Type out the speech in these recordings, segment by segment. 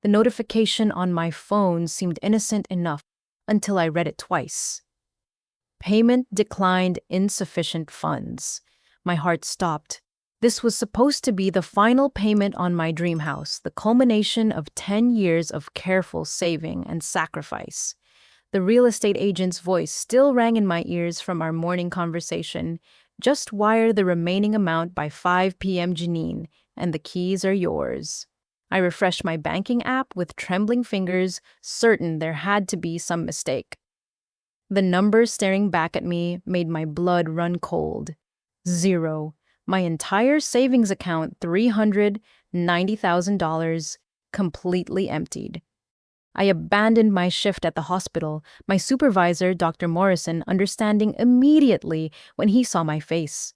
The notification on my phone seemed innocent enough until I read it twice. Payment declined, insufficient funds. My heart stopped. This was supposed to be the final payment on my dream house, the culmination of 10 years of careful saving and sacrifice. The real estate agent's voice still rang in my ears from our morning conversation. Just wire the remaining amount by 5 p.m., Jeannine, and the keys are yours. I refreshed my banking app with trembling fingers, certain there had to be some mistake. The number staring back at me made my blood run cold. 0. My entire savings account, $390,000, completely emptied. I abandoned my shift at the hospital, my supervisor, Dr. Morrison, understanding immediately when he saw my face.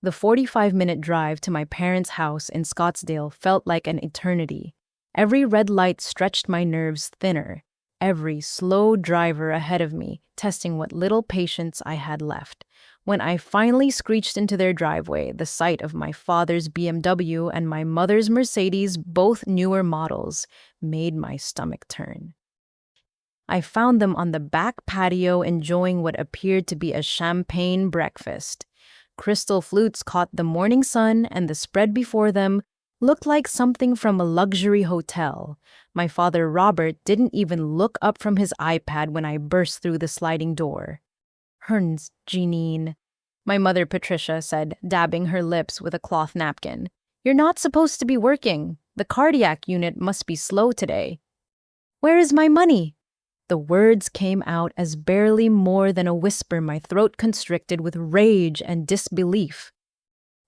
The 45-minute drive to my parents' house in Scottsdale felt like an eternity. Every red light stretched my nerves thinner. Every slow driver ahead of me, testing what little patience I had left. When I finally screeched into their driveway, the sight of my father's BMW and my mother's Mercedes, both newer models, made my stomach turn. I found them on the back patio enjoying what appeared to be a champagne breakfast. Crystal flutes caught the morning sun, and the spread before them looked like something from a luxury hotel. My father, Robert, didn't even look up from his iPad when I burst through the sliding door. "Hearns, Jeannine," my mother, Patricia, said, dabbing her lips with a cloth napkin. "You're not supposed to be working. The cardiac unit must be slow today." "Where is my money?" The words came out as barely more than a whisper, my throat constricted with rage and disbelief.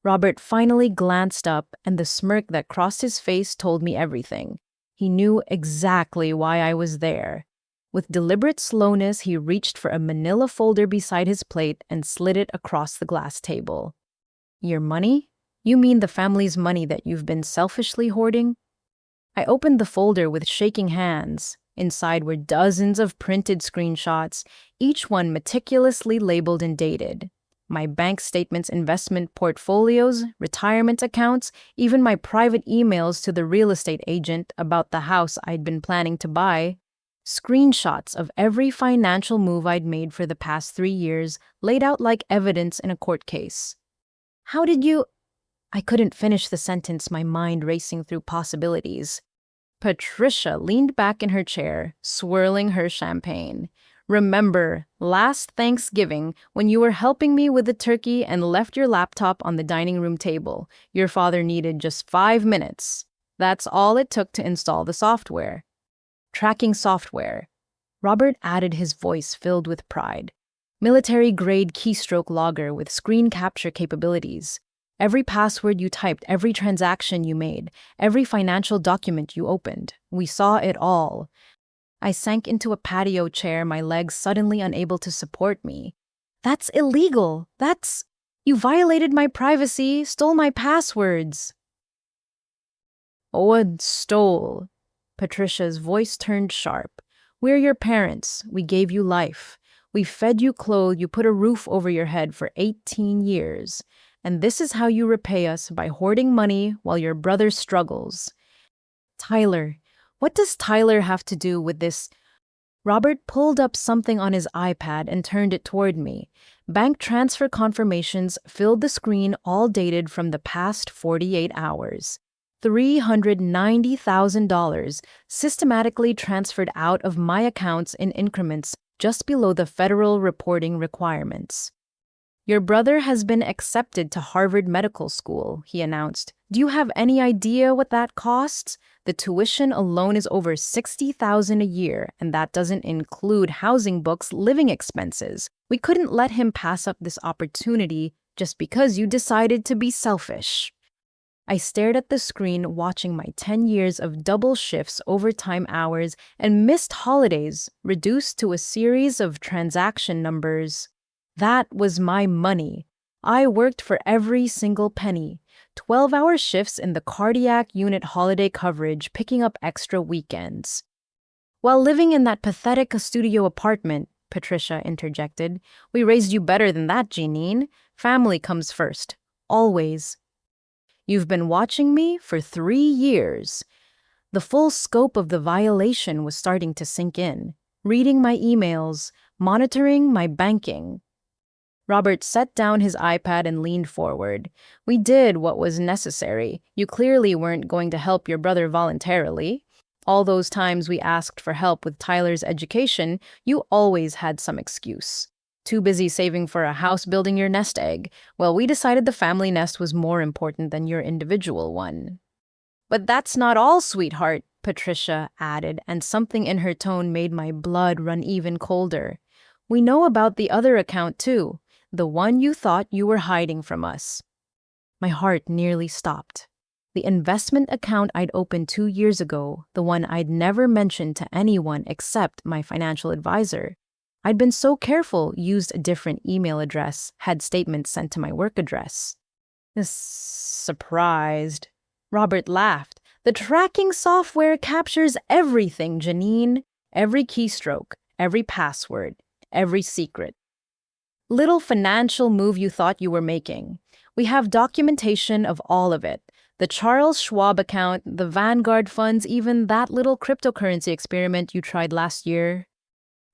Robert finally glanced up, and the smirk that crossed his face told me everything. He knew exactly why I was there. With deliberate slowness, he reached for a manila folder beside his plate and slid it across the glass table. "Your money? You mean the family's money that you've been selfishly hoarding?" I opened the folder with shaking hands. Inside were dozens of printed screenshots, each one meticulously labeled and dated. My bank statements, investment portfolios, retirement accounts, even my private emails to the real estate agent about the house I'd been planning to buy. Screenshots of every financial move I'd made for the past 3 years, laid out like evidence in a court case. "How did you—" I couldn't finish the sentence, my mind racing through possibilities. Patricia leaned back in her chair, swirling her champagne. "Remember, last Thanksgiving, when you were helping me with the turkey and left your laptop on the dining room table, your father needed just 5 minutes. That's all it took to install the software." "Tracking software." Robert added, his voice filled with pride. "Military-grade keystroke logger with screen capture capabilities. Every password you typed, every transaction you made, every financial document you opened. We saw it all." I sank into a patio chair, my legs suddenly unable to support me. "That's illegal. You violated my privacy, stole my passwords." "Oh, stole." Patricia's voice turned sharp. "We're your parents. We gave you life. We fed you, clothed you, put a roof over your head for 18 years. And this is how you repay us, by hoarding money while your brother struggles." "Tyler. What does Tyler have to do with this?" Robert pulled up something on his iPad and turned it toward me. Bank transfer confirmations filled the screen, all dated from the past 48 hours. $390,000 systematically transferred out of my accounts in increments just below the federal reporting requirements. "Your brother has been accepted to Harvard Medical School," he announced. "Do you have any idea what that costs? The tuition alone is over $60,000 a year, and that doesn't include housing, books, living expenses. We couldn't let him pass up this opportunity just because you decided to be selfish." I stared at the screen, watching my 10 years of double shifts, overtime hours, and missed holidays reduced to a series of transaction numbers. That was my money. I worked for every single penny. 12-hour shifts in the cardiac unit, holiday coverage, picking up extra weekends. "While living in that pathetic studio apartment," Patricia interjected. "We raised you better than that, Jeannine. Family comes first. Always." "You've been watching me for 3 years. The full scope of the violation was starting to sink in. Reading my emails, monitoring my banking. Robert set down his iPad and leaned forward. We did what was necessary. You clearly weren't going to help your brother voluntarily. All those times we asked for help with Tyler's education, you always had some excuse. Too busy saving for a house building your nest egg. Well, we decided the family nest was more important than your individual one. But that's not all, sweetheart, Patricia added, and something in her tone made my blood run even colder. We know about the other account, too. The one you thought you were hiding from us. My heart nearly stopped. The investment account I'd opened 2 years ago, the one I'd never mentioned to anyone except my financial advisor. I'd been so careful, used a different email address, had statements sent to my work address. Surprised. Robert laughed. The tracking software captures everything, Jeannine. Every keystroke, every password, every secret. Little financial move you thought you were making. We have documentation of all of it. The Charles Schwab account, the Vanguard funds, even that little cryptocurrency experiment you tried last year.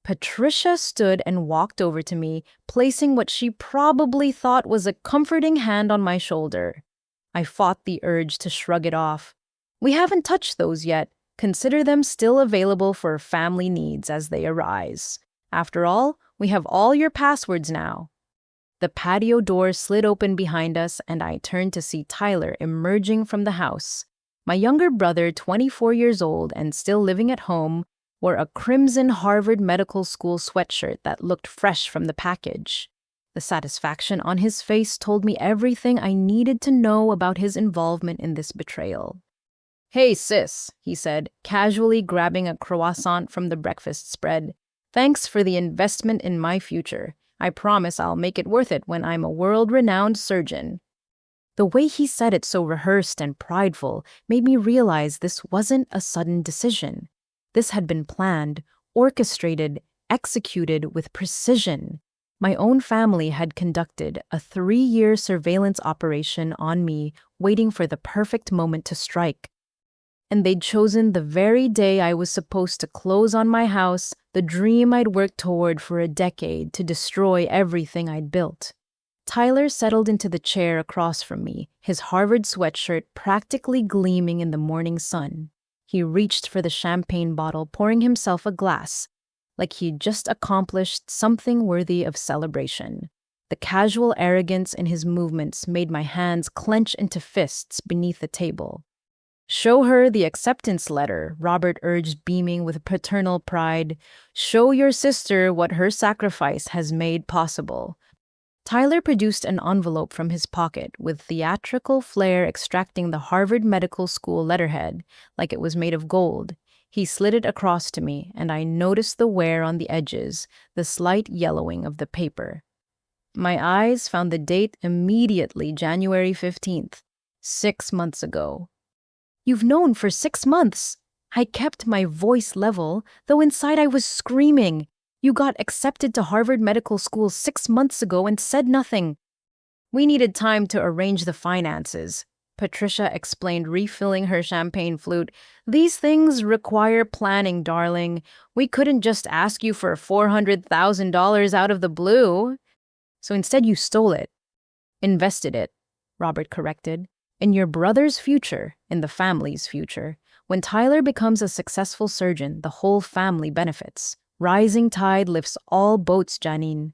Patricia stood and walked over to me, placing what she probably thought was a comforting hand on my shoulder. I fought the urge to shrug it off. We haven't touched those yet. Consider them still available for family needs as they arise. After all, we have all your passwords now. The patio door slid open behind us, and I turned to see Tyler emerging from the house. My younger brother, 24 years old and still living at home, wore a crimson Harvard Medical School sweatshirt that looked fresh from the package. The satisfaction on his face told me everything I needed to know about his involvement in this betrayal. "Hey, sis," he said, casually grabbing a croissant from the breakfast spread. "Thanks for the investment in my future. I promise I'll make it worth it when I'm a world-renowned surgeon." The way he said it so rehearsed and prideful made me realize this wasn't a sudden decision. This had been planned, orchestrated, executed with precision. My own family had conducted a 3-year surveillance operation on me, waiting for the perfect moment to strike. And they'd chosen the very day I was supposed to close on my house, the dream I'd worked toward for a decade, to destroy everything I'd built. Tyler settled into the chair across from me, his Harvard sweatshirt practically gleaming in the morning sun. He reached for the champagne bottle, pouring himself a glass, like he'd just accomplished something worthy of celebration. The casual arrogance in his movements made my hands clench into fists beneath the table. "Show her the acceptance letter," Robert urged, beaming with paternal pride. "Show your sister what her sacrifice has made possible." Tyler produced an envelope from his pocket, with theatrical flair extracting the Harvard Medical School letterhead like it was made of gold. He slid it across to me, and I noticed the wear on the edges, the slight yellowing of the paper. My eyes found the date immediately, January 15th, 6 months ago. "You've known for 6 months." I kept my voice level, though inside I was screaming. "You got accepted to Harvard Medical School 6 months ago and said nothing." "We needed time to arrange the finances," Patricia explained, refilling her champagne flute. "These things require planning, darling. We couldn't just ask you for $400,000 out of the blue." "So instead you stole it." "Invested it," Robert corrected. "In your brother's future, in the family's future. When Tyler becomes a successful surgeon, the whole family benefits. Rising tide lifts all boats, Jeannine."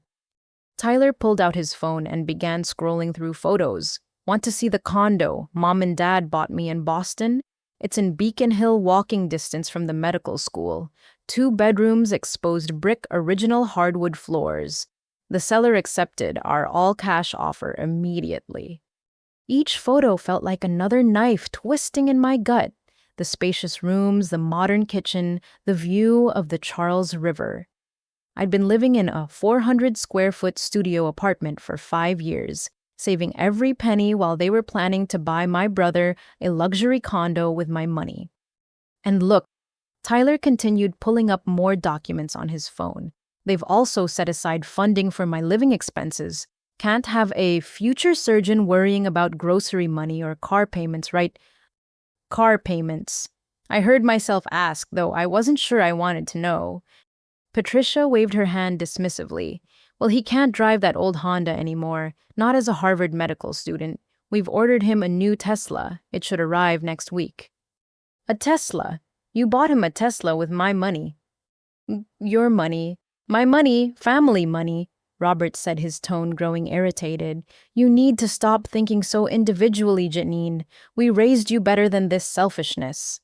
Tyler pulled out his phone and began scrolling through photos. "Want to see the condo Mom and Dad bought me in Boston? It's in Beacon Hill, walking distance from the medical school. 2 bedrooms, exposed brick, original hardwood floors. The seller accepted our all-cash offer immediately." Each photo felt like another knife twisting in my gut. The spacious rooms, the modern kitchen, the view of the Charles River. I'd been living in a 400-square-foot studio apartment for 5 years, saving every penny while they were planning to buy my brother a luxury condo with my money. And look, Tyler continued pulling up more documents on his phone. "They've also set aside funding for my living expenses. Can't have a future surgeon worrying about grocery money or car payments, right?" "Car payments," I heard myself ask, though I wasn't sure I wanted to know. Patricia waved her hand dismissively. Well, he can't drive that old Honda anymore, not as a Harvard medical student. We've ordered him a new Tesla. It should arrive next week. A Tesla? You bought him a Tesla with my money. Your money. My money, family money, Robert said, his tone growing irritated. You need to stop thinking so individually, Jeannine. We raised you better than this selfishness.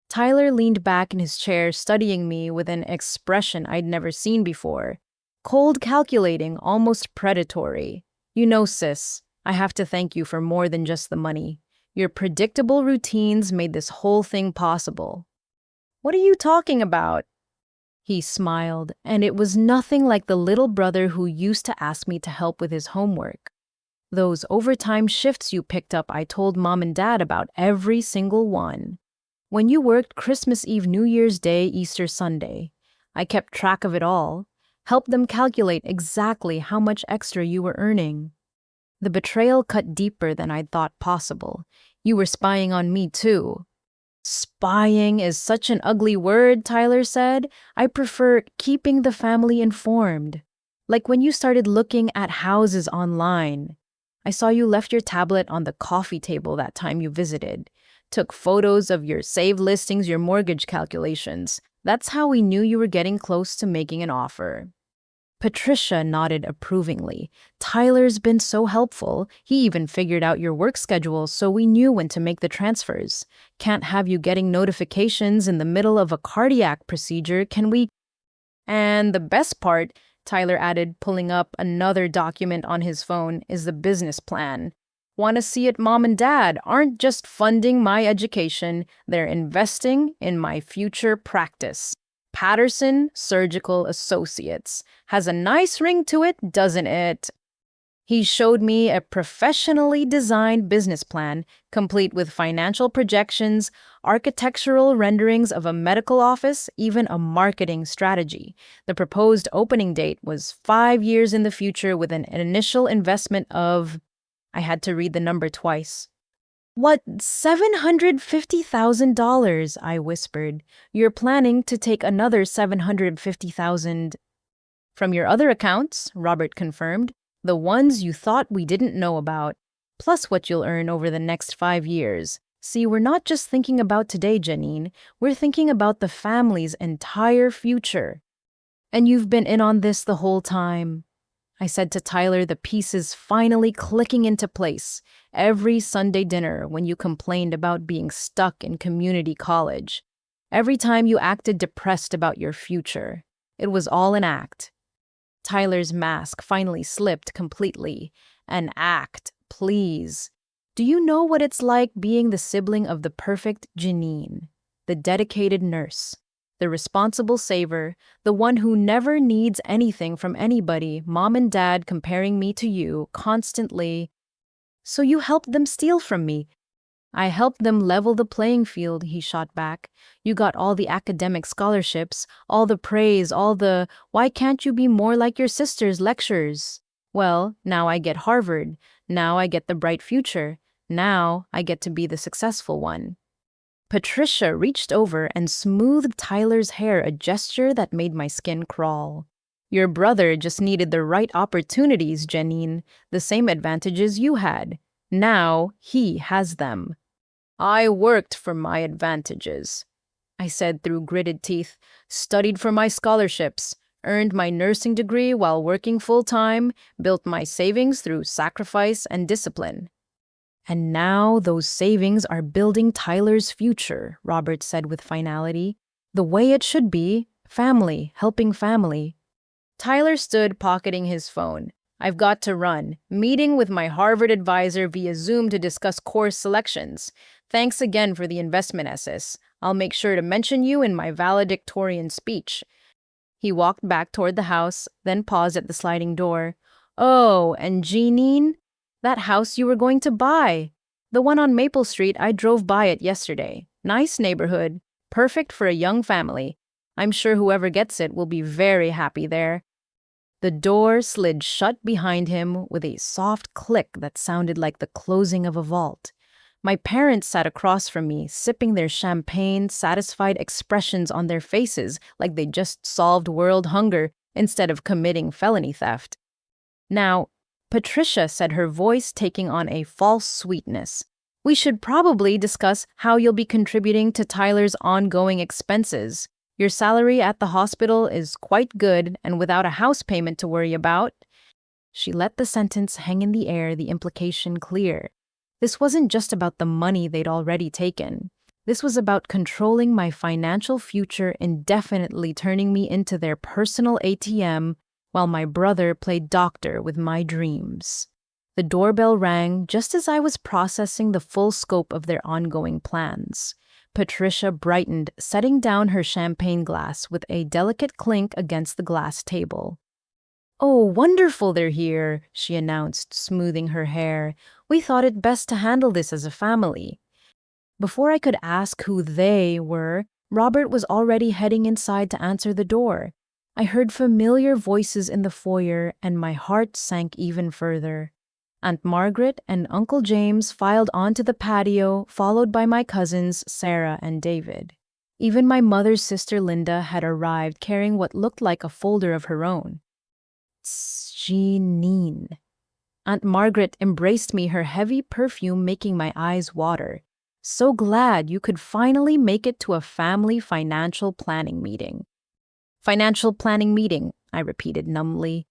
Tyler leaned back in his chair, studying me with an expression I'd never seen before. Cold, calculating, almost predatory. You know, sis, I have to thank you for more than just the money. Your predictable routines made this whole thing possible. What are you talking about? He smiled, and it was nothing like the little brother who used to ask me to help with his homework. Those overtime shifts you picked up, I told Mom and Dad about every single one. When you worked Christmas Eve, New Year's Day, Easter Sunday, I kept track of it all, helped them calculate exactly how much extra you were earning. The betrayal cut deeper than I'd thought possible. You were spying on me, too. Spying is such an ugly word, Tyler said. I prefer keeping the family informed. Like when you started looking at houses online. I saw you left your tablet on the coffee table that time you visited. Took photos of your saved listings, your mortgage calculations. That's how we knew you were getting close to making an offer. Patricia nodded approvingly. Tyler's been so helpful. He even figured out your work schedule so we knew when to make the transfers. Can't have you getting notifications in the middle of a cardiac procedure, can we? And the best part, Tyler added, pulling up another document on his phone, is the business plan. Want to see it, Mom and Dad aren't just funding my education, they're investing in my future practice. Patterson Surgical Associates. Has a nice ring to it, doesn't it? He showed me a professionally designed business plan, complete with financial projections, architectural renderings of a medical office, even a marketing strategy. The proposed opening date was 5 years in the future with an initial investment of... I had to read the number twice. What, $750,000, I whispered. You're planning to take another $750,000 from your other accounts, Robert confirmed, the ones you thought we didn't know about, plus what you'll earn over the next 5 years. See, we're not just thinking about today, Jeannine. We're thinking about the family's entire future. And you've been in on this the whole time. I said to Tyler, the pieces finally clicking into place. Every Sunday dinner when you complained about being stuck in community college. Every time you acted depressed about your future. It was all an act. Tyler's mask finally slipped completely. An act, please. Do you know what it's like being the sibling of the perfect Jeannine? The dedicated nurse. The responsible saver, the one who never needs anything from anybody, Mom and Dad comparing me to you constantly. So you helped them steal from me. I helped them level the playing field, he shot back. You got all the academic scholarships, all the praise, all the, why can't you be more like your sister's lectures? Well, now I get Harvard. Now I get the bright future. Now I get to be the successful one. Patricia reached over and smoothed Tyler's hair, a gesture that made my skin crawl. Your brother just needed the right opportunities, Jeannine, the same advantages you had. Now he has them. I worked for my advantages, I said through gritted teeth, studied for my scholarships, earned my nursing degree while working full-time, built my savings through sacrifice and discipline. And now those savings are building Tyler's future, Robert said with finality. The way it should be, family, helping family. Tyler stood pocketing his phone. I've got to run. Meeting with my Harvard advisor via Zoom to discuss course selections. Thanks again for the investment, SS. I'll make sure to mention you in my valedictorian speech. He walked back toward the house, then paused at the sliding door. Oh, and Jeannine? That house you were going to buy. The one on Maple Street, I drove by it yesterday. Nice neighborhood. Perfect for a young family. I'm sure whoever gets it will be very happy there. The door slid shut behind him with a soft click that sounded like the closing of a vault. My parents sat across from me, sipping their champagne, satisfied expressions on their faces like they just solved world hunger instead of committing felony theft. Now, Patricia said, her voice taking on a false sweetness, "We should probably discuss how you'll be contributing to Tyler's ongoing expenses. Your salary at the hospital is quite good and without a house payment to worry about." She let the sentence hang in the air, the implication clear. This wasn't just about the money they'd already taken. This was about controlling my financial future indefinitely, turning me into their personal ATM while my brother played doctor with my dreams. The doorbell rang just as I was processing the full scope of their ongoing plans. Patricia brightened, setting down her champagne glass with a delicate clink against the glass table. "Oh, wonderful they're here," she announced, smoothing her hair. "We thought it best to handle this as a family." Before I could ask who they were, Robert was already heading inside to answer the door. I heard familiar voices in the foyer, and my heart sank even further. Aunt Margaret and Uncle James filed onto the patio, followed by my cousins Sarah and David. Even my mother's sister Linda had arrived, carrying what looked like a folder of her own. Jeannine. Aunt Margaret embraced me, her heavy perfume making my eyes water. "So glad you could finally make it to a family financial planning meeting." "Financial planning meeting," I repeated numbly.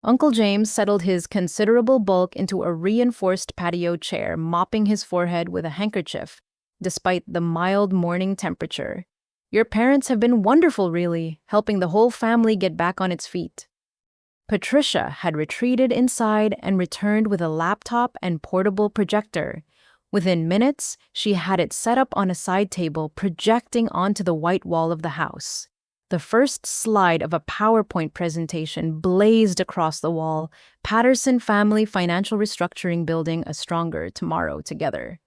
Uncle James settled his considerable bulk into a reinforced patio chair, mopping his forehead with a handkerchief, despite the mild morning temperature. "Your parents have been wonderful, really, helping the whole family get back on its feet." Patricia had retreated inside and returned with a laptop and portable projector. Within minutes, she had it set up on a side table, projecting onto the white wall of the house. The first slide of a PowerPoint presentation blazed across the wall: "Patterson Family Financial Restructuring, Building a Stronger Tomorrow Together."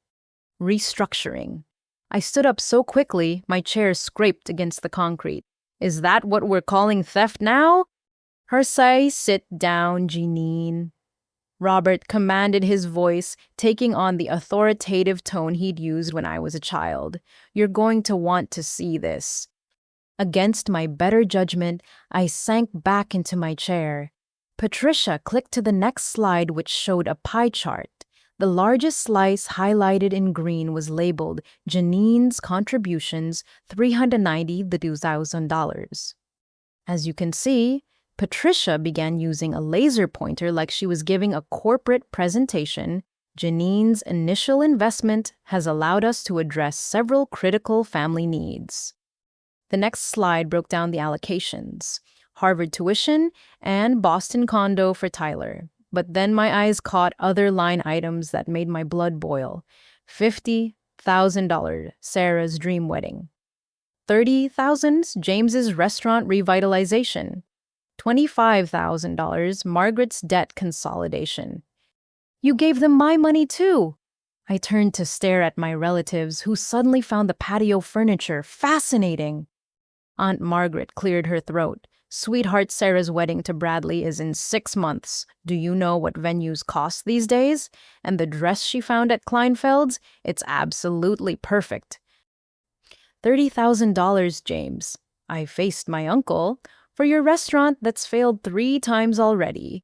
Restructuring. I stood up so quickly, my chair scraped against the concrete. "Is that what we're calling theft now?" "Sit down, Jeannine." Robert commanded, his voice taking on the authoritative tone he'd used when I was a child. "You're going to want to see this." Against my better judgment, I sank back into my chair. Patricia clicked to the next slide, which showed a pie chart. The largest slice, highlighted in green, was labeled Jeannine's contributions, $392,000. As you can see, Patricia began using a laser pointer like she was giving a corporate presentation. "Jeannine's initial investment has allowed us to address several critical family needs." The next slide broke down the allocations: Harvard tuition and Boston condo for Tyler. But then my eyes caught other line items that made my blood boil. $50,000, Sarah's dream wedding. $30,000, James's restaurant revitalization. $25,000, Margaret's debt consolidation. "You gave them my money too." I turned to stare at my relatives, who suddenly found the patio furniture fascinating. Aunt Margaret cleared her throat. "Sweetheart Sarah's wedding to Bradley is in 6 months. Do you know what venues cost these days? And the dress she found at Kleinfeld's? It's absolutely perfect." $30,000, James. I faced my uncle. "For your restaurant that's failed 3 times already."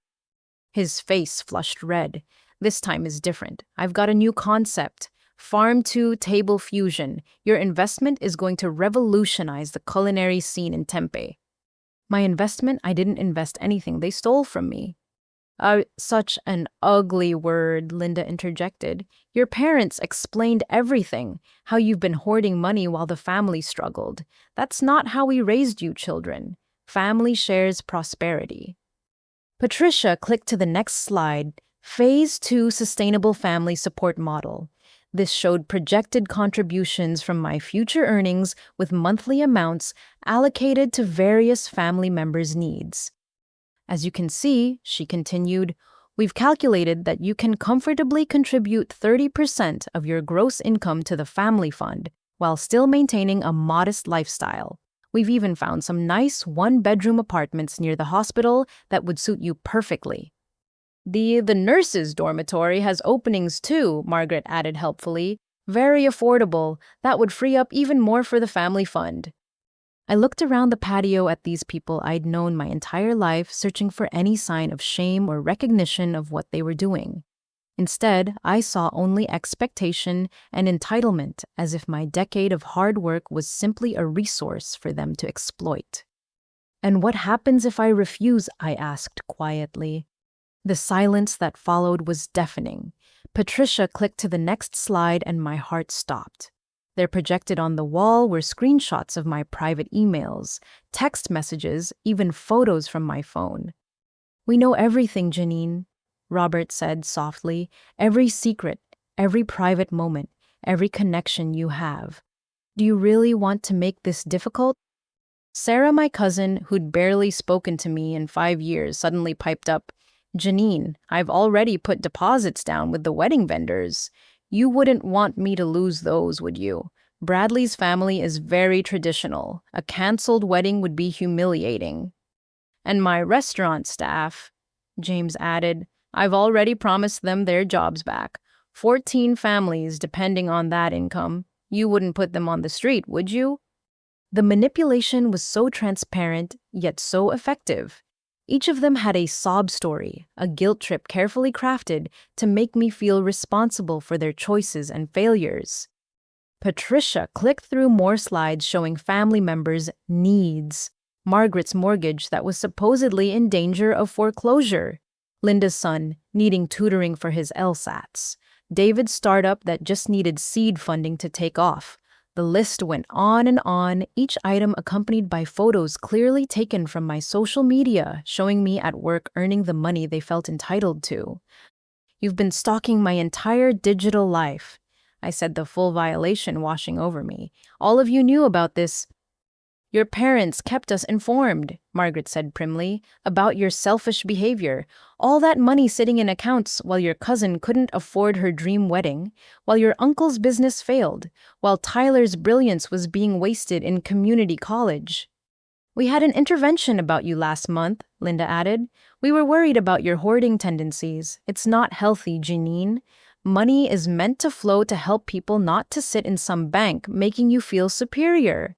His face flushed red. "This time is different. I've got a new concept. Farm to Table Fusion. Your investment is going to revolutionize the culinary scene in Tempe." "My investment? I didn't invest anything. They stole from me." Such an ugly word," Linda interjected. "Your parents explained everything, how you've been hoarding money while the family struggled. That's not how we raised you children. Family shares prosperity." Patricia clicked to the next slide: Phase 2 Sustainable Family Support Model. This showed projected contributions from my future earnings with monthly amounts allocated to various family members' needs. "As you can see," she continued, "we've calculated that you can comfortably contribute 30% of your gross income to the family fund while still maintaining a modest lifestyle. We've even found some nice 1-bedroom apartments near the hospital that would suit you perfectly." The nurses' dormitory has openings too," Margaret added helpfully. Very affordable. That would free up even more for the family fund. I looked around the patio at these people I'd known my entire life, searching for any sign of shame or recognition of what they were doing. Instead, I saw only expectation and entitlement, as if my decade of hard work was simply a resource for them to exploit. "And what happens if I refuse?" I asked quietly. The silence that followed was deafening. Patricia clicked to the next slide and my heart stopped. There projected on the wall were screenshots of my private emails, text messages, even photos from my phone. "We know everything, Jeannine," Robert said softly. "Every secret, every private moment, every connection you have. Do you really want to make this difficult?" Sarah, my cousin, who'd barely spoken to me in 5 years, suddenly piped up, "Jeannine, I've already put deposits down with the wedding vendors. You wouldn't want me to lose those, would you? Bradley's family is very traditional. A canceled wedding would be humiliating." "And my restaurant staff," James added, "I've already promised them their jobs back. 14 families depending on that income. You wouldn't put them on the street, would you?" The manipulation was so transparent, yet so effective. Each of them had a sob story, a guilt trip carefully crafted to make me feel responsible for their choices and failures. Patricia clicked through more slides showing family members' needs. Margaret's mortgage that was supposedly in danger of foreclosure. Linda's son needing tutoring for his LSATs. David's startup that just needed seed funding to take off. The list went on, each item accompanied by photos clearly taken from my social media, showing me at work earning the money they felt entitled to. "You've been stalking my entire digital life," I said, the full violation washing over me. "All of you knew about this." "Your parents kept us informed," Margaret said primly, "about your selfish behavior. All that money sitting in accounts while your cousin couldn't afford her dream wedding, while your uncle's business failed, while Tyler's brilliance was being wasted in community college." "We had an intervention about you last month," Linda added. "We were worried about your hoarding tendencies. It's not healthy, Jeannine. Money is meant to flow to help people, not to sit in some bank making you feel superior."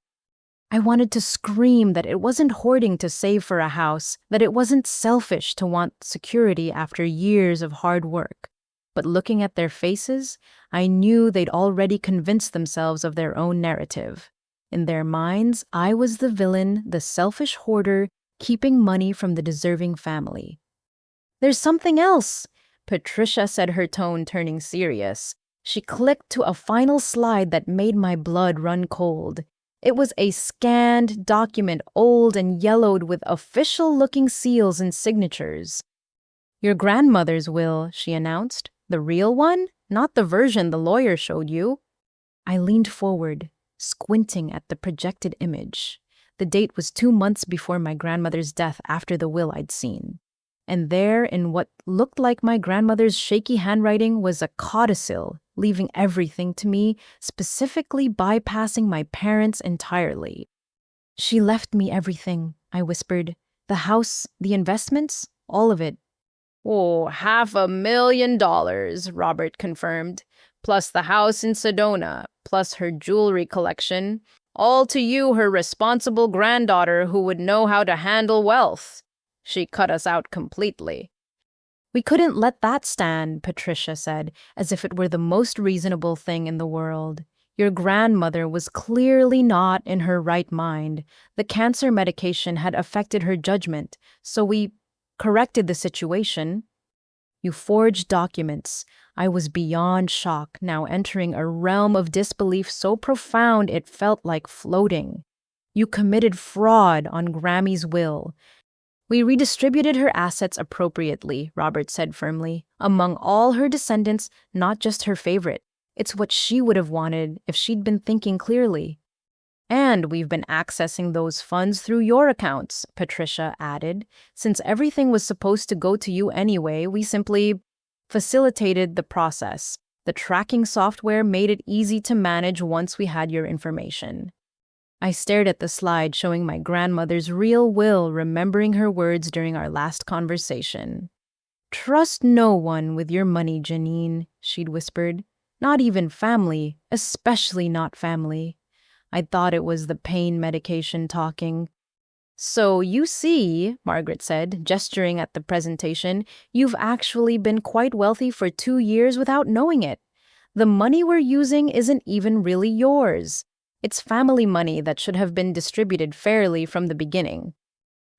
I wanted to scream that it wasn't hoarding to save for a house, that it wasn't selfish to want security after years of hard work. But looking at their faces, I knew they'd already convinced themselves of their own narrative. In their minds, I was the villain, the selfish hoarder, keeping money from the deserving family. "There's something else," Patricia said, her tone turning serious. She clicked to a final slide that made my blood run cold. It was a scanned document, old and yellowed with official-looking seals and signatures. "Your grandmother's will," she announced. "The real one, not the version the lawyer showed you." I leaned forward, squinting at the projected image. The date was 2 months before my grandmother's death after the will I'd seen. And there, in what looked like my grandmother's shaky handwriting, was a codicil, leaving everything to me, specifically bypassing my parents entirely. "She left me everything," I whispered. "The house, the investments, all of it." "Oh, $500,000, Robert confirmed. "Plus the house in Sedona, plus her jewelry collection. All to you, her responsible granddaughter who would know how to handle wealth. She cut us out completely." "We couldn't let that stand," Patricia said, as if it were the most reasonable thing in the world. "Your grandmother was clearly not in her right mind. The cancer medication had affected her judgment, so we corrected the situation." "You forged documents." I was beyond shock, now entering a realm of disbelief so profound it felt like floating. "You committed fraud on Grammy's will." "We redistributed her assets appropriately," Robert said firmly, "among all her descendants, not just her favorite. It's what she would have wanted if she'd been thinking clearly." "And we've been accessing those funds through your accounts," Patricia added. "Since everything was supposed to go to you anyway, we simply facilitated the process. The tracking software made it easy to manage once we had your information." I stared at the slide showing my grandmother's real will, remembering her words during our last conversation. "Trust no one with your money, Jeannine," she'd whispered. Not even family, especially not family. I thought it was the pain medication talking. So you see, Margaret said, gesturing at the presentation, you've actually been quite wealthy for 2 years without knowing it. The money we're using isn't even really yours. It's family money that should have been distributed fairly from the beginning.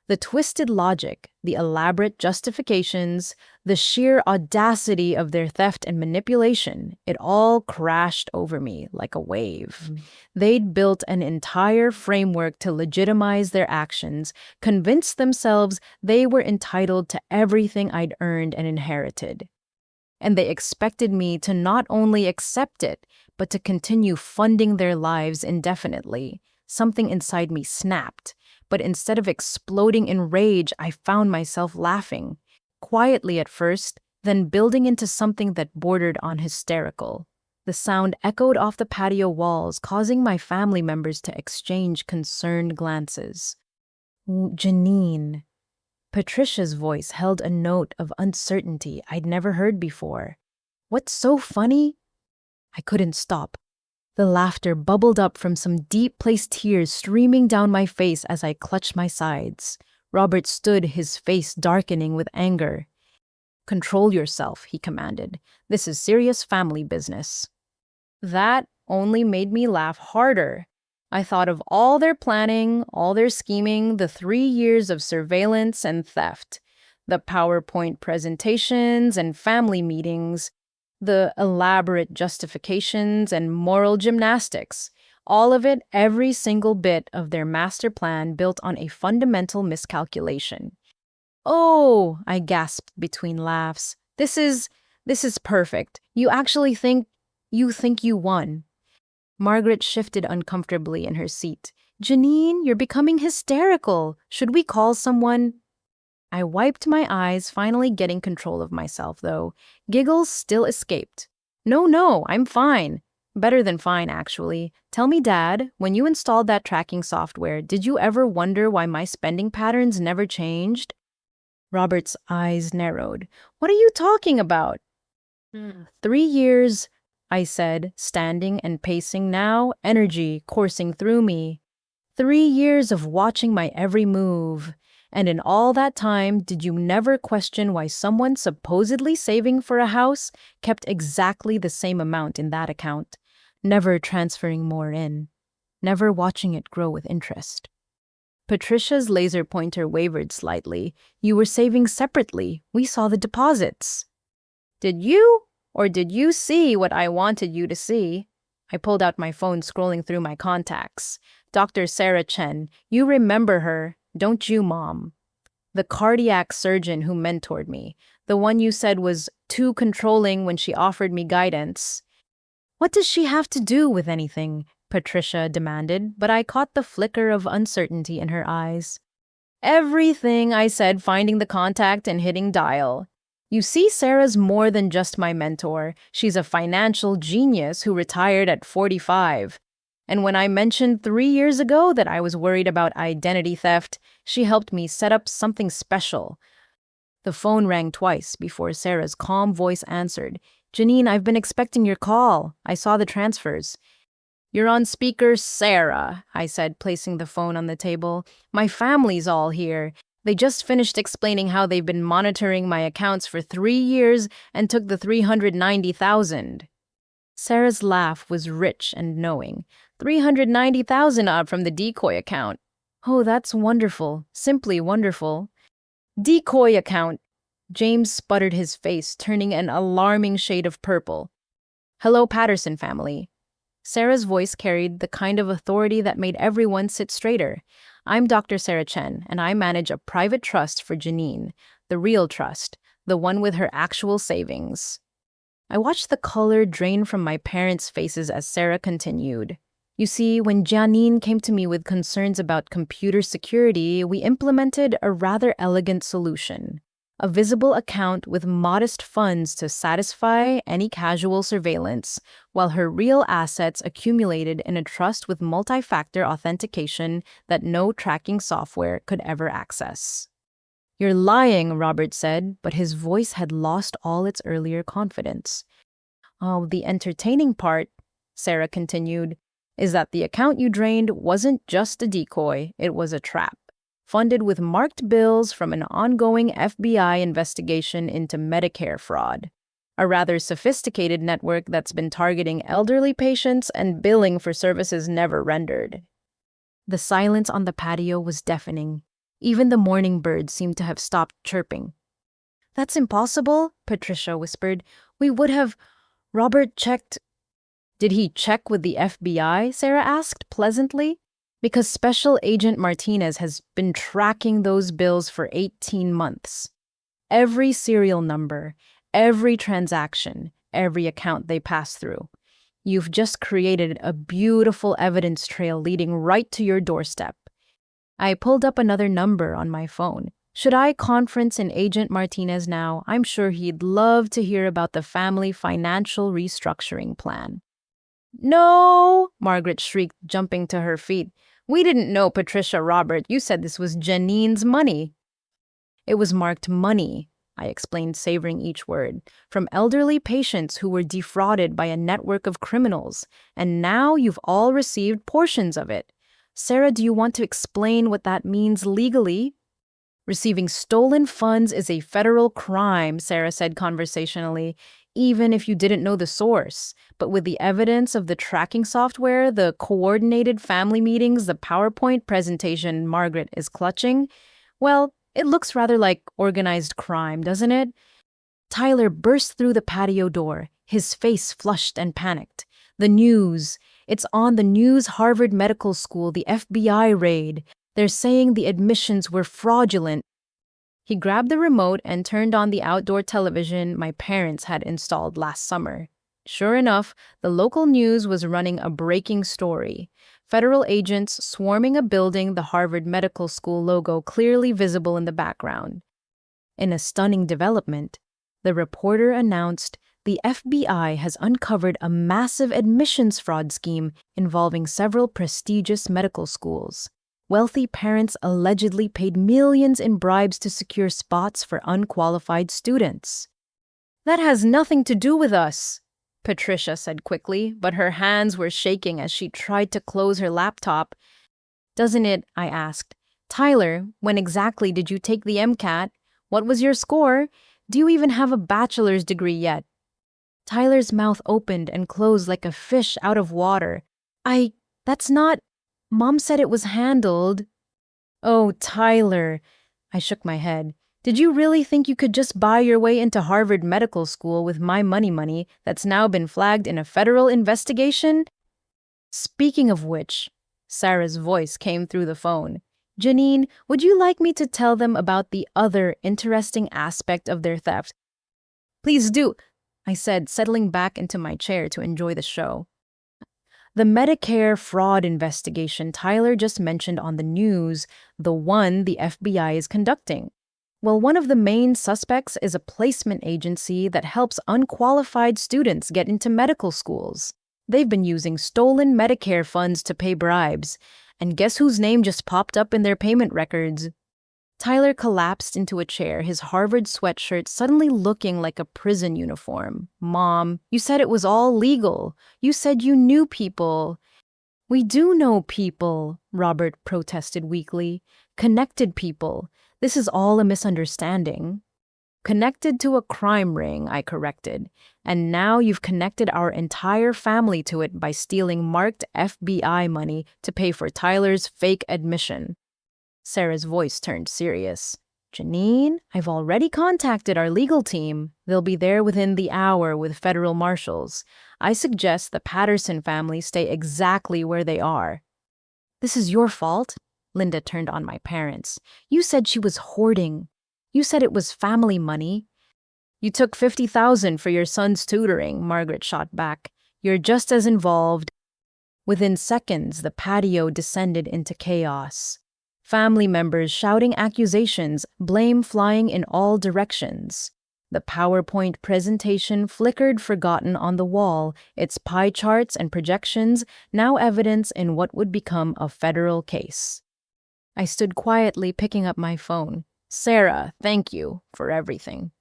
The twisted logic, the elaborate justifications, the sheer audacity of their theft and manipulation, it all crashed over me like a wave. They'd built an entire framework to legitimize their actions, convinced themselves they were entitled to everything I'd earned and inherited. And they expected me to not only accept it, but to continue funding their lives indefinitely. Something inside me snapped. But instead of exploding in rage, I found myself laughing, quietly at first, then building into something that bordered on hysterical. The sound echoed off the patio walls, causing my family members to exchange concerned glances. Jeannine. Patricia's voice held a note of uncertainty I'd never heard before. What's so funny? I couldn't stop. The laughter bubbled up from some deep-placed tears streaming down my face as I clutched my sides. Robert stood, his face darkening with anger. "Control yourself," he commanded. "This is serious family business." That only made me laugh harder. I thought of all their planning, all their scheming, the 3 years of surveillance and theft, the PowerPoint presentations and family meetings, the elaborate justifications and moral gymnastics. All of it, every single bit of their master plan built on a fundamental miscalculation. "Oh," I gasped between laughs. This is perfect. You actually think you won." Margaret shifted uncomfortably in her seat. "Jeannine, you're becoming hysterical. Should we call someone?" I wiped my eyes, finally getting control of myself, though. Giggles still escaped. No, I'm fine. Better than fine, actually. Tell me, Dad, when you installed that tracking software, did you ever wonder why my spending patterns never changed? Robert's eyes narrowed. "What are you talking about?" 3 years, I said, standing and pacing now, energy coursing through me. 3 years of watching my every move. And in all that time, did you never question why someone supposedly saving for a house kept exactly the same amount in that account, never transferring more in, never watching it grow with interest? Patricia's laser pointer wavered slightly. "You were saving separately. We saw the deposits." "Did you? Or did you see what I wanted you to see?" I pulled out my phone, scrolling through my contacts. "Dr. Sarah Chen. You remember her, don't you, Mom? The cardiac surgeon who mentored me. The one you said was too controlling when she offered me guidance." "What does she have to do with anything?" Patricia demanded, but I caught the flicker of uncertainty in her eyes. "Everything," I said, finding the contact and hitting dial. "You see, Sarah's more than just my mentor. She's a financial genius who retired at 45. And when I mentioned 3 years ago that I was worried about identity theft, she helped me set up something special." The phone rang twice before Sarah's calm voice answered. "Jeannine, I've been expecting your call. I saw the transfers." "You're on speaker, Sarah," I said, placing the phone on the table. "My family's all here. They just finished explaining how they've been monitoring my accounts for 3 years and took the $390,000. Sarah's laugh was rich and knowing. $390,000 up from the decoy account. "Oh, that's wonderful. Simply wonderful." "Decoy account." James sputtered, his face turning an alarming shade of purple. "Hello, Patterson family." Sarah's voice carried the kind of authority that made everyone sit straighter. "I'm Dr. Sarah Chen, and I manage a private trust for Jeannine, the real trust, the one with her actual savings." I watched the color drain from my parents' faces as Sarah continued. "You see, when Jeannine came to me with concerns about computer security, we implemented a rather elegant solution. A visible account with modest funds to satisfy any casual surveillance, while her real assets accumulated in a trust with multi-factor authentication that no tracking software could ever access." "You're lying," Robert said, but his voice had lost all its earlier confidence. Oh, the entertaining part, Sarah continued, is that the account you drained wasn't just a decoy, it was a trap, funded with marked bills from an ongoing FBI investigation into Medicare fraud. A rather sophisticated network that's been targeting elderly patients and billing for services never rendered. The silence on the patio was deafening. Even the morning birds seemed to have stopped chirping. "That's impossible," Patricia whispered. "We would have—" Robert checked. "Did he check with the FBI?" Sarah asked pleasantly. "Because Special Agent Martinez has been tracking those bills for 18 months. Every serial number, every transaction, every account they pass through. You've just created a beautiful evidence trail leading right to your doorstep." I pulled up another number on my phone. Should I conference in Agent Martinez now? I'm sure he'd love to hear about the family financial restructuring plan. "No!" Margaret shrieked, jumping to her feet. "We didn't know, Patricia Robert. You said this was Jeannine's money." "It was marked money," I explained, savoring each word, "from elderly patients who were defrauded by a network of criminals, and now you've all received portions of it. Sarah, do you want to explain what that means legally?" "Receiving stolen funds is a federal crime," Sarah said conversationally, "even if you didn't know the source. But with the evidence of the tracking software, the coordinated family meetings, the PowerPoint presentation Margaret is clutching, well, it looks rather like organized crime, doesn't it?" Tyler burst through the patio door, his face flushed and panicked. "The news. It's on the news. Harvard Medical School, the FBI raid. They're saying the admissions were fraudulent." He grabbed the remote and turned on the outdoor television my parents had installed last summer. Sure enough, the local news was running a breaking story. Federal agents swarming a building, the Harvard Medical School logo clearly visible in the background. In a stunning development, the reporter announced the FBI has uncovered a massive admissions fraud scheme involving several prestigious medical schools. Wealthy parents allegedly paid millions in bribes to secure spots for unqualified students. "That has nothing to do with us," Patricia said quickly, but her hands were shaking as she tried to close her laptop. "Doesn't it?" I asked. "Tyler, when exactly did you take the MCAT? What was your score? Do you even have a bachelor's degree yet?" Tyler's mouth opened and closed like a fish out of water. That's not... Mom said it was handled." "Oh, Tyler." I shook my head. "Did you really think you could just buy your way into Harvard Medical School with my money that's now been flagged in a federal investigation?" "Speaking of which," Sarah's voice came through the phone. "Jeannine, would you like me to tell them about the other interesting aspect of their theft?" "Please do," I said, settling back into my chair to enjoy the show. "The Medicare fraud investigation Tyler just mentioned on the news, the one the FBI is conducting. Well, one of the main suspects is a placement agency that helps unqualified students get into medical schools. They've been using stolen Medicare funds to pay bribes. And guess whose name just popped up in their payment records?" Tyler collapsed into a chair, his Harvard sweatshirt suddenly looking like a prison uniform. "Mom, you said it was all legal. You said you knew people." "We do know people," Robert protested weakly. "Connected people. This is all a misunderstanding." "Connected to a crime ring," I corrected. "And now you've connected our entire family to it by stealing marked FBI money to pay for Tyler's fake admission." Sarah's voice turned serious. "Jeannine, I've already contacted our legal team. They'll be there within the hour with federal marshals. I suggest the Patterson family stay exactly where they are." "This is your fault," Linda turned on my parents. "You said she was hoarding. You said it was family money." "You took $50,000 for your son's tutoring," Margaret shot back. "You're just as involved." Within seconds, the patio descended into chaos. Family members shouting accusations, blame flying in all directions. The PowerPoint presentation flickered forgotten on the wall, its pie charts and projections now evidence in what would become a federal case. I stood quietly picking up my phone. "Sarah, thank you for everything."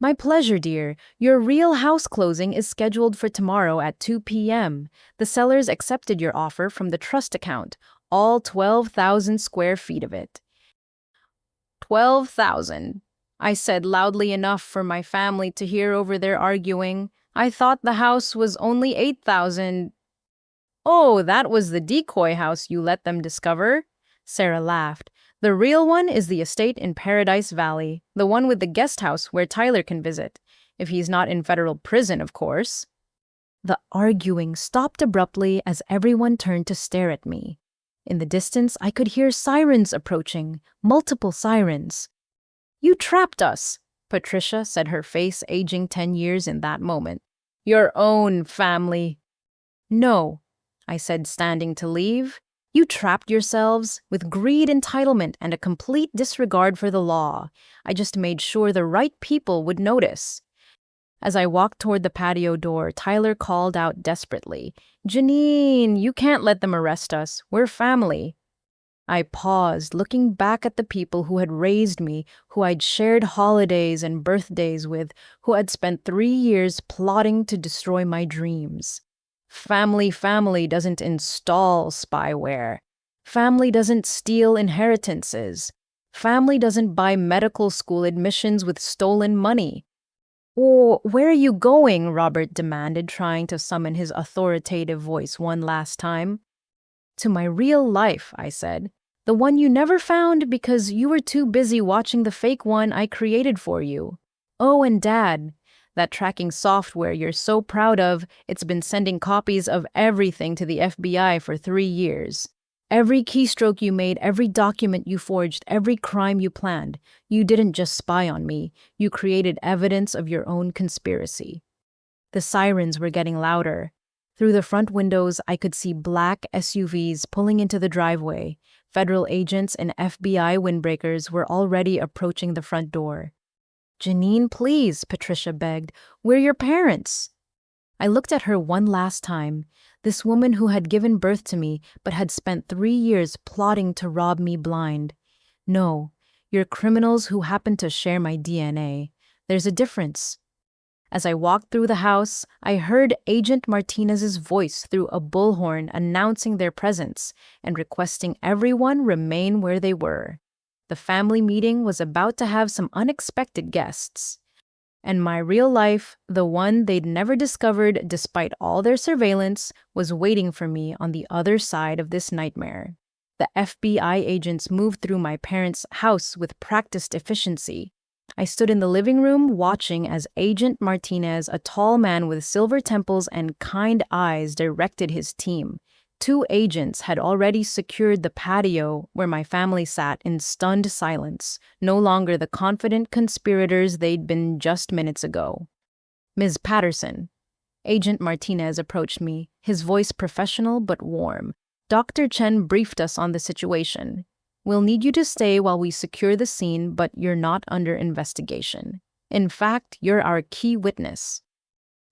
My pleasure, dear. Your real house closing is scheduled for tomorrow at 2 p.m. The sellers accepted your offer from the trust account, all 12,000 square feet of it. 12,000, I said loudly enough for my family to hear over their arguing. I thought the house was only 8,000. Oh, that was the decoy house you let them discover? Sarah laughed. The real one is the estate in Paradise Valley, the one with the guest house where Tyler can visit. If he's not in federal prison, of course. The arguing stopped abruptly as everyone turned to stare at me. In the distance, I could hear sirens approaching, multiple sirens. You trapped us, Patricia said, her face aging 10 years in that moment. Your own family. No, I said, standing to leave. You trapped yourselves with greed, entitlement, and a complete disregard for the law. I just made sure the right people would notice. As I walked toward the patio door, Tyler called out desperately, Jeannine, you can't let them arrest us. We're family. I paused, looking back at the people who had raised me, who I'd shared holidays and birthdays with, who had spent 3 years plotting to destroy my dreams. Family doesn't install spyware. Family doesn't steal inheritances. Family doesn't buy medical school admissions with stolen money. Oh, where are you going? Robert demanded, trying to summon his authoritative voice one last time. To my real life, I said. The one you never found because you were too busy watching the fake one I created for you. Oh, and Dad, that tracking software you're so proud of, it's been sending copies of everything to the FBI for 3 years. Every keystroke you made, every document you forged, every crime you planned. You didn't just spy on me, you created evidence of your own conspiracy. The sirens were getting louder. Through the front windows, I could see black SUVs pulling into the driveway. Federal agents and FBI windbreakers were already approaching the front door. Jeannine, please, Patricia begged. We're your parents. I looked at her one last time, this woman who had given birth to me but had spent 3 years plotting to rob me blind. No, you're criminals who happen to share my DNA. There's a difference. As I walked through the house, I heard Agent Martinez's voice through a bullhorn announcing their presence and requesting everyone remain where they were. The family meeting was about to have some unexpected guests. And my real life, the one they'd never discovered despite all their surveillance, was waiting for me on the other side of this nightmare. The FBI agents moved through my parents' house with practiced efficiency. I stood in the living room watching as Agent Martinez, a tall man with silver temples and kind eyes, directed his team. 2 agents had already secured the patio where my family sat in stunned silence, no longer the confident conspirators they'd been just minutes ago. Ms. Patterson. Agent Martinez approached me, his voice professional but warm. Dr. Chen briefed us on the situation. We'll need you to stay while we secure the scene, but you're not under investigation. In fact, you're our key witness.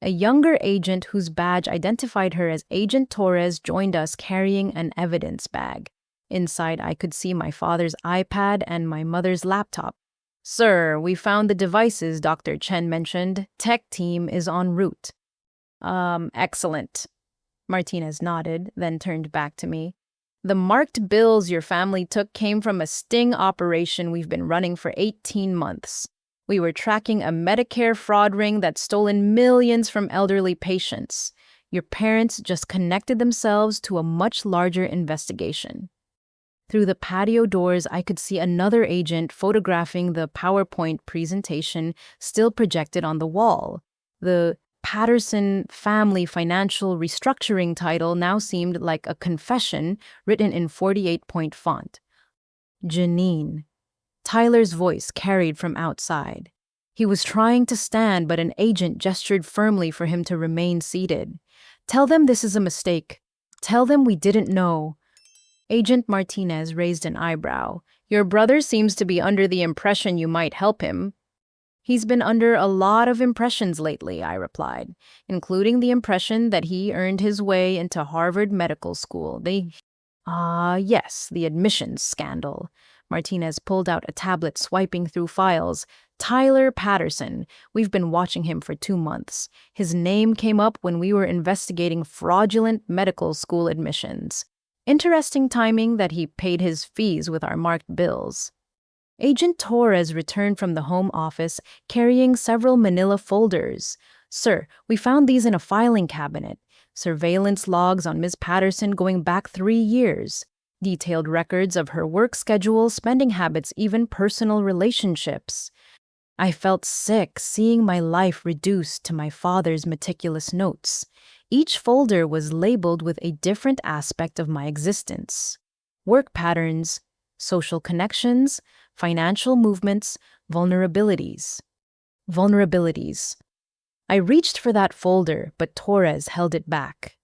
A younger agent whose badge identified her as Agent Torres joined us carrying an evidence bag. Inside, I could see my father's iPad and my mother's laptop. Sir, we found the devices Dr. Chen mentioned. Tech team is en route. Excellent. Martinez nodded, then turned back to me. The marked bills your family took came from a sting operation we've been running for 18 months. We were tracking a Medicare fraud ring that's stolen millions from elderly patients. Your parents just connected themselves to a much larger investigation. Through the patio doors, I could see another agent photographing the PowerPoint presentation still projected on the wall. The Patterson Family Financial Restructuring title now seemed like a confession written in 48-point font. Jeannine. Tyler's voice carried from outside. He was trying to stand, but an agent gestured firmly for him to remain seated. Tell them this is a mistake. Tell them we didn't know. Agent Martinez raised an eyebrow. Your brother seems to be under the impression you might help him. He's been under a lot of impressions lately, I replied, including the impression that he earned his way into Harvard Medical School. Yes, the admissions scandal. Martinez pulled out a tablet, swiping through files. Tyler Patterson. We've been watching him for 2 months. His name came up when we were investigating fraudulent medical school admissions. Interesting timing that he paid his fees with our marked bills. Agent Torres returned from the home office carrying several manila folders. Sir, we found these in a filing cabinet. Surveillance logs on Ms. Patterson going back 3 years. Detailed records of her work schedule, spending habits, even personal relationships. I felt sick seeing my life reduced to my father's meticulous notes. Each folder was labeled with a different aspect of my existence. Work patterns, social connections, financial movements, vulnerabilities. Vulnerabilities. I reached for that folder, but Torres held it back.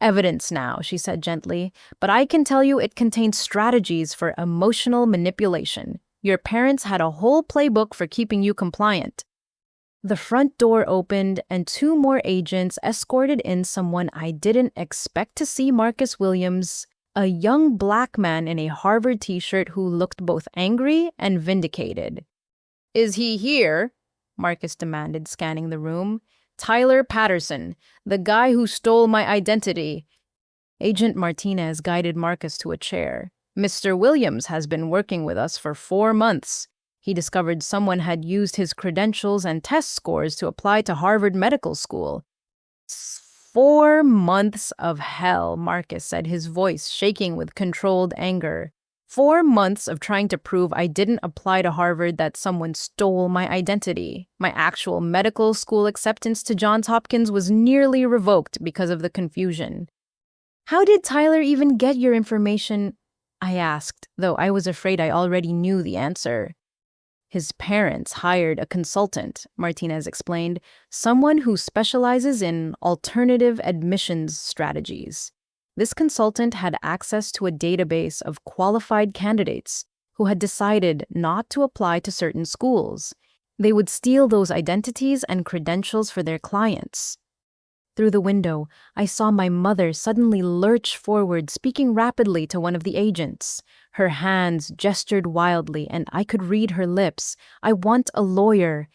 Evidence now, she said gently, but I can tell you it contains strategies for emotional manipulation. Your parents had a whole playbook for keeping you compliant. The front door opened and 2 more agents escorted in someone I didn't expect to see. Marcus Williams, a young black man in a Harvard t-shirt who looked both angry and vindicated. Is he here? Marcus demanded, scanning the room. Tyler Patterson, the guy who stole my identity. Agent Martinez guided Marcus to a chair. Mr. Williams has been working with us for 4 months. He discovered someone had used his credentials and test scores to apply to Harvard Medical School. 4 months of hell, Marcus said, his voice shaking with controlled anger. 4 months of trying to prove I didn't apply to Harvard, that someone stole my identity. My actual medical school acceptance to Johns Hopkins was nearly revoked because of the confusion. How did Tyler even get your information? I asked, though I was afraid I already knew the answer. His parents hired a consultant, Martinez explained, someone who specializes in alternative admissions strategies. This consultant had access to a database of qualified candidates who had decided not to apply to certain schools. They would steal those identities and credentials for their clients. Through the window, I saw my mother suddenly lurch forward, speaking rapidly to one of the agents. Her hands gestured wildly, and I could read her lips. I want a lawyer.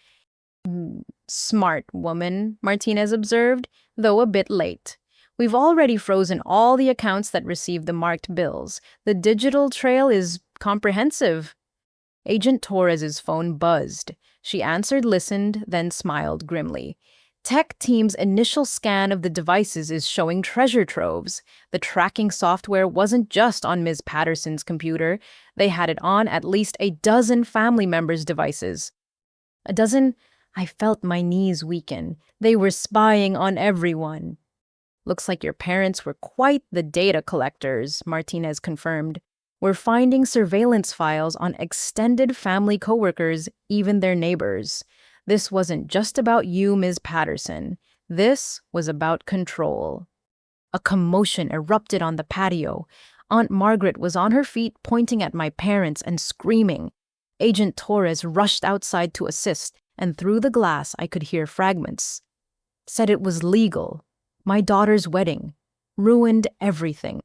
Smart woman, Martinez observed, though a bit late. We've already frozen all the accounts that received the marked bills. The digital trail is comprehensive. Agent Torres's phone buzzed. She answered, listened, then smiled grimly. Tech team's initial scan of the devices is showing treasure troves. The tracking software wasn't just on Ms. Patterson's computer. They had it on at least a dozen family members' devices. A dozen? I felt my knees weaken. They were spying on everyone. Looks like your parents were quite the data collectors, Martinez confirmed. We're finding surveillance files on extended family coworkers, even their neighbors. This wasn't just about you, Ms. Patterson. This was about control. A commotion erupted on the patio. Aunt Margaret was on her feet, pointing at my parents and screaming. Agent Torres rushed outside to assist, and through the glass I could hear fragments. Said it was legal. My daughter's wedding. Ruined everything.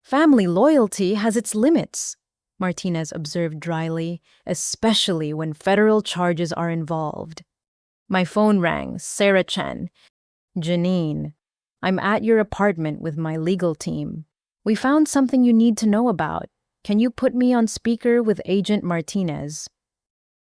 Family loyalty has its limits, Martinez observed dryly, especially when federal charges are involved. My phone rang. Sarah Chen. Jeannine, I'm at your apartment with my legal team. We found something you need to know about. Can you put me on speaker with Agent Martinez?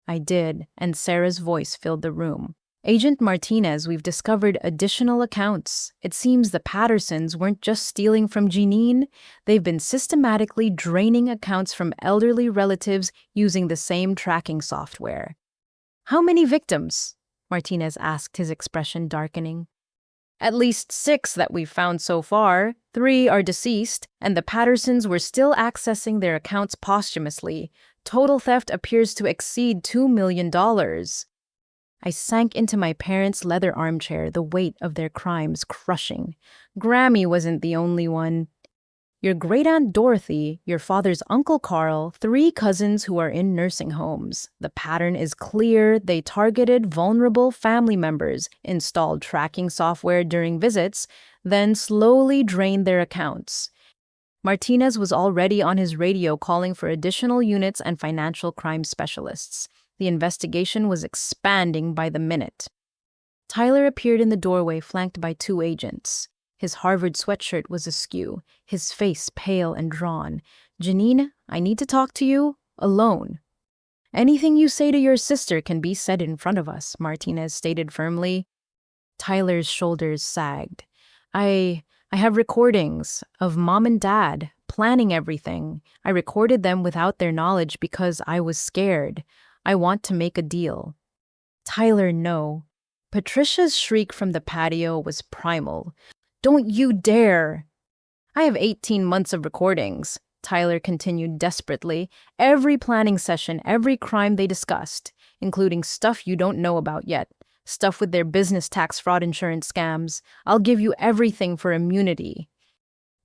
I did, and Sarah's voice filled the room. Agent Martinez, we've discovered additional accounts. It seems the Pattersons weren't just stealing from Jeannine. They've been systematically draining accounts from elderly relatives using the same tracking software. How many victims? Martinez asked, his expression darkening. At least 6 that we've found so far. 3 are deceased, and the Pattersons were still accessing their accounts posthumously. Total theft appears to exceed $2 million. I sank into my parents' leather armchair, the weight of their crimes crushing. Grammy wasn't the only one. Your great-aunt Dorothy, your father's Uncle Carl, 3 cousins who are in nursing homes. The pattern is clear. They targeted vulnerable family members, installed tracking software during visits, then slowly drained their accounts. Martinez was already on his radio calling for additional units and financial crime specialists. The investigation was expanding by the minute. Tyler appeared in the doorway flanked by 2 agents. His Harvard sweatshirt was askew, his face pale and drawn. "Jeannine, I need to talk to you alone." "Anything you say to your sister can be said in front of us," Martinez stated firmly. Tyler's shoulders sagged. I have recordings of Mom and Dad planning everything. I recorded them without their knowledge because I was scared. I want to make a deal." "Tyler, no." Patricia's shriek from the patio was primal. "Don't you dare!" "I have 18 months of recordings," Tyler continued desperately. "Every planning session, every crime they discussed, including stuff you don't know about yet. Stuff with their business tax fraud insurance scams. I'll give you everything for immunity."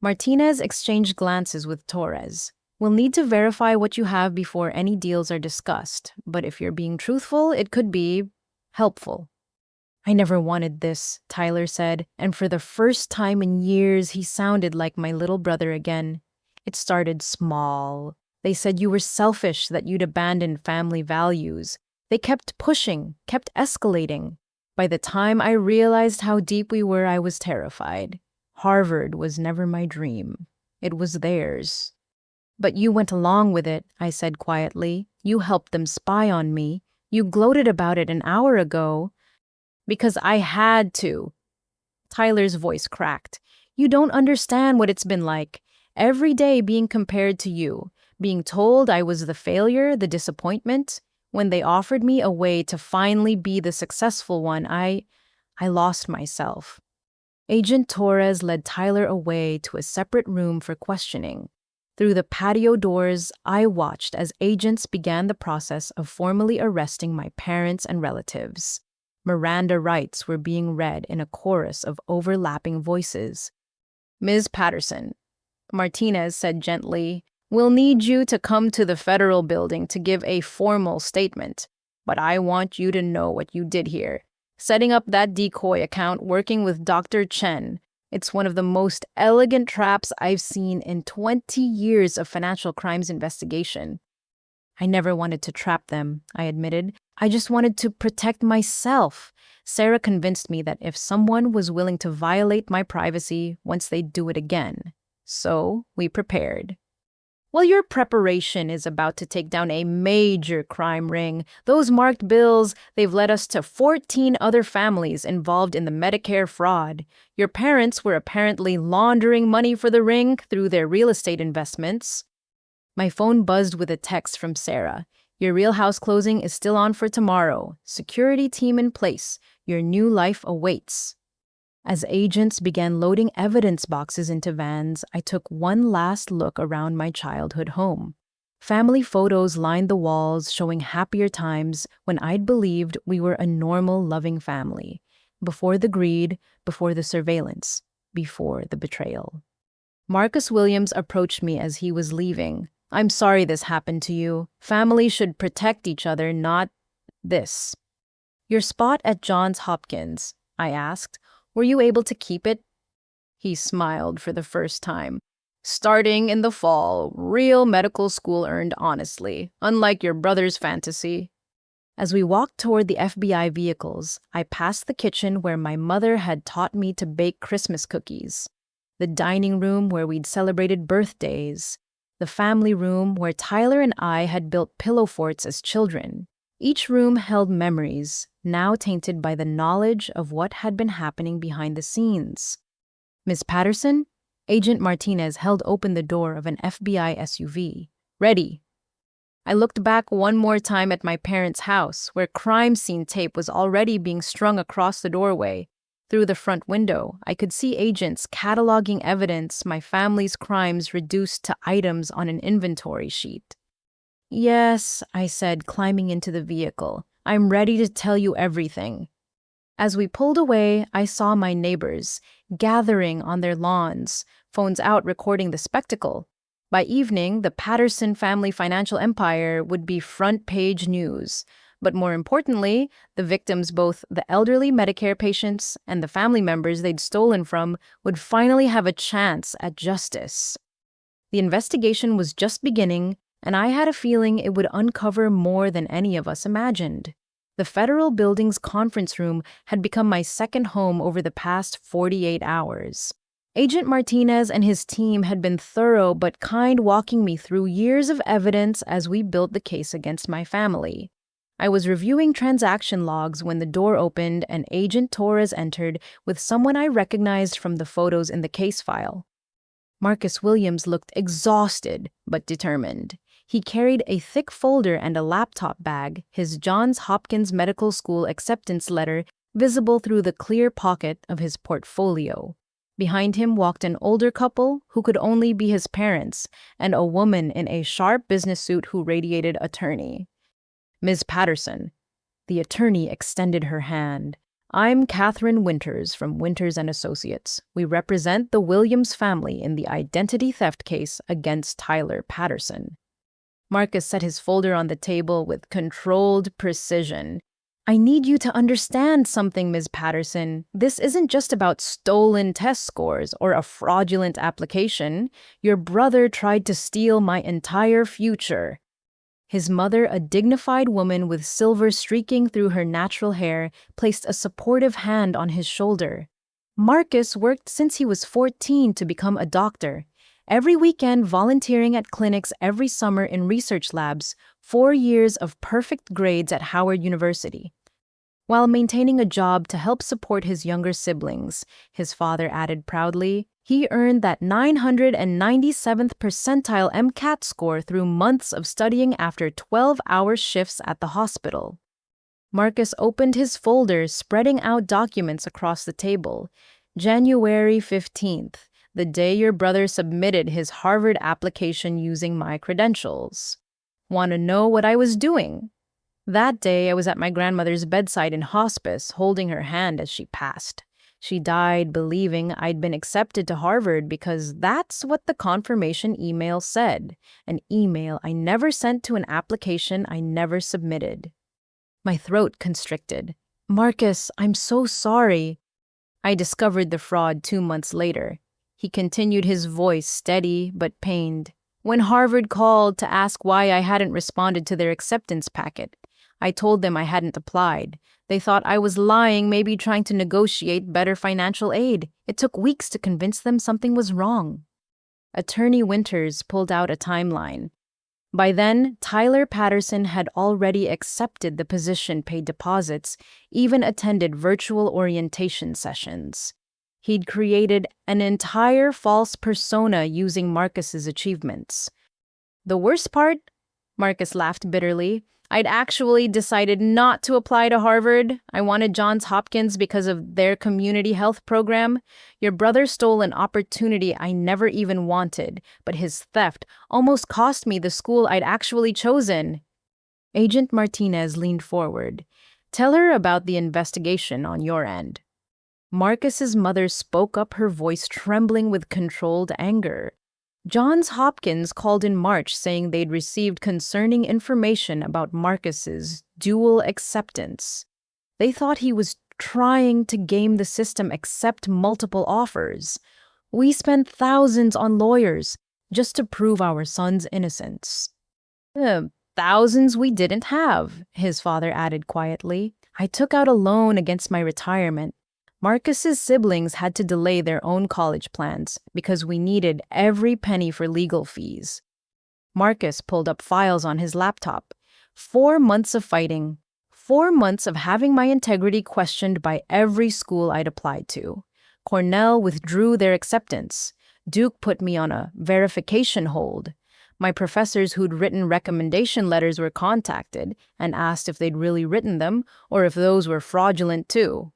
Martinez exchanged glances with Torres. "We'll need to verify what you have before any deals are discussed, but if you're being truthful, it could be helpful." "I never wanted this," Tyler said, and for the first time in years, he sounded like my little brother again. "It started small. They said you were selfish, that you'd abandoned family values. They kept pushing, kept escalating. By the time I realized how deep we were, I was terrified. Harvard was never my dream. It was theirs." "But you went along with it," I said quietly. "You helped them spy on me. You gloated about it an hour ago." "Because I had to." Tyler's voice cracked. "You don't understand what it's been like. Every day being compared to you, being told I was the failure, the disappointment. When they offered me a way to finally be the successful one, I lost myself." Agent Torres led Tyler away to a separate room for questioning. Through the patio doors, I watched as agents began the process of formally arresting my parents and relatives. Miranda rights were being read in a chorus of overlapping voices. "Ms. Patterson," Martinez said gently, "we'll need you to come to the federal building to give a formal statement. But I want you to know what you did here. Setting up that decoy account, working with Dr. Chen. It's one of the most elegant traps I've seen in 20 years of financial crimes investigation." "I never wanted to trap them," I admitted. "I just wanted to protect myself. Sarah convinced me that if someone was willing to violate my privacy, once they'd do it again. So we prepared." "Well, your preparation is about to take down a major crime ring. Those marked bills, they've led us to 14 other families involved in the Medicare fraud. Your parents were apparently laundering money for the ring through their real estate investments." My phone buzzed with a text from Sarah. "Your Real House closing is still on for tomorrow. Security team in place. Your new life awaits." As agents began loading evidence boxes into vans, I took one last look around my childhood home. Family photos lined the walls, showing happier times when I'd believed we were a normal, loving family. Before the greed, before the surveillance, before the betrayal. Marcus Williams approached me as he was leaving. "I'm sorry this happened to you. Families should protect each other, not this." "Your spot at Johns Hopkins," I asked. "Were you able to keep it?" He smiled for the first time. "Starting in the fall, real medical school earned honestly, unlike your brother's fantasy." As we walked toward the FBI vehicles, I passed the kitchen where my mother had taught me to bake Christmas cookies, the dining room where we'd celebrated birthdays, the family room where Tyler and I had built pillow forts as children. Each room held memories, now tainted by the knowledge of what had been happening behind the scenes. "Miss Patterson?" Agent Martinez held open the door of an FBI SUV. "Ready." I looked back one more time at my parents' house, where crime scene tape was already being strung across the doorway. Through the front window, I could see agents cataloging evidence, my family's crimes reduced to items on an inventory sheet. "Yes," I said, climbing into the vehicle. "I'm ready to tell you everything." As we pulled away, I saw my neighbors, gathering on their lawns, phones out recording the spectacle. By evening, the Patterson family financial empire would be front-page news. But more importantly, the victims, both the elderly Medicare patients and the family members they'd stolen from, would finally have a chance at justice. The investigation was just beginning, and I had a feeling it would uncover more than any of us imagined. The federal building's conference room had become my second home over the past 48 hours. Agent Martinez and his team had been thorough but kind, walking me through years of evidence as we built the case against my family. I was reviewing transaction logs when the door opened and Agent Torres entered with someone I recognized from the photos in the case file. Marcus Williams looked exhausted but determined. He carried a thick folder and a laptop bag, his Johns Hopkins Medical School acceptance letter visible through the clear pocket of his portfolio. Behind him walked an older couple who could only be his parents, and a woman in a sharp business suit who radiated attorney. "Ms. Patterson." The attorney extended her hand. "I'm Catherine Winters from Winters and Associates. We represent the Williams family in the identity theft case against Tyler Patterson." Marcus set his folder on the table with controlled precision. "I need you to understand something, Ms. Patterson. This isn't just about stolen test scores or a fraudulent application. Your brother tried to steal my entire future." His mother, a dignified woman with silver streaking through her natural hair, placed a supportive hand on his shoulder. Marcus worked since he was 14 to become a doctor. Every weekend volunteering at clinics, every summer in research labs, 4 years of perfect grades at Howard University. While maintaining a job to help support his younger siblings, his father added proudly, he earned that 997th percentile MCAT score through months of studying after 12-hour shifts at the hospital. Marcus opened his folder, spreading out documents across the table. "January 15th. The day your brother submitted his Harvard application using my credentials. Want to know what I was doing? That day, I was at my grandmother's bedside in hospice, holding her hand as she passed. She died believing I'd been accepted to Harvard because that's what the confirmation email said, an email I never sent to an application I never submitted." My throat constricted. "Marcus, I'm so sorry." "I discovered the fraud 2 months later." He continued, his voice steady but pained. "When Harvard called to ask why I hadn't responded to their acceptance packet, I told them I hadn't applied. They thought I was lying, maybe trying to negotiate better financial aid. It took weeks to convince them something was wrong." Attorney Winters pulled out a timeline. By then, Tyler Patterson had already accepted the position, paid deposits, even attended virtual orientation sessions. He'd created an entire false persona using Marcus's achievements. "The worst part?" Marcus laughed bitterly. "I'd actually decided not to apply to Harvard. I wanted Johns Hopkins because of their community health program. Your brother stole an opportunity I never even wanted, but his theft almost cost me the school I'd actually chosen." Agent Martinez leaned forward. "Tell her about the investigation on your end." Marcus's mother spoke up, her voice trembling with controlled anger. "Johns Hopkins called in March saying they'd received concerning information about Marcus's dual acceptance. They thought he was trying to game the system, accept multiple offers. We spent thousands on lawyers just to prove our son's innocence." Thousands we didn't have," his father added quietly. "I took out a loan against my retirement. Marcus's siblings had to delay their own college plans because we needed every penny for legal fees." Marcus pulled up files on his laptop. 4 months of fighting. 4 months of having my integrity questioned by every school I'd applied to. Cornell withdrew their acceptance. Duke put me on a verification hold. My professors who'd written recommendation letters were contacted and asked if they'd really written them or if those were fraudulent too.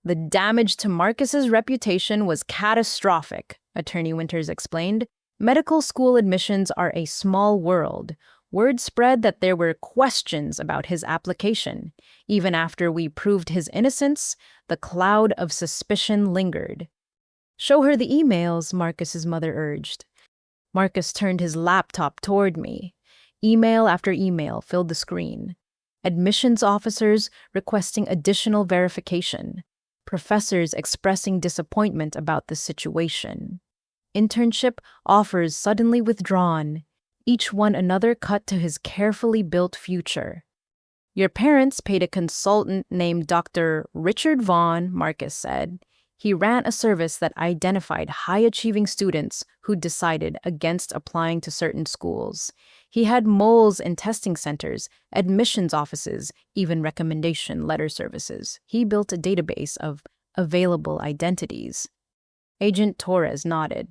"The damage to Marcus's reputation was catastrophic," Attorney Winters explained. "Medical school admissions are a small world. Word spread that there were questions about his application. Even after we proved his innocence, the cloud of suspicion lingered." "Show her the emails," Marcus's mother urged. Marcus turned his laptop toward me. Email after email filled the screen. Admissions officers requesting additional verification. Professors expressing disappointment about the situation. Internship offers suddenly withdrawn, each one another cut to his carefully built future. Your parents paid a consultant named Dr. Richard Vaughn, Marcus said. He ran a service that identified high-achieving students who decided against applying to certain schools. He had moles in testing centers, admissions offices, even recommendation letter services. He built a database of available identities. Agent Torres nodded.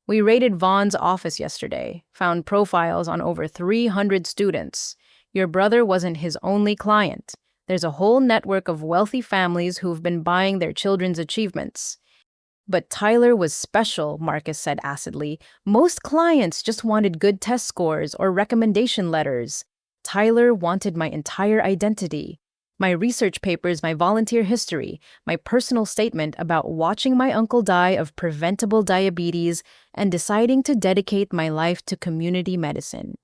We raided Vaughn's office yesterday, found profiles on over 300 students. Your brother wasn't his only client. There's a whole network of wealthy families who've been buying their children's achievements. But Tyler was special, Marcus said acidly. Most clients just wanted good test scores or recommendation letters. Tyler wanted my entire identity. My research papers, my volunteer history, my personal statement about watching my uncle die of preventable diabetes and deciding to dedicate my life to community medicine.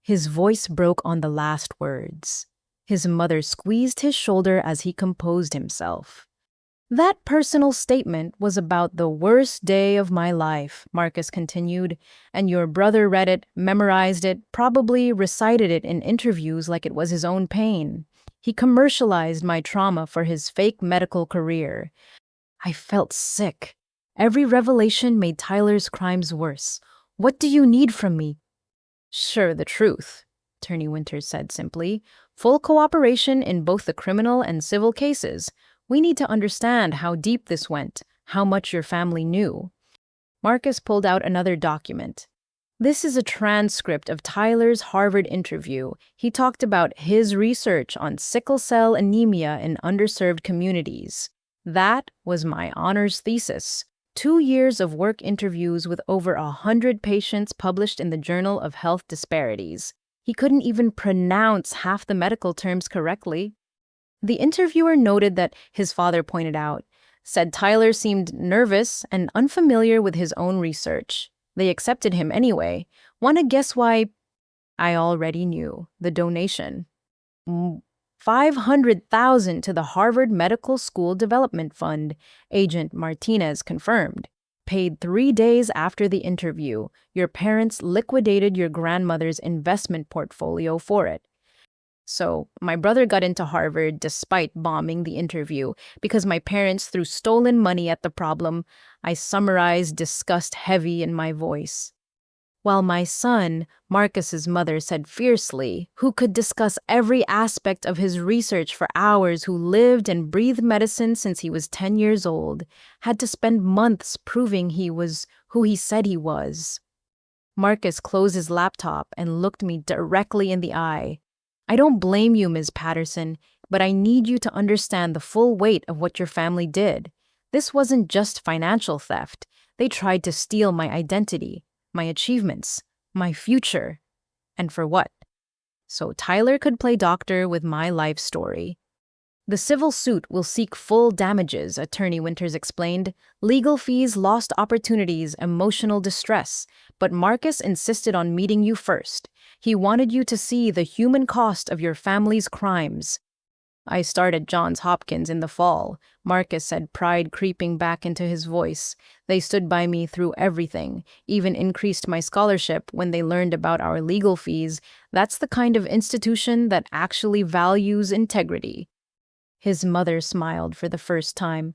His voice broke on the last words. His mother squeezed his shoulder as he composed himself. That personal statement was about the worst day of my life, Marcus continued, and your brother read it, memorized it, probably recited it in interviews like it was his own pain. He commercialized my trauma for his fake medical career. I felt sick. Every revelation made Tyler's crimes worse. What do you need from me? Sure, the truth, Attorney Winters said simply. Full cooperation in both the criminal and civil cases. We need to understand how deep this went, how much your family knew. Marcus pulled out another document. This is a transcript of Tyler's Harvard interview. He talked about his research on sickle cell anemia in underserved communities. That was my honors thesis. 2 years of work interviews with over 100 patients published in the Journal of Health Disparities. He couldn't even pronounce half the medical terms correctly. The interviewer noted that his father pointed out, said Tyler seemed nervous and unfamiliar with his own research. They accepted him anyway. Want to guess why? I already knew. The donation. $500,000 to the Harvard Medical School Development Fund, Agent Martinez confirmed. Paid 3 days after the interview. Your parents liquidated your grandmother's investment portfolio for it. So, my brother got into Harvard despite bombing the interview because my parents threw stolen money at the problem. I summarized, disgust heavy in my voice. While my son, Marcus's mother, said fiercely, who could discuss every aspect of his research for hours, who lived and breathed medicine since he was 10 years old, had to spend months proving he was who he said he was. Marcus closed his laptop and looked me directly in the eye. I don't blame you, Ms. Patterson, but I need you to understand the full weight of what your family did. This wasn't just financial theft. They tried to steal my identity, my achievements, my future. And for what? So Tyler could play doctor with my life story. The civil suit will seek full damages, Attorney Winters explained. Legal fees, lost opportunities, emotional distress. But Marcus insisted on meeting you first. He wanted you to see the human cost of your family's crimes. I started Johns Hopkins in the fall, Marcus said, pride creeping back into his voice. They stood by me through everything, even increased my scholarship when they learned about our legal fees. That's the kind of institution that actually values integrity. His mother smiled for the first time.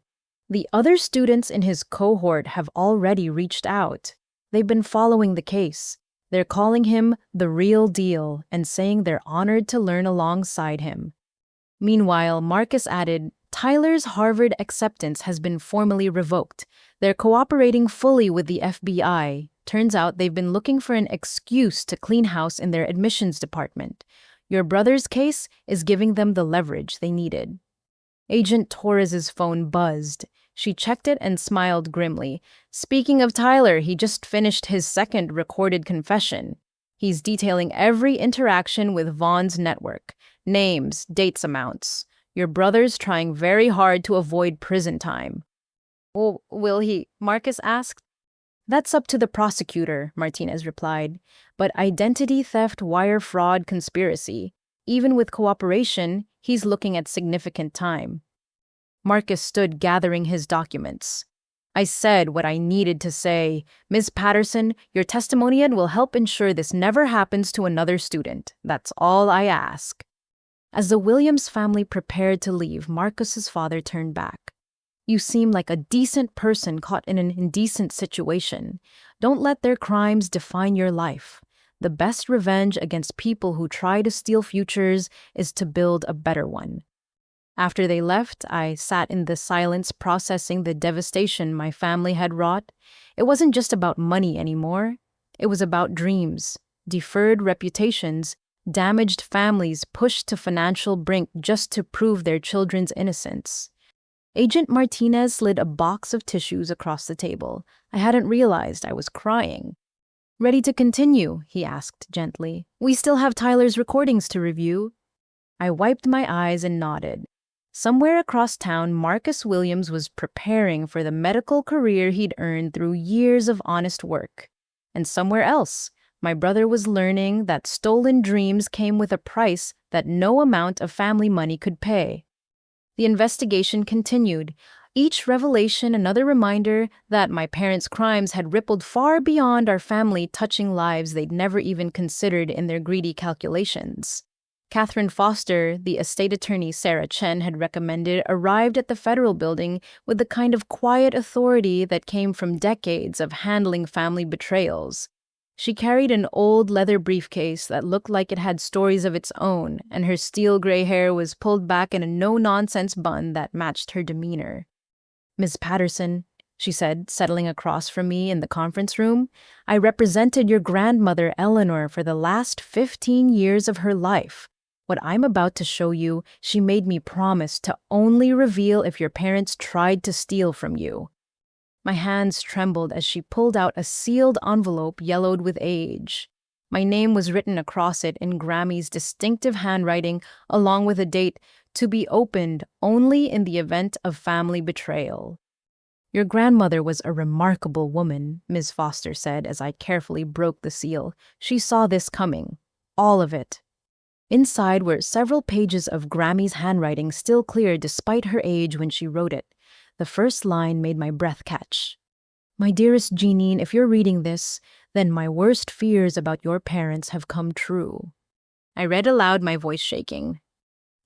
The other students in his cohort have already reached out. They've been following the case. They're calling him the real deal and saying they're honored to learn alongside him. Meanwhile, Marcus added, Tyler's Harvard acceptance has been formally revoked. They're cooperating fully with the FBI. Turns out they've been looking for an excuse to clean house in their admissions department. Your brother's case is giving them the leverage they needed. Agent Torres's phone buzzed. She checked it and smiled grimly. Speaking of Tyler, he just finished his second recorded confession. He's detailing every interaction with Vaughn's network. Names, dates, amounts. Your brother's trying very hard to avoid prison time. Oh, will he? Marcus asked. That's up to the prosecutor, Martinez replied. But identity theft, wire fraud, conspiracy. Even with cooperation, he's looking at significant time. Marcus stood gathering his documents. I said what I needed to say. Ms. Patterson, your testimonial will help ensure this never happens to another student. That's all I ask. As the Williams family prepared to leave, Marcus's father turned back. You seem like a decent person caught in an indecent situation. Don't let their crimes define your life. The best revenge against people who try to steal futures is to build a better one. After they left, I sat in the silence processing the devastation my family had wrought. It wasn't just about money anymore. It was about dreams, deferred reputations, damaged families pushed to financial brink just to prove their children's innocence. Agent Martinez slid a box of tissues across the table. I hadn't realized I was crying. "Ready to continue?" he asked gently. "We still have Tyler's recordings to review." I wiped my eyes and nodded. Somewhere across town, Marcus Williams was preparing for the medical career he'd earned through years of honest work. And somewhere else, my brother was learning that stolen dreams came with a price that no amount of family money could pay. The investigation continued, each revelation another reminder that my parents' crimes had rippled far beyond our family, touching lives they'd never even considered in their greedy calculations. Catherine Foster, the estate attorney Sarah Chen had recommended, arrived at the federal building with the kind of quiet authority that came from decades of handling family betrayals. She carried an old leather briefcase that looked like it had stories of its own, and her steel gray hair was pulled back in a no-nonsense bun that matched her demeanor. "Ms. Patterson," she said, settling across from me in the conference room, "I represented your grandmother Eleanor for the last 15 years of her life. What I'm about to show you, she made me promise to only reveal if your parents tried to steal from you." My hands trembled as she pulled out a sealed envelope yellowed with age. My name was written across it in Grammy's distinctive handwriting, along with a date, to be opened only in the event of family betrayal. "Your grandmother was a remarkable woman," Ms. Foster said as I carefully broke the seal. "She saw this coming. All of it." Inside were several pages of Grammy's handwriting, still clear despite her age when she wrote it. The first line made my breath catch. "My dearest Jeannine, if you're reading this, then my worst fears about your parents have come true." I read aloud, my voice shaking.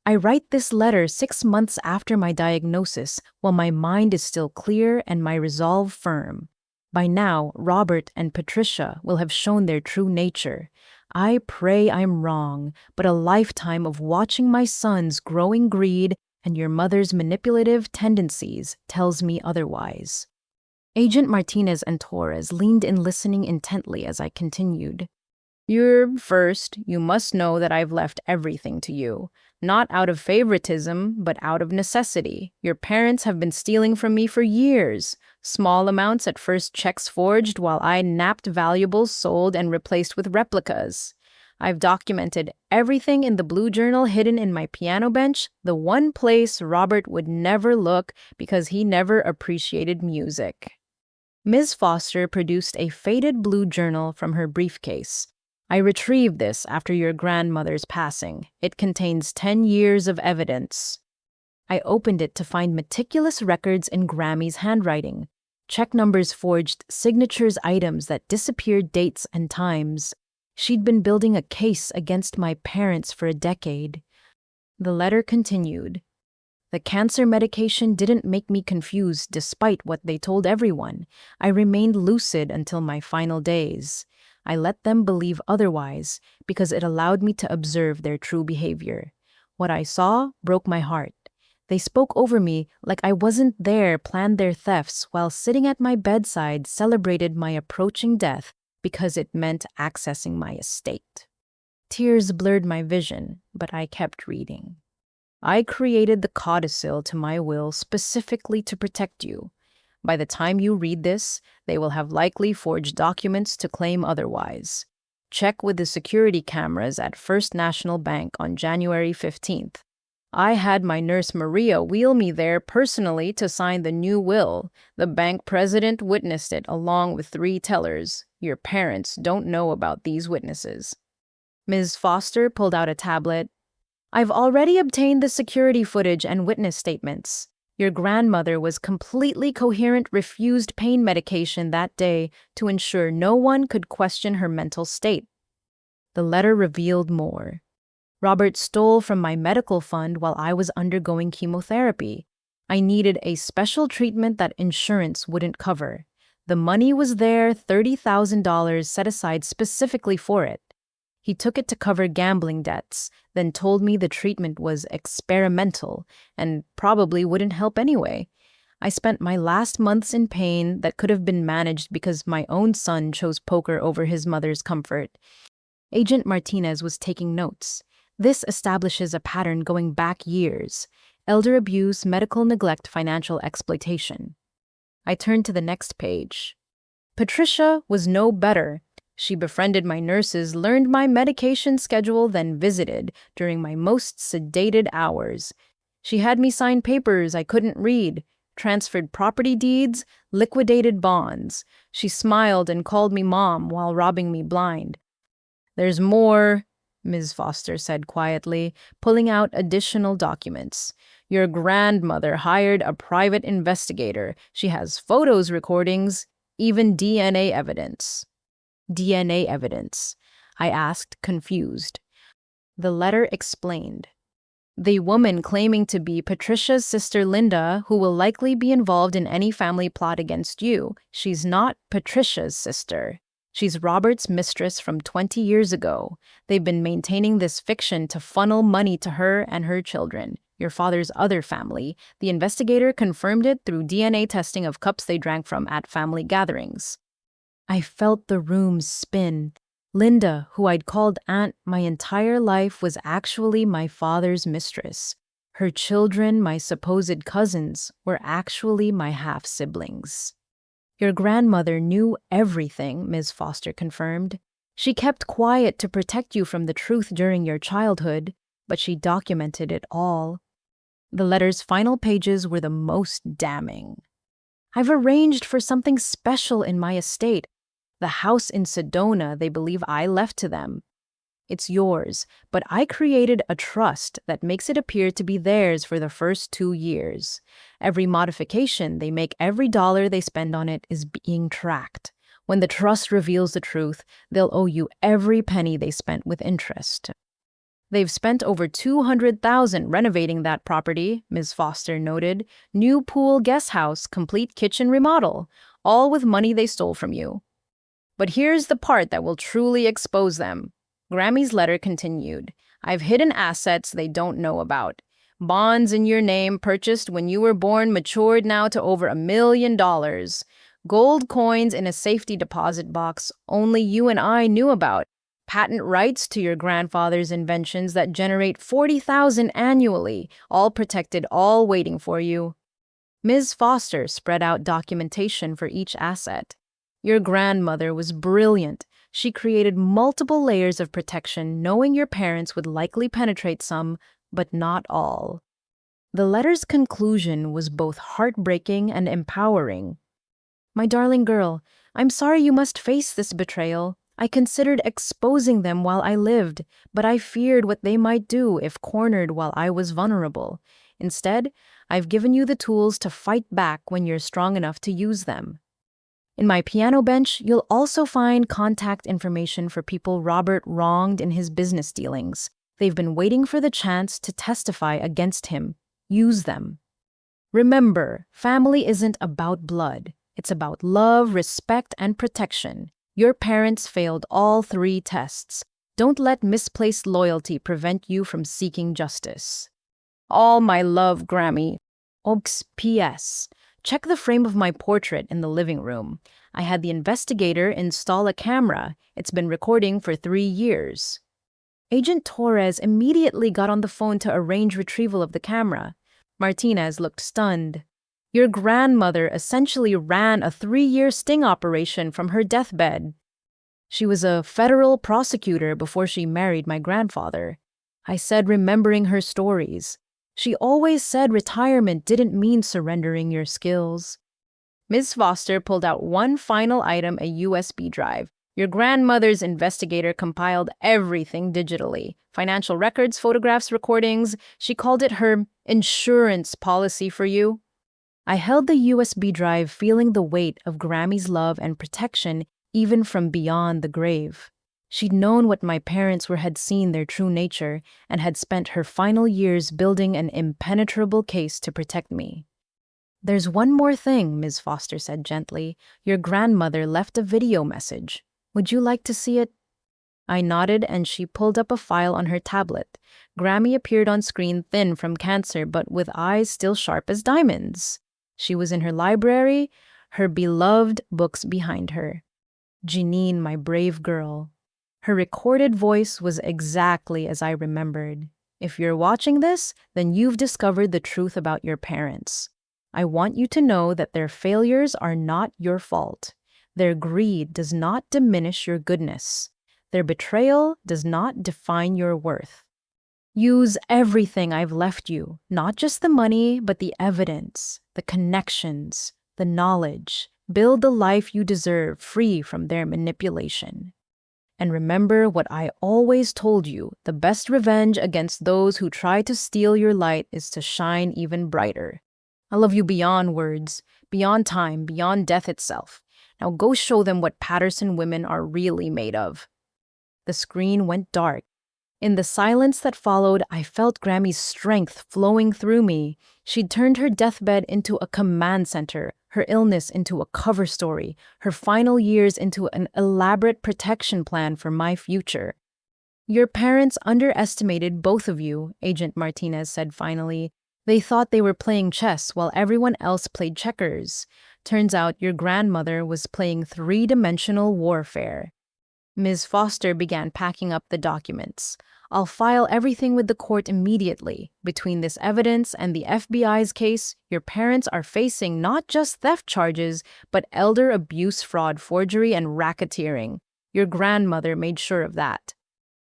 "I write this letter 6 months after my diagnosis, while my mind is still clear and my resolve firm. By now, Robert and Patricia will have shown their true nature. I pray I'm wrong, but a lifetime of watching my son's growing greed and your mother's manipulative tendencies tells me otherwise." Agent Martinez and Torres leaned in, listening intently as I continued. First, you must know that I've left everything to you. Not out of favoritism, but out of necessity. Your parents have been stealing from me for years. Small amounts at first, checks forged, while I napped valuables sold and replaced with replicas. I've documented everything in the blue journal hidden in my piano bench, the one place Robert would never look because he never appreciated music. Ms. Foster produced a faded blue journal from her briefcase. "I retrieved this after your grandmother's passing. It contains 10 years of evidence." I opened it to find meticulous records in Grammy's handwriting. Check numbers forged, signatures, items that disappeared, dates and times. She'd been building a case against my parents for a decade. The letter continued. "The cancer medication didn't make me confused despite what they told everyone. I remained lucid until my final days. I let them believe otherwise because it allowed me to observe their true behavior. What I saw broke my heart. They spoke over me like I wasn't there, planned their thefts, while sitting at my bedside celebrated my approaching death because it meant accessing my estate." Tears blurred my vision, but I kept reading. "I created the codicil to my will specifically to protect you. By the time you read this, they will have likely forged documents to claim otherwise. Check with the security cameras at First National Bank on January 15th. I had my nurse Maria wheel me there personally to sign the new will. The bank president witnessed it along with 3 tellers. Your parents don't know about these witnesses." Ms. Foster pulled out a tablet. "I've already obtained the security footage and witness statements." Your grandmother was completely coherent, refused pain medication that day to ensure no one could question her mental state. The letter revealed more. Robert stole from my medical fund while I was undergoing chemotherapy. I needed a special treatment that insurance wouldn't cover. The money was there, $30,000 set aside specifically for it. He took it to cover gambling debts, then told me the treatment was experimental and probably wouldn't help anyway. I spent my last months in pain that could have been managed because my own son chose poker over his mother's comfort. Agent Martinez was taking notes. This establishes a pattern going back years: elder abuse, medical neglect, financial exploitation. I turned to the next page. Patricia was no better. She befriended my nurses, learned my medication schedule, then visited during my most sedated hours. She had me sign papers I couldn't read, transferred property deeds, liquidated bonds. She smiled and called me mom while robbing me blind. "There's more," Ms. Foster said quietly, pulling out additional documents. "Your grandmother hired a private investigator. She has photos, recordings, even DNA evidence." DNA evidence? I asked, confused. The letter explained. The woman claiming to be Patricia's sister Linda, who will likely be involved in any family plot against you, she's not Patricia's sister. She's Robert's mistress from 20 years ago. They've been maintaining this fiction to funnel money to her and her children, your father's other family. The investigator confirmed it through DNA testing of cups they drank from at family gatherings. I felt the room spin. Linda, who I'd called aunt my entire life, was actually my father's mistress. Her children, my supposed cousins, were actually my half-siblings. Your grandmother knew everything, Ms. Foster confirmed. She kept quiet to protect you from the truth during your childhood, but she documented it all. The letter's final pages were the most damning. "I've arranged for something special in my estate. The house in Sedona they believe I left to them. It's yours, but I created a trust that makes it appear to be theirs for the first 2 years. Every modification they make, every dollar they spend on it is being tracked. When the trust reveals the truth, they'll owe you every penny they spent with interest." "They've spent over $200,000 renovating that property," Ms. Foster noted. "New pool, guest house, complete kitchen remodel, all with money they stole from you. But here's the part that will truly expose them." Grammy's letter continued. "I've hidden assets they don't know about. Bonds in your name purchased when you were born matured now to over $1 million. Gold coins in a safety deposit box only you and I knew about. Patent rights to your grandfather's inventions that generate $40,000 annually, all protected, all waiting for you." Ms. Foster spread out documentation for each asset. Your grandmother was brilliant. She created multiple layers of protection, knowing your parents would likely penetrate some, but not all. The letter's conclusion was both heartbreaking and empowering. "My darling girl, I'm sorry you must face this betrayal. I considered exposing them while I lived, but I feared what they might do if cornered while I was vulnerable. Instead, I've given you the tools to fight back when you're strong enough to use them. In my piano bench, you'll also find contact information for people Robert wronged in his business dealings. They've been waiting for the chance to testify against him. Use them. Remember, family isn't about blood. It's about love, respect, and protection. Your parents failed all 3 tests. Don't let misplaced loyalty prevent you from seeking justice. All my love, Grammy. Oops, P.S. Check the frame of my portrait in the living room. I had the investigator install a camera. It's been recording for 3 years." Agent Torres immediately got on the phone to arrange retrieval of the camera. Martinez looked stunned. "Your grandmother essentially ran a 3-year sting operation from her deathbed. She was a federal prosecutor before she married my grandfather." I said, remembering her stories. "She always said retirement didn't mean surrendering your skills." Ms. Foster pulled out one final item, a USB drive. "Your grandmother's investigator compiled everything digitally. Financial records, photographs, recordings. She called it her insurance policy for you." I held the USB drive, feeling the weight of Grammy's love and protection even from beyond the grave. She'd known what my parents had seen their true nature and had spent her final years building an impenetrable case to protect me. "There's one more thing," Ms. Foster said gently. "Your grandmother left a video message. Would you like to see it?" I nodded and she pulled up a file on her tablet. Grammy appeared on screen, thin from cancer but with eyes still sharp as diamonds. She was in her library, her beloved books behind her. Jeannine, my brave girl. Her recorded voice was exactly as I remembered. "If you're watching this, then you've discovered the truth about your parents. I want you to know that their failures are not your fault. Their greed does not diminish your goodness. Their betrayal does not define your worth. Use everything I've left you, not just the money, but the evidence, the connections, the knowledge. Build the life you deserve, free from their manipulation. And remember what I always told you, the best revenge against those who try to steal your light is to shine even brighter. I love you beyond words, beyond time, beyond death itself. Now go show them what Patterson women are really made of." The screen went dark. In the silence that followed, I felt Grammy's strength flowing through me. She'd turned her deathbed into a command center, her illness into a cover story, her final years into an elaborate protection plan for my future. "Your parents underestimated both of you," Agent Martinez said finally. "They thought they were playing chess while everyone else played checkers. Turns out your grandmother was playing three-dimensional warfare." Ms. Foster began packing up the documents. "I'll file everything with the court immediately. Between this evidence and the FBI's case, your parents are facing not just theft charges, but elder abuse, fraud, forgery, and racketeering. Your grandmother made sure of that."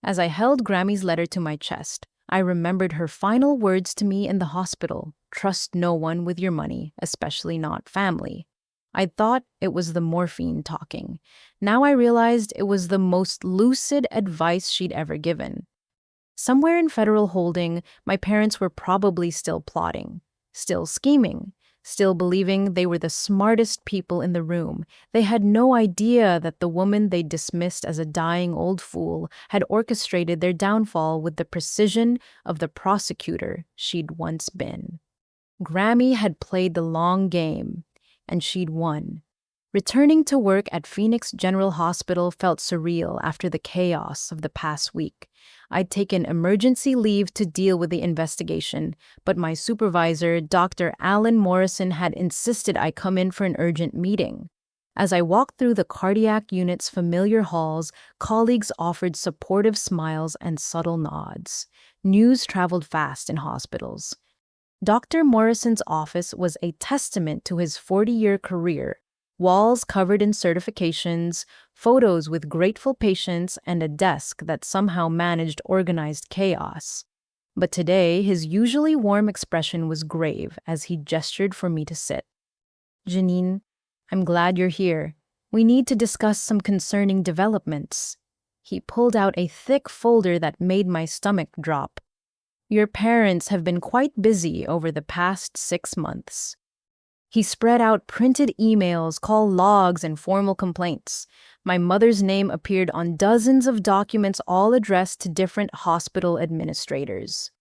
As I held Grammy's letter to my chest, I remembered her final words to me in the hospital: "Trust no one with your money, especially not family." I thought it was the morphine talking. Now I realized it was the most lucid advice she'd ever given. Somewhere in federal holding, my parents were probably still plotting, still scheming, still believing they were the smartest people in the room. They had no idea that the woman they dismissed as a dying old fool had orchestrated their downfall with the precision of the prosecutor she'd once been. Grammy had played the long game, and she'd won. Returning to work at Phoenix General Hospital felt surreal after the chaos of the past week. I'd taken emergency leave to deal with the investigation, but my supervisor, Dr. Alan Morrison, had insisted I come in for an urgent meeting. As I walked through the cardiac unit's familiar halls, colleagues offered supportive smiles and subtle nods. News traveled fast in hospitals. Dr. Morrison's office was a testament to his 40-year career. Walls covered in certifications, photos with grateful patients, and a desk that somehow managed organized chaos. But today, his usually warm expression was grave as he gestured for me to sit. "Jeannine, I'm glad you're here. We need to discuss some concerning developments." He pulled out a thick folder that made my stomach drop. "Your parents have been quite busy over the past 6 months." He spread out printed emails, call logs, and formal complaints. My mother's name appeared on dozens of documents, all addressed to different hospital administrators.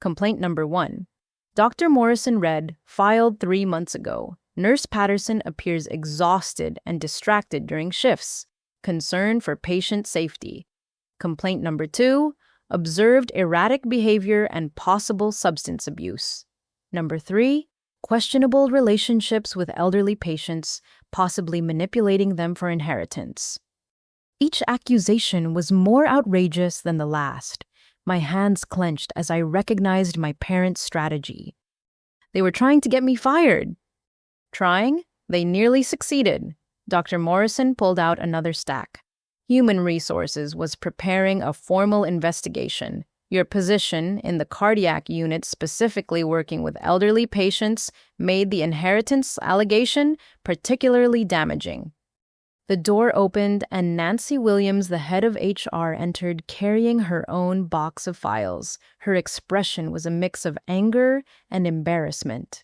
Complaint number 1. Dr. Morrison read, filed 3 months ago. Nurse Patterson appears exhausted and distracted during shifts. Concern for patient safety. Complaint number 2. Observed erratic behavior and possible substance abuse. Number 3. Questionable relationships with elderly patients, possibly manipulating them for inheritance. Each accusation was more outrageous than the last. My hands clenched as I recognized my parents' strategy. They were trying to get me fired. Trying? They nearly succeeded. Dr. Morrison pulled out another stack. Human Resources was preparing a formal investigation. Your position in the cardiac unit, specifically working with elderly patients, made the inheritance allegation particularly damaging. The door opened and Nancy Williams, the head of HR, entered carrying her own box of files. Her expression was a mix of anger and embarrassment.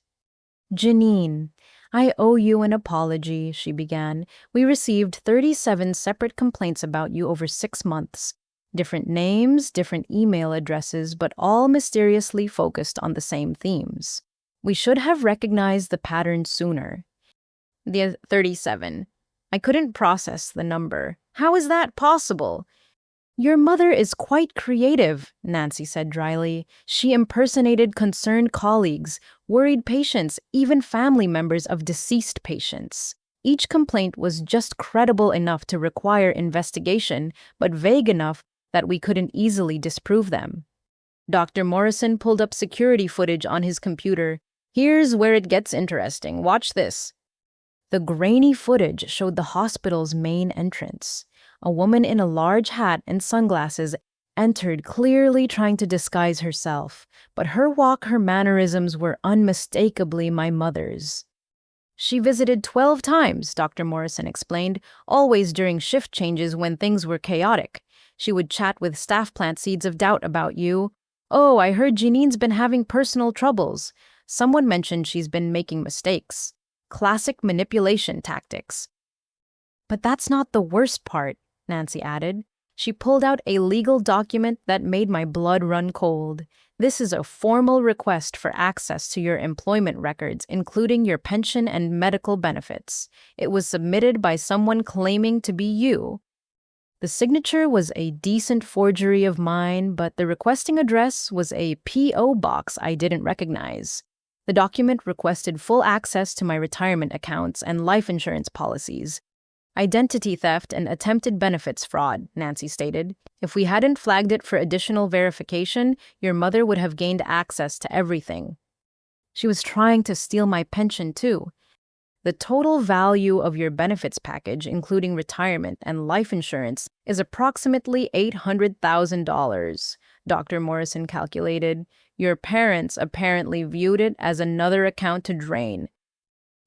Jeannine, I owe you an apology, she began. We received 37 separate complaints about you over 6 months. Different names, different email addresses, but all mysteriously focused on the same themes. We should have recognized the pattern sooner. The 37. I couldn't process the number. How is that possible? Your mother is quite creative, Nancy said dryly. She impersonated concerned colleagues, worried patients, even family members of deceased patients. Each complaint was just credible enough to require investigation, but vague enough that we couldn't easily disprove them. Dr. Morrison pulled up security footage on his computer. Here's where it gets interesting. Watch this. The grainy footage showed the hospital's main entrance. A woman in a large hat and sunglasses entered, clearly trying to disguise herself, but her walk, her mannerisms were unmistakably my mother's. She visited 12 times, Dr. Morrison explained, always during shift changes when things were chaotic. She would chat with staff, plant seeds of doubt about you. Oh, I heard Jeannine's been having personal troubles. Someone mentioned she's been making mistakes. Classic manipulation tactics. But that's not the worst part, Nancy added. She pulled out a legal document that made my blood run cold. This is a formal request for access to your employment records, including your pension and medical benefits. It was submitted by someone claiming to be you. The signature was a decent forgery of mine, but the requesting address was a P.O. box I didn't recognize. The document requested full access to my retirement accounts and life insurance policies. Identity theft and attempted benefits fraud, Nancy stated. If we hadn't flagged it for additional verification, your mother would have gained access to everything. She was trying to steal my pension, too. The total value of your benefits package, including retirement and life insurance, is approximately $800,000, Dr. Morrison calculated. Your parents apparently viewed it as another account to drain.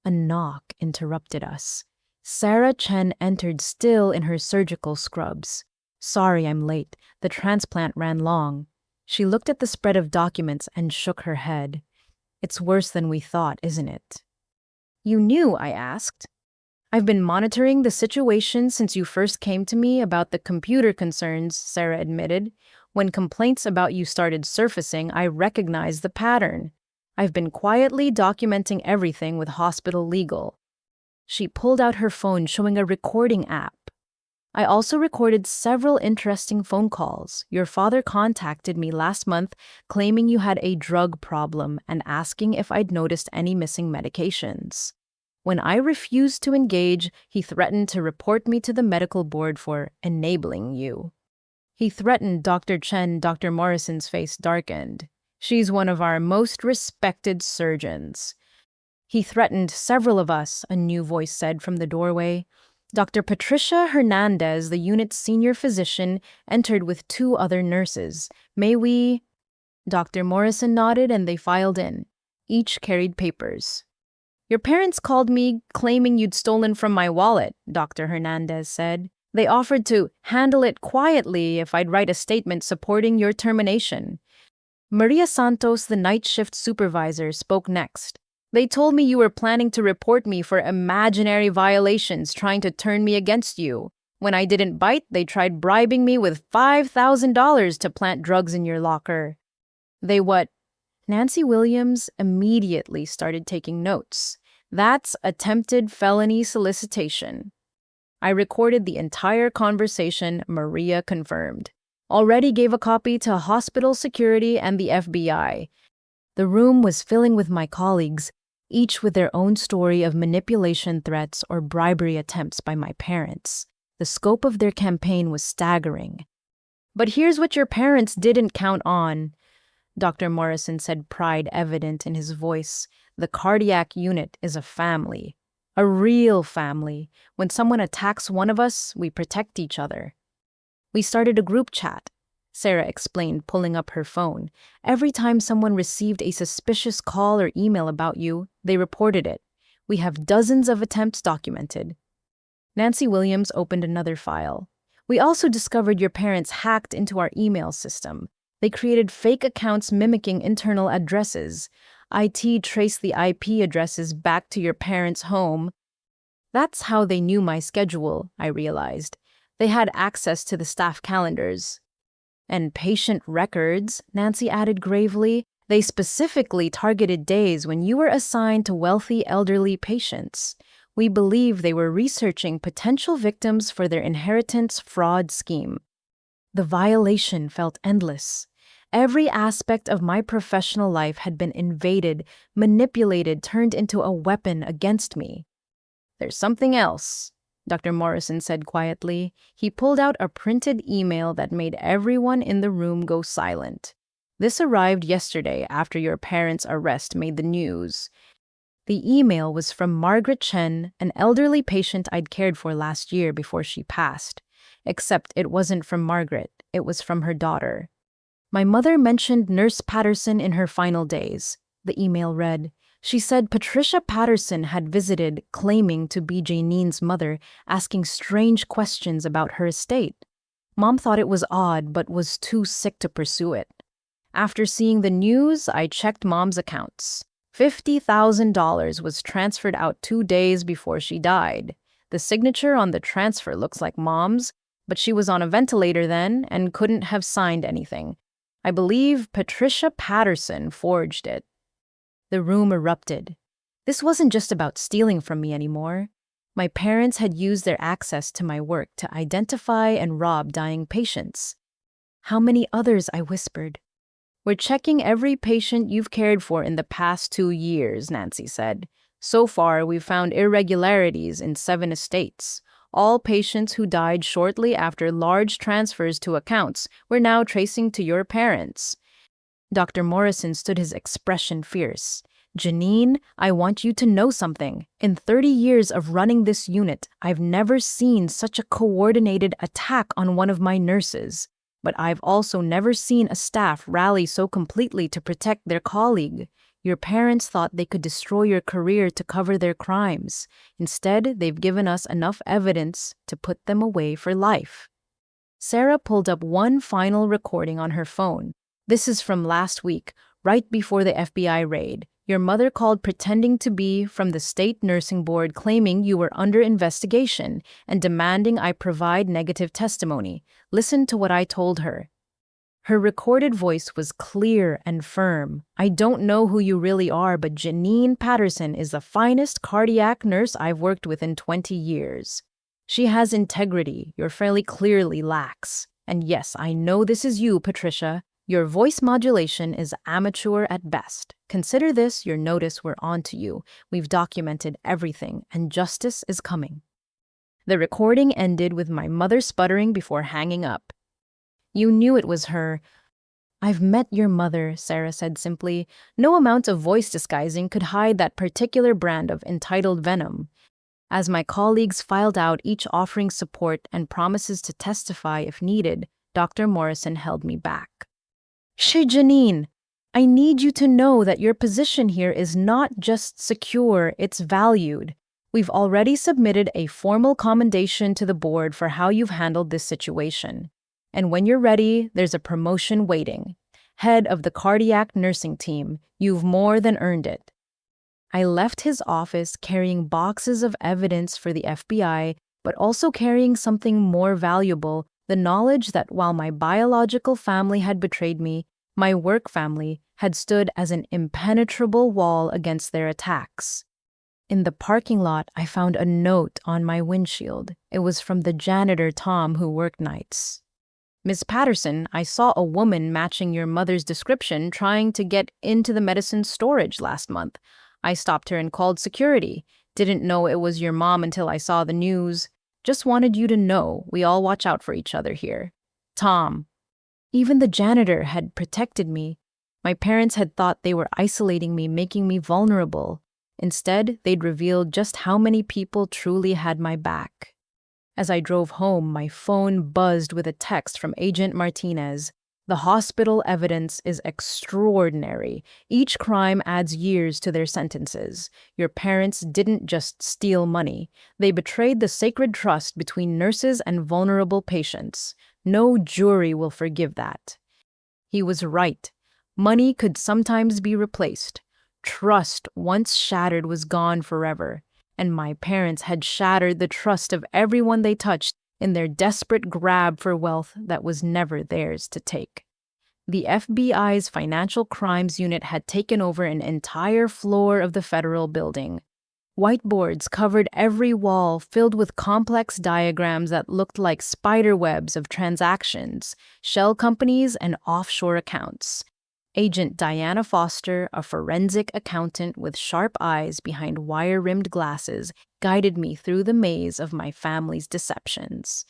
A knock interrupted us. Sarah Chen entered, still in her surgical scrubs. Sorry I'm late. The transplant ran long. She looked at the spread of documents and shook her head. It's worse than we thought, isn't it? You knew, I asked. I've been monitoring the situation since you first came to me about the computer concerns, Sarah admitted. When complaints about you started surfacing, I recognized the pattern. I've been quietly documenting everything with hospital legal. She pulled out her phone, showing a recording app. I also recorded several interesting phone calls. Your father contacted me last month, claiming you had a drug problem and asking if I'd noticed any missing medications. When I refused to engage, he threatened to report me to the medical board for enabling you. He threatened Dr. Chen. Dr. Morrison's face darkened. She's one of our most respected surgeons. He threatened several of us, a new voice said from the doorway. Dr. Patricia Hernandez, the unit's senior physician, entered with 2 other nurses. May we? Dr. Morrison nodded and they filed in. Each carried papers. Your parents called me claiming you'd stolen from my wallet, Dr. Hernandez said. They offered to handle it quietly if I'd write a statement supporting your termination. Maria Santos, the night shift supervisor, spoke next. They told me you were planning to report me for imaginary violations, trying to turn me against you. When I didn't bite, they tried bribing me with $5,000 to plant drugs in your locker. They what? Nancy Williams immediately started taking notes. That's attempted felony solicitation. I recorded the entire conversation, Maria confirmed. Already gave a copy to hospital security and the FBI. The room was filling with my colleagues, each with their own story of manipulation threats or bribery attempts by my parents. The scope of their campaign was staggering. But here's what your parents didn't count on, Dr. Morrison said, pride evident in his voice. The cardiac unit is a family. A real family. When someone attacks one of us, we protect each other. We started a group chat, Sarah explained, pulling up her phone. Every time someone received a suspicious call or email about you, they reported it. We have dozens of attempts documented. Nancy Williams opened another file. We also discovered your parents hacked into our email system. They created fake accounts mimicking internal addresses. IT traced the IP addresses back to your parents' home. That's how they knew my schedule, I realized. They had access to the staff calendars. And patient records, Nancy added gravely. They specifically targeted days when you were assigned to wealthy elderly patients. We believe they were researching potential victims for their inheritance fraud scheme. The violation felt endless. Every aspect of my professional life had been invaded, manipulated, turned into a weapon against me. There's something else, Dr. Morrison said quietly. He pulled out a printed email that made everyone in the room go silent. This arrived yesterday after your parents' arrest made the news. The email was from Margaret Chen, an elderly patient I'd cared for last year before she passed. Except it wasn't from Margaret, it was from her daughter. My mother mentioned Nurse Patterson in her final days. The email read, she said Patricia Patterson had visited, claiming to be Jeannine's mother, asking strange questions about her estate. Mom thought it was odd, but was too sick to pursue it. After seeing the news, I checked Mom's accounts. $50,000 was transferred out 2 days before she died. The signature on the transfer looks like Mom's, but she was on a ventilator then and couldn't have signed anything. I believe Patricia Patterson forged it. The room erupted. This wasn't just about stealing from me anymore. My parents had used their access to my work to identify and rob dying patients. How many others? I whispered. We're checking every patient you've cared for in the past 2 years, Nancy said. So far, we've found irregularities in 7 estates. All patients who died shortly after large transfers to accounts we're now tracing to your parents. Dr. Morrison stood, his expression fierce. Jeannine, I want you to know something. In 30 years of running this unit, I've never seen such a coordinated attack on one of my nurses. But I've also never seen a staff rally so completely to protect their colleague. Your parents thought they could destroy your career to cover their crimes. Instead, they've given us enough evidence to put them away for life. Sarah pulled up one final recording on her phone. This is from last week, right before the FBI raid. Your mother called pretending to be from the state nursing board, claiming you were under investigation and demanding I provide negative testimony. Listen to what I told her. Her recorded voice was clear and firm. I don't know who you really are, but Jeannine Patterson is the finest cardiac nurse I've worked with in 20 years. She has integrity your fairly clearly lacks. And yes, I know this is you, Patricia. Your voice modulation is amateur at best. Consider this your notice, we're on to you. We've documented everything, and justice is coming. The recording ended with my mother sputtering before hanging up. You knew it was her. I've met your mother, Sarah said simply. No amount of voice disguising could hide that particular brand of entitled venom. As my colleagues filed out, each offering support and promises to testify if needed, Dr. Morrison held me back. Jeannine, I need you to know that your position here is not just secure, it's valued. We've already submitted a formal commendation to the board for how you've handled this situation. And when you're ready, there's a promotion waiting. Head of the cardiac nursing team, you've more than earned it. I left his office carrying boxes of evidence for the FBI, but also carrying something more valuable, the knowledge that while my biological family had betrayed me, my work family had stood as an impenetrable wall against their attacks. In the parking lot, I found a note on my windshield. It was from the janitor Tom who worked nights. Miss Patterson, I saw a woman matching your mother's description trying to get into the medicine storage last month. I stopped her and called security. Didn't know it was your mom until I saw the news. Just wanted you to know we all watch out for each other here. Tom. Even the janitor had protected me. My parents had thought they were isolating me, making me vulnerable. Instead, they'd revealed just how many people truly had my back. As I drove home, my phone buzzed with a text from Agent Martinez. The hospital evidence is extraordinary. Each crime adds years to their sentences. Your parents didn't just steal money. They betrayed the sacred trust between nurses and vulnerable patients. No jury will forgive that. He was right. Money could sometimes be replaced. Trust, once shattered, was gone forever, and my parents had shattered the trust of everyone they touched in their desperate grab for wealth that was never theirs to take. The FBI's Financial Crimes Unit had taken over an entire floor of the federal building. Whiteboards covered every wall, filled with complex diagrams that looked like spider webs of transactions, shell companies, and offshore accounts. Agent Diana Foster, a forensic accountant with sharp eyes behind wire-rimmed glasses, guided me through the maze of my family's deceptions.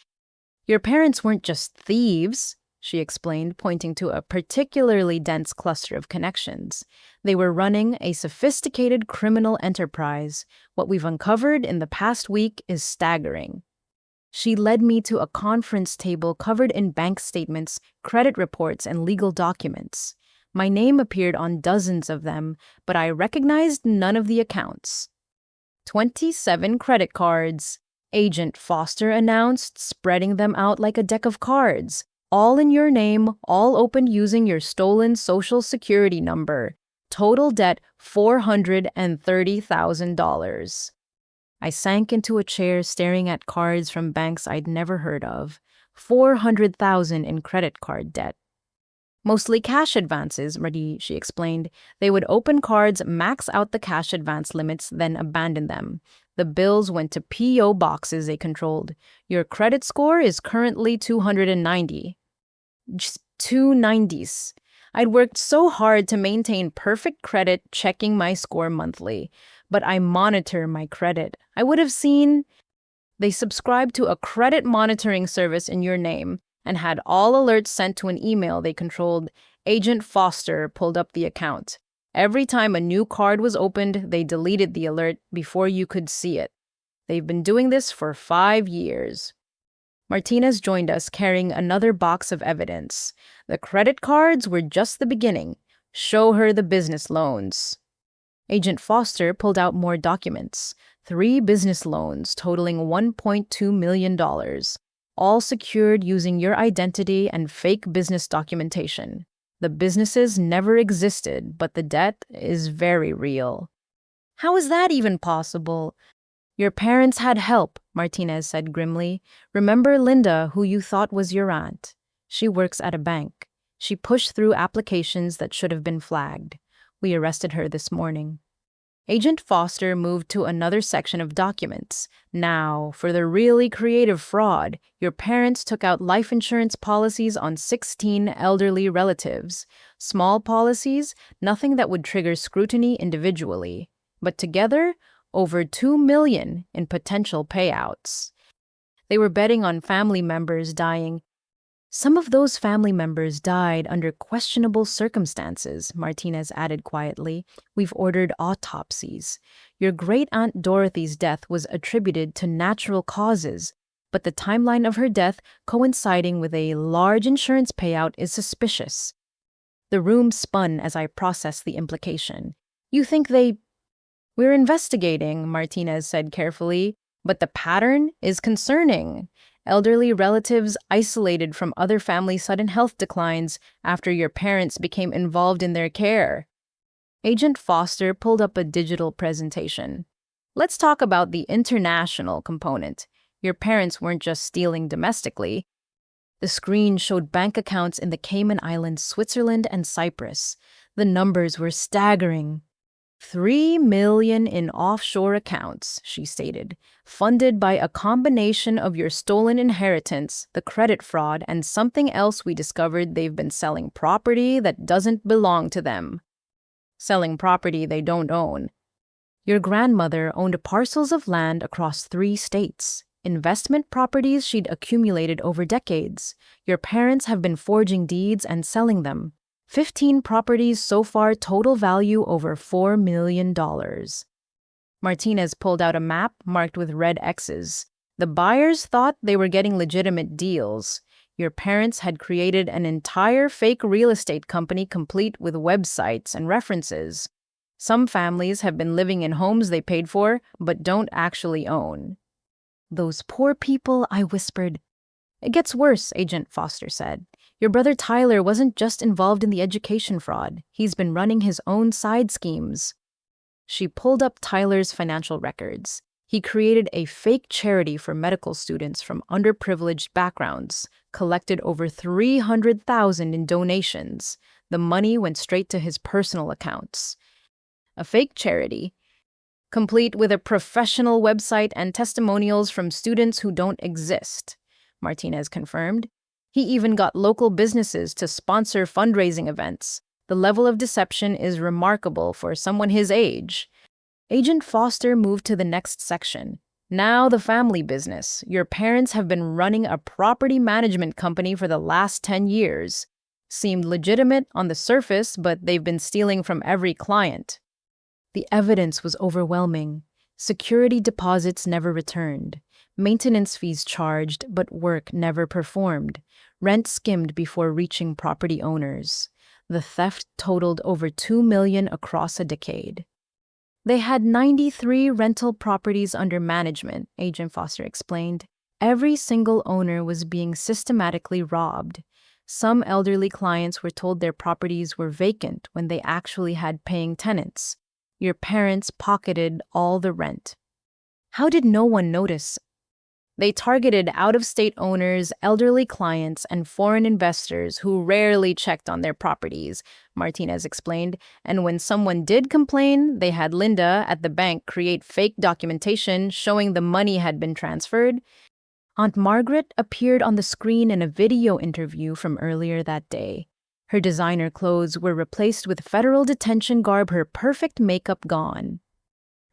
"Your parents weren't just thieves," she explained, pointing to a particularly dense cluster of connections. "They were running a sophisticated criminal enterprise. What we've uncovered in the past week is staggering." She led me to a conference table covered in bank statements, credit reports, and legal documents. My name appeared on dozens of them, but I recognized none of the accounts. 27 credit cards, Agent Foster announced, spreading them out like a deck of cards. "All in your name, all opened using your stolen Social Security number. Total debt $430,000. I sank into a chair staring at cards from banks I'd never heard of. $400,000 in credit card debt. "Mostly cash advances," Marie, she explained. "They would open cards, max out the cash advance limits, then abandon them. The bills went to P.O. boxes they controlled. Your credit score is currently 290. Just 290s. I'd worked so hard to maintain perfect credit, checking my score monthly. But I monitor my credit. I would have seen they subscribed to a credit monitoring service in your name and had all alerts sent to an email they controlled. Agent Foster pulled up the account. Every time a new card was opened, they deleted the alert before you could see it. They've been doing this for 5 years. Martinez joined us carrying another box of evidence. The credit cards were just the beginning. Show her the business loans. Agent Foster pulled out more documents. 3 business loans totaling $1.2 million. All secured using your identity and fake business documentation. The businesses never existed, but the debt is very real. How is that even possible? Your parents had help, Martinez said grimly. Remember Linda, who you thought was your aunt? She works at a bank. She pushed through applications that should have been flagged. We arrested her this morning. Agent Foster moved to another section of documents. Now, for the really creative fraud, your parents took out life insurance policies on 16 elderly relatives. Small policies, nothing that would trigger scrutiny individually. But together, over $2 million in potential payouts. They were betting on family members dying. Some of those family members died under questionable circumstances, Martinez added quietly. We've ordered autopsies. Your great-aunt Dorothy's death was attributed to natural causes, but the timeline of her death coinciding with a large insurance payout is suspicious. The room spun as I processed the implication. You think We're investigating, Martinez said carefully, but the pattern is concerning. Elderly relatives isolated from other families' sudden health declines after your parents became involved in their care. Agent Foster pulled up a digital presentation. Let's talk about the international component. Your parents weren't just stealing domestically. The screen showed bank accounts in the Cayman Islands, Switzerland, and Cyprus. The numbers were staggering. $3 million in offshore accounts, she stated, funded by a combination of your stolen inheritance, the credit fraud, and something else we discovered. They've been selling property that doesn't belong to them. Selling property they don't own. Your grandmother owned parcels of land across 3 states, investment properties she'd accumulated over decades. Your parents have been forging deeds and selling them. 15 properties so far, total value over $4 million. Martinez pulled out a map marked with red X's. The buyers thought they were getting legitimate deals. Your parents had created an entire fake real estate company complete with websites and references. Some families have been living in homes they paid for but don't actually own. Those poor people, I whispered. It gets worse, Agent Foster said. Your brother Tyler wasn't just involved in the education fraud. He's been running his own side schemes. She pulled up Tyler's financial records. He created a fake charity for medical students from underprivileged backgrounds, collected over $300,000 in donations. The money went straight to his personal accounts. A fake charity, complete with a professional website and testimonials from students who don't exist, Martinez confirmed. He even got local businesses to sponsor fundraising events. The level of deception is remarkable for someone his age. Agent Foster moved to the next section. Now the family business. Your parents have been running a property management company for the last 10 years. Seemed legitimate on the surface, but they've been stealing from every client. The evidence was overwhelming. Security deposits never returned. Maintenance fees charged, but work never performed. Rent skimmed before reaching property owners. The theft totaled over $2 million across a decade. They had 93 rental properties under management, Agent Foster explained. Every single owner was being systematically robbed. Some elderly clients were told their properties were vacant when they actually had paying tenants. Your parents pocketed all the rent. How did no one notice? They targeted out-of-state owners, elderly clients, and foreign investors who rarely checked on their properties, Martinez explained. And when someone did complain, they had Linda at the bank create fake documentation showing the money had been transferred. Aunt Margaret appeared on the screen in a video interview from earlier that day. Her designer clothes were replaced with federal detention garb, her perfect makeup gone.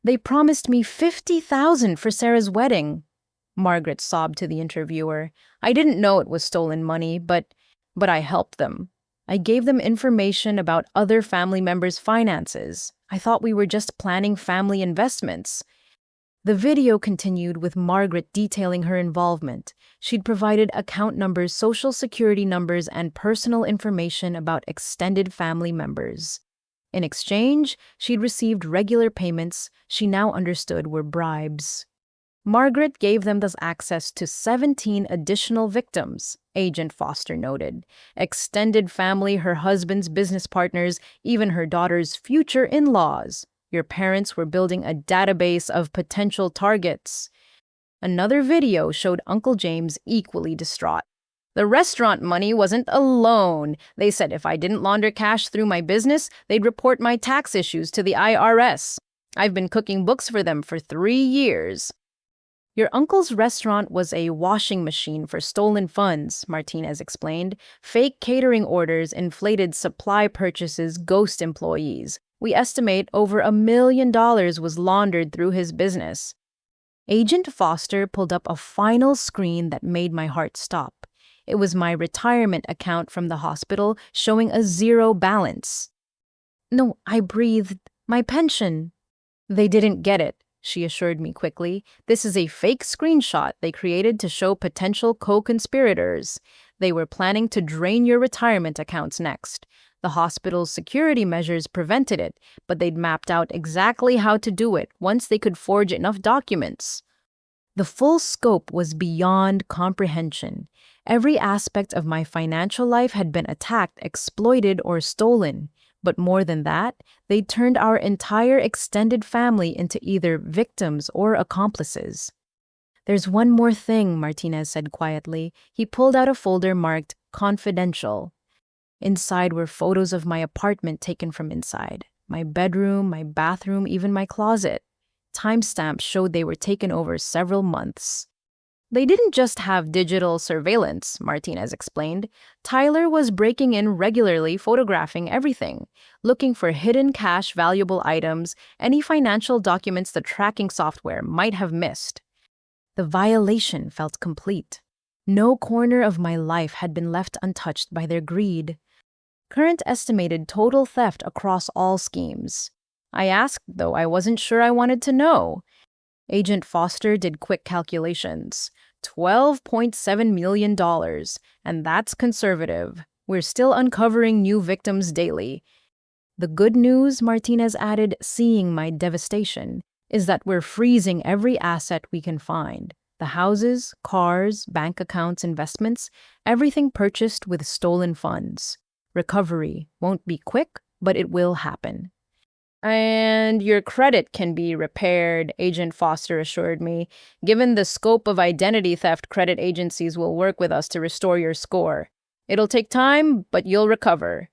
They promised me $50,000 for Sarah's wedding, Margaret sobbed to the interviewer. I didn't know it was stolen money, but I helped them. I gave them information about other family members' finances. I thought we were just planning family investments. The video continued with Margaret detailing her involvement. She'd provided account numbers, social security numbers, and personal information about extended family members. In exchange, she'd received regular payments she now understood were bribes. Margaret gave them thus access to 17 additional victims, Agent Foster noted. Extended family, her husband's business partners, even her daughter's future in-laws. Your parents were building a database of potential targets. Another video showed Uncle James equally distraught. The restaurant money wasn't a loan. They said if I didn't launder cash through my business, they'd report my tax issues to the IRS. I've been cooking books for them for 3 years. Your uncle's restaurant was a washing machine for stolen funds, Martinez explained. Fake catering orders, inflated supply purchases, ghost employees. We estimate over $1 million was laundered through his business. Agent Foster pulled up a final screen that made my heart stop. It was my retirement account from the hospital showing a zero balance. No, I breathed. My pension. They didn't get it, she assured me quickly. This is a fake screenshot they created to show potential co-conspirators. They were planning to drain your retirement accounts next. The hospital's security measures prevented it, but they'd mapped out exactly how to do it once they could forge enough documents. The full scope was beyond comprehension. Every aspect of my financial life had been attacked, exploited, or stolen. But more than that, they turned our entire extended family into either victims or accomplices. There's one more thing, Martinez said quietly. He pulled out a folder marked confidential. Inside were photos of my apartment taken from inside. My bedroom, my bathroom, even my closet. Timestamps showed they were taken over several months. They didn't just have digital surveillance, Martinez explained. Tyler was breaking in regularly, photographing everything, looking for hidden cash, valuable items, any financial documents the tracking software might have missed. The violation felt complete. No corner of my life had been left untouched by their greed. Current estimated total theft across all schemes. I asked, though I wasn't sure I wanted to know. Agent Foster did quick calculations. $12.7 million, and that's conservative. We're still uncovering new victims daily. The good news, Martinez added, seeing my devastation, is that we're freezing every asset we can find. The houses, cars, bank accounts, investments, everything purchased with stolen funds. Recovery won't be quick, but it will happen. And your credit can be repaired, Agent Foster assured me. Given the scope of identity theft, credit agencies will work with us to restore your score. It'll take time, but you'll recover.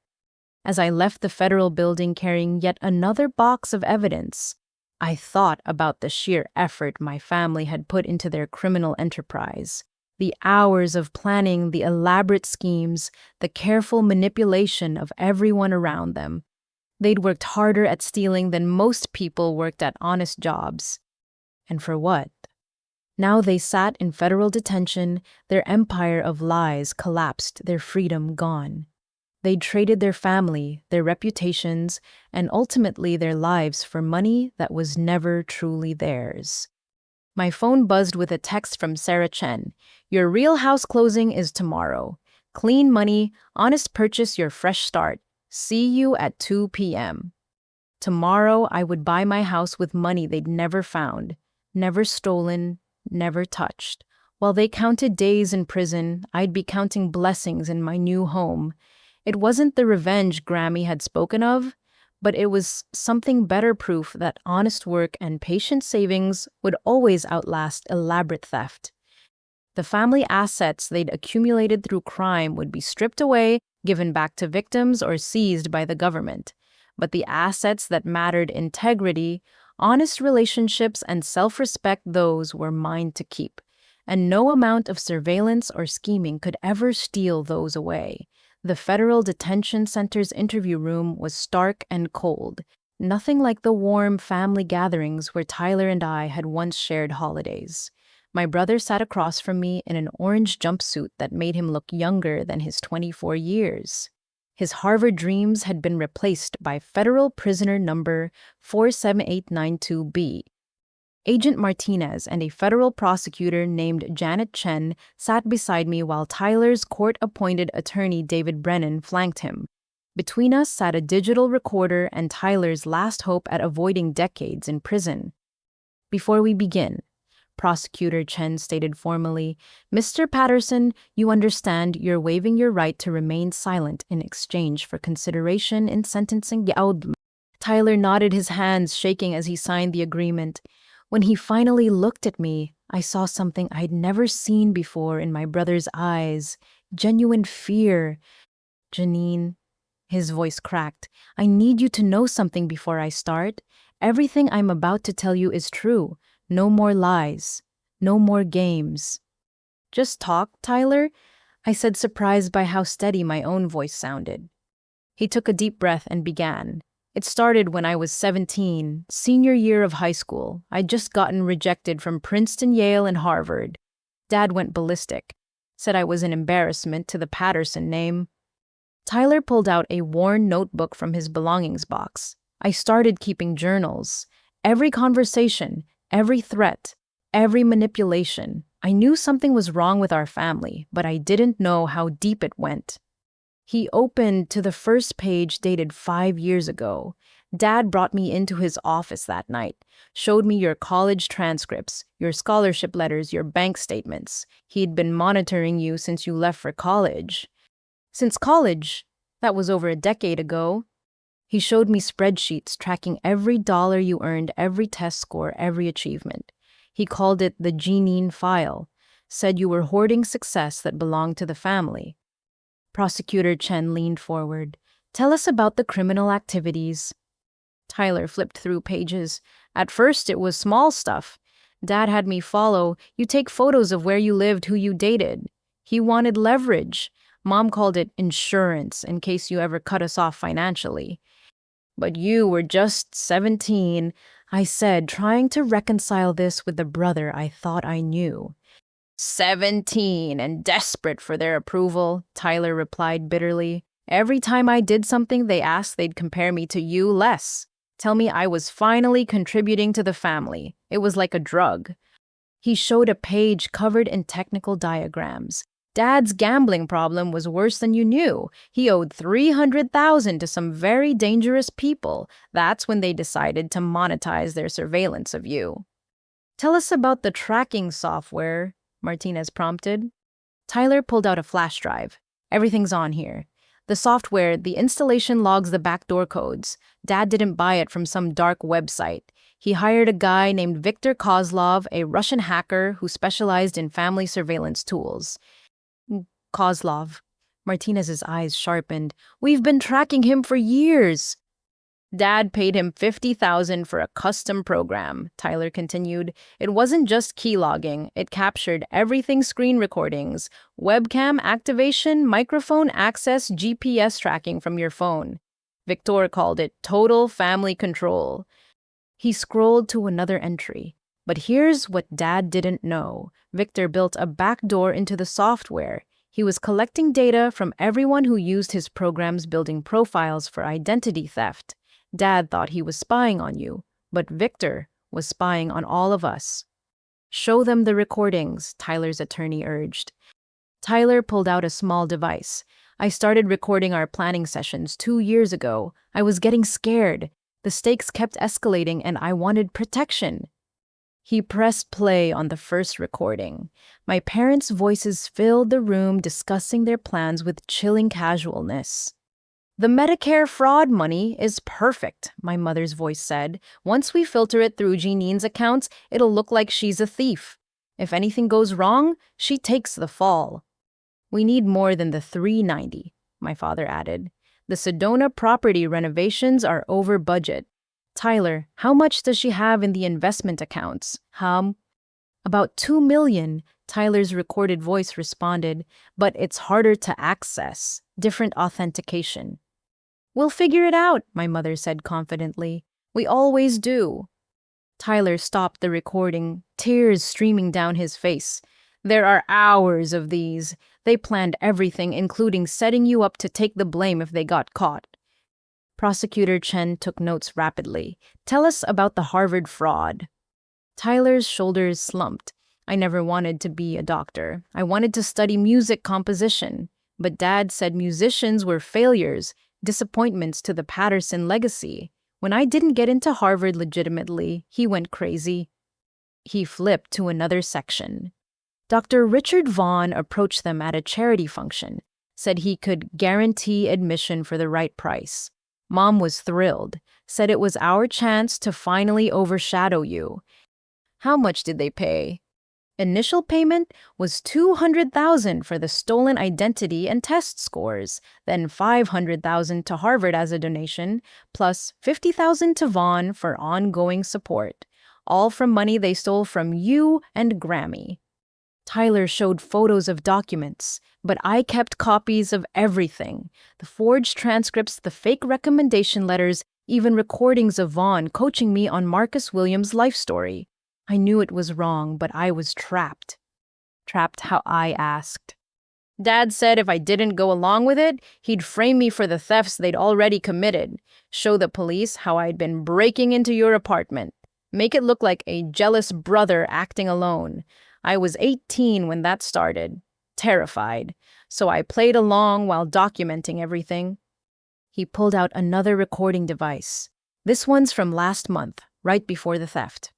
As I left the federal building carrying yet another box of evidence, I thought about the sheer effort my family had put into their criminal enterprise. The hours of planning, the elaborate schemes, the careful manipulation of everyone around them. They'd worked harder at stealing than most people worked at honest jobs. And for what? Now they sat in federal detention, their empire of lies collapsed, their freedom gone. They'd traded their family, their reputations, and ultimately their lives for money that was never truly theirs. My phone buzzed with a text from Sarah Chen. Your real house closing is tomorrow. Clean money, honest purchase, your fresh start. See you at 2 p.m. Tomorrow I would buy my house with money they'd never found, never stolen, never touched. While they counted days in prison, I'd be counting blessings in my new home. It wasn't the revenge Grammy had spoken of, but it was something better, proof that honest work and patient savings would always outlast elaborate theft. The family assets they'd accumulated through crime would be stripped away, given back to victims, or seized by the government. But the assets that mattered, integrity, honest relationships, and self-respect, those were mine to keep. And no amount of surveillance or scheming could ever steal those away. The federal detention center's interview room was stark and cold, nothing like the warm family gatherings where Tyler and I had once shared holidays. My brother sat across from me in an orange jumpsuit that made him look younger than his 24 years. His Harvard dreams had been replaced by federal prisoner number 47892B. Agent Martinez and a federal prosecutor named Janet Chen sat beside me while Tyler's court-appointed attorney David Brennan flanked him. Between us sat a digital recorder and Tyler's last hope at avoiding decades in prison. Before we begin, Prosecutor Chen stated formally, Mr. Patterson, you understand you're waiving your right to remain silent in exchange for consideration in sentencing. Tyler nodded, his hands shaking as he signed the agreement. When he finally looked at me, I saw something I'd never seen before in my brother's eyes, genuine fear. Jeannine, his voice cracked, I need you to know something before I start. Everything I'm about to tell you is true. No more lies. No more games. Just talk, Tyler, I said, surprised by how steady my own voice sounded. He took a deep breath and began. It started when I was 17, senior year of high school. I'd just gotten rejected from Princeton, Yale, and Harvard. Dad went ballistic, said I was an embarrassment to the Patterson name. Tyler pulled out a worn notebook from his belongings box. I started keeping journals. Every conversation, every threat, every manipulation. I knew something was wrong with our family, but I didn't know how deep it went. He opened to the first page dated 5 years ago. Dad brought me into his office that night, showed me your college transcripts, your scholarship letters, your bank statements. He'd been monitoring you since you left for college. Since college? That was over a decade ago. He showed me spreadsheets tracking every dollar you earned, every test score, every achievement. He called it the Jeannine file, said you were hoarding success that belonged to the family. Prosecutor Chen leaned forward. Tell us about the criminal activities. Tyler flipped through pages. At first, it was small stuff. Dad had me follow. You take photos of where you lived, who you dated. He wanted leverage. Mom called it insurance in case you ever cut us off financially. But you were just 17, I said, trying to reconcile this with the brother I thought I knew. 17 and desperate for their approval, Tyler replied bitterly. Every time I did something they asked, they'd compare me to you less. Tell me I was finally contributing to the family. It was like a drug. He showed a page covered in technical diagrams. Dad's gambling problem was worse than you knew. He owed $300,000 to some very dangerous people. That's when they decided to monetize their surveillance of you. Tell us about the tracking software, Martinez prompted. Tyler pulled out a flash drive. Everything's on here. The software, the installation logs the backdoor codes. Dad didn't buy it from some dark website. He hired a guy named Viktor Kozlov, a Russian hacker who specialized in family surveillance tools. Kozlov. Martinez's eyes sharpened. We've been tracking him for years. Dad paid him $50,000 for a custom program, Tyler continued. It wasn't just keylogging. It captured everything: screen recordings, webcam activation, microphone access, GPS tracking from your phone. Victor called it total family control. He scrolled to another entry. But here's what Dad didn't know. Victor built a backdoor into the software. He was collecting data from everyone who used his programs, building profiles for identity theft. Dad thought he was spying on you, but Victor was spying on all of us. Show them the recordings, Tyler's attorney urged. Tyler pulled out a small device. I started recording our planning sessions 2 years ago. I was getting scared. The stakes kept escalating and I wanted protection. He pressed play on the first recording. My parents' voices filled the room, discussing their plans with chilling casualness. The Medicare fraud money is perfect, my mother's voice said. Once we filter it through Jeannine's accounts, it'll look like she's a thief. If anything goes wrong, she takes the fall. We need more than the $390, my father added. The Sedona property renovations are over budget. Tyler, how much does she have in the investment accounts? About $2 million, Tyler's recorded voice responded, but it's harder to access. Different authentication. We'll figure it out, my mother said confidently. We always do. Tyler stopped the recording, tears streaming down his face. There are hours of these. They planned everything, including setting you up to take the blame if they got caught. Prosecutor Chen took notes rapidly. Tell us about the Harvard fraud. Tyler's shoulders slumped. I never wanted to be a doctor. I wanted to study music composition. But Dad said musicians were failures, disappointments to the Patterson legacy. When I didn't get into Harvard legitimately, he went crazy. He flipped to another section. Dr. Richard Vaughn approached them at a charity function, said he could guarantee admission for the right price. Mom was thrilled, said it was our chance to finally overshadow you. How much did they pay? Initial payment was $200,000 for the stolen identity and test scores, then $500,000 to Harvard as a donation, plus $50,000 to Vaughn for ongoing support, all from money they stole from you and Grammy. Tyler showed photos of documents, but I kept copies of everything. The forged transcripts, the fake recommendation letters, even recordings of Vaughn coaching me on Marcus Williams' life story. I knew it was wrong, but I was trapped. Trapped how I asked. Dad said if I didn't go along with it, he'd frame me for the thefts they'd already committed, show the police how I'd been breaking into your apartment, make it look like a jealous brother acting alone. I was 18 when that started, terrified, so I played along while documenting everything. He pulled out another recording device. This one's from last month, right before the theft.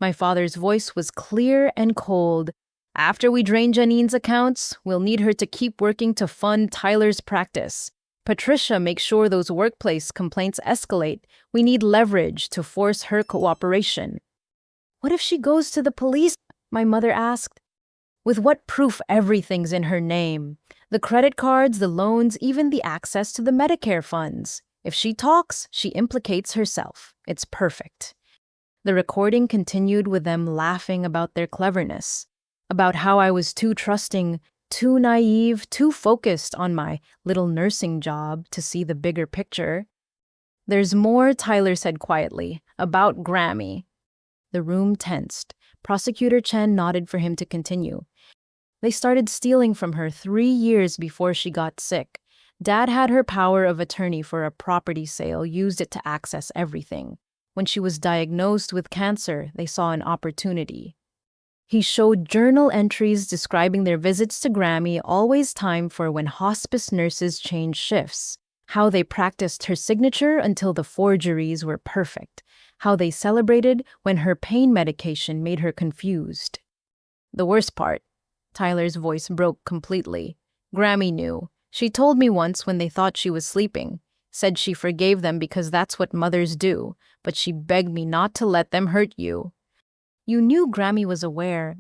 My father's voice was clear and cold. After we drain Jeannine's accounts, we'll need her to keep working to fund Tyler's practice. Patricia makes sure those workplace complaints escalate. We need leverage to force her cooperation. What if she goes to the police? My mother asked. With what proof everything's in her name? The credit cards, the loans, even the access to the Medicare funds. If she talks, she implicates herself. It's perfect. The recording continued with them laughing about their cleverness, about how I was too trusting, too naive, too focused on my little nursing job to see the bigger picture. There's more, Tyler said quietly, about Grammy. The room tensed. Prosecutor Chen nodded for him to continue. They started stealing from her 3 years before she got sick. Dad had her power of attorney for a property sale, used it to access everything. When she was diagnosed with cancer, they saw an opportunity. He showed journal entries describing their visits to Grammy, always time for when hospice nurses changed shifts, how they practiced her signature until the forgeries were perfect, how they celebrated when her pain medication made her confused. The worst part, Tyler's voice broke completely. Grammy knew. She told me once when they thought she was sleeping, said she forgave them because that's what mothers do, but she begged me not to let them hurt you. You knew Grammy was aware.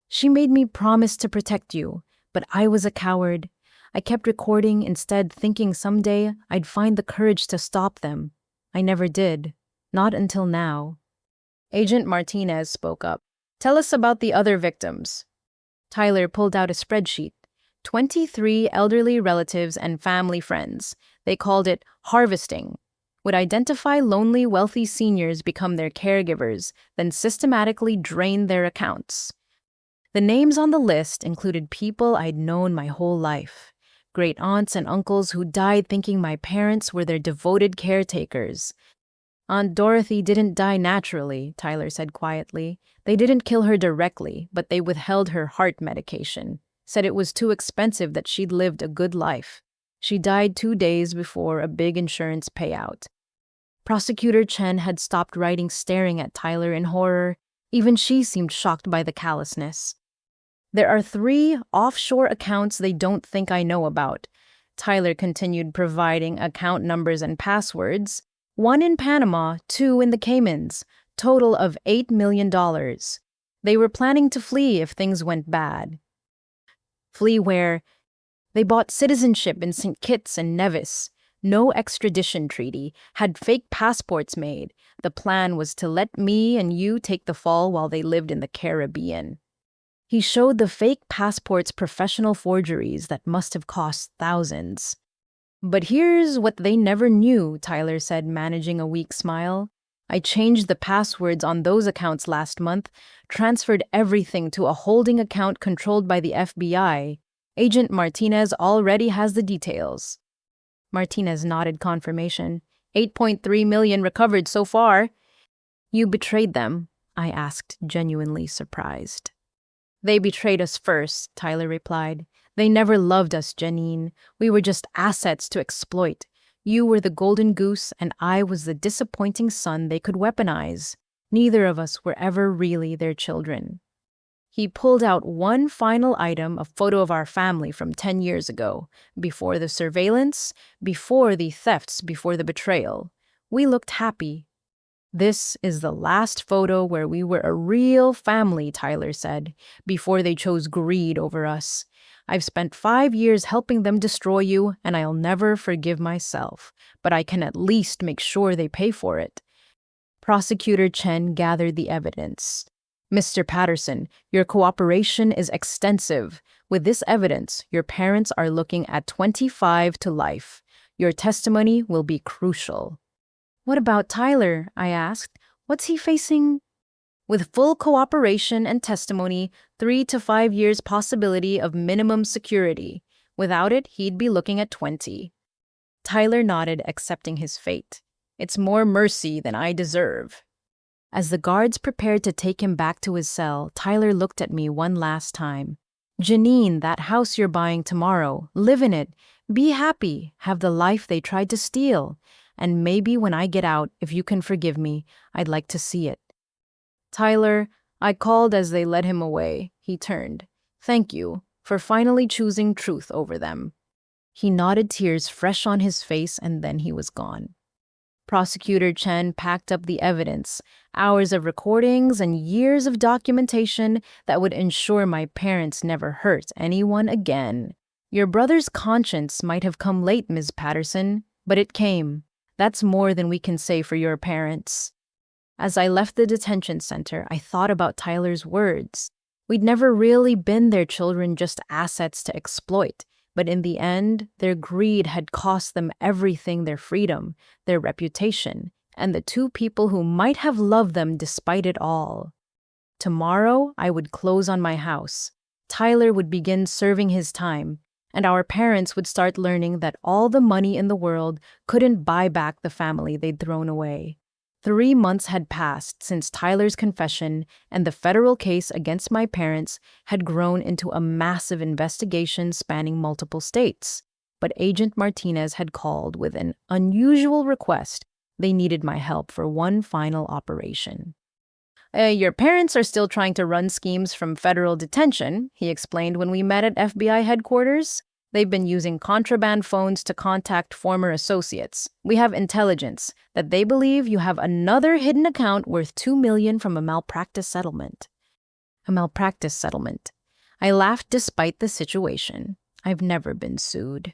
She made me promise to protect you, but I was a coward. I kept recording instead, thinking someday I'd find the courage to stop them. I never did. Not until now. Agent Martinez spoke up. Tell us about the other victims. Tyler pulled out a spreadsheet. 23 elderly relatives and family friends. They called it harvesting. Would identify lonely, wealthy seniors, become their caregivers, then systematically drain their accounts. The names on the list included people I'd known my whole life. Great aunts and uncles who died thinking my parents were their devoted caretakers. Aunt Dorothy didn't die naturally, Tyler said quietly. They didn't kill her directly, but they withheld her heart medication. Said it was too expensive, that she'd lived a good life. She died 2 days before a big insurance payout. Prosecutor Chen had stopped writing, staring at Tyler in horror. Even she seemed shocked by the callousness. There are 3 offshore accounts they don't think I know about. Tyler continued, providing account numbers and passwords. 1 in Panama, 2 in the Caymans, total of $8 million. They were planning to flee if things went bad. Flee where? They bought citizenship in St. Kitts and Nevis. No extradition treaty, had fake passports made. The plan was to let me and you take the fall while they lived in the Caribbean. He showed the fake passports, professional forgeries that must have cost thousands. But here's what they never knew, Tyler said, managing a weak smile. I changed the passwords on those accounts last month, transferred everything to a holding account controlled by the FBI. Agent Martinez already has the details. Martinez nodded confirmation. 8.3 million recovered so far. You betrayed them, I asked, genuinely surprised. They betrayed us first, Tyler replied. They never loved us, Jeannine. We were just assets to exploit. You were the golden goose, and I was the disappointing son they could weaponize. Neither of us were ever really their children. He pulled out one final item, a photo of our family from 10 years ago, before the surveillance, before the thefts, before the betrayal. We looked happy. This is the last photo where we were a real family, Tyler said, before they chose greed over us. I've spent 5 years helping them destroy you, and I'll never forgive myself, but I can at least make sure they pay for it. Prosecutor Chen gathered the evidence. Mr. Patterson, your cooperation is extensive. With this evidence, your parents are looking at 25 to life. Your testimony will be crucial. What about Tyler? I asked. What's he facing? With full cooperation and testimony, 3 to 5 years possibility of minimum security. Without it, he'd be looking at 20. Tyler nodded, accepting his fate. It's more mercy than I deserve. As the guards prepared to take him back to his cell, Tyler looked at me one last time. Jeannine, that house you're buying tomorrow, live in it. Be happy, have the life they tried to steal. And maybe when I get out, if you can forgive me, I'd like to see it. Tyler, I called as they led him away. He turned. Thank you for finally choosing truth over them. He nodded, tears fresh on his face, and then he was gone. Prosecutor Chen packed up the evidence, hours of recordings and years of documentation that would ensure my parents never hurt anyone again. Your brother's conscience might have come late, Ms. Patterson, but it came. That's more than we can say for your parents. As I left the detention center, I thought about Tyler's words. We'd never really been their children, just assets to exploit. But in the end, their greed had cost them everything: their freedom, their reputation, and the 2 people who might have loved them despite it all. Tomorrow, I would close on my house. Tyler would begin serving his time, and our parents would start learning that all the money in the world couldn't buy back the family they'd thrown away. 3 months had passed since Tyler's confession, and the federal case against my parents had grown into a massive investigation spanning multiple states. But Agent Martinez had called with an unusual request. They needed my help for one final operation. Your parents are still trying to run schemes from federal detention, he explained when we met at FBI headquarters. They've been using contraband phones to contact former associates. We have intelligence that they believe you have another hidden account worth $2 million from a malpractice settlement. A malpractice settlement. I laughed despite the situation. I've never been sued.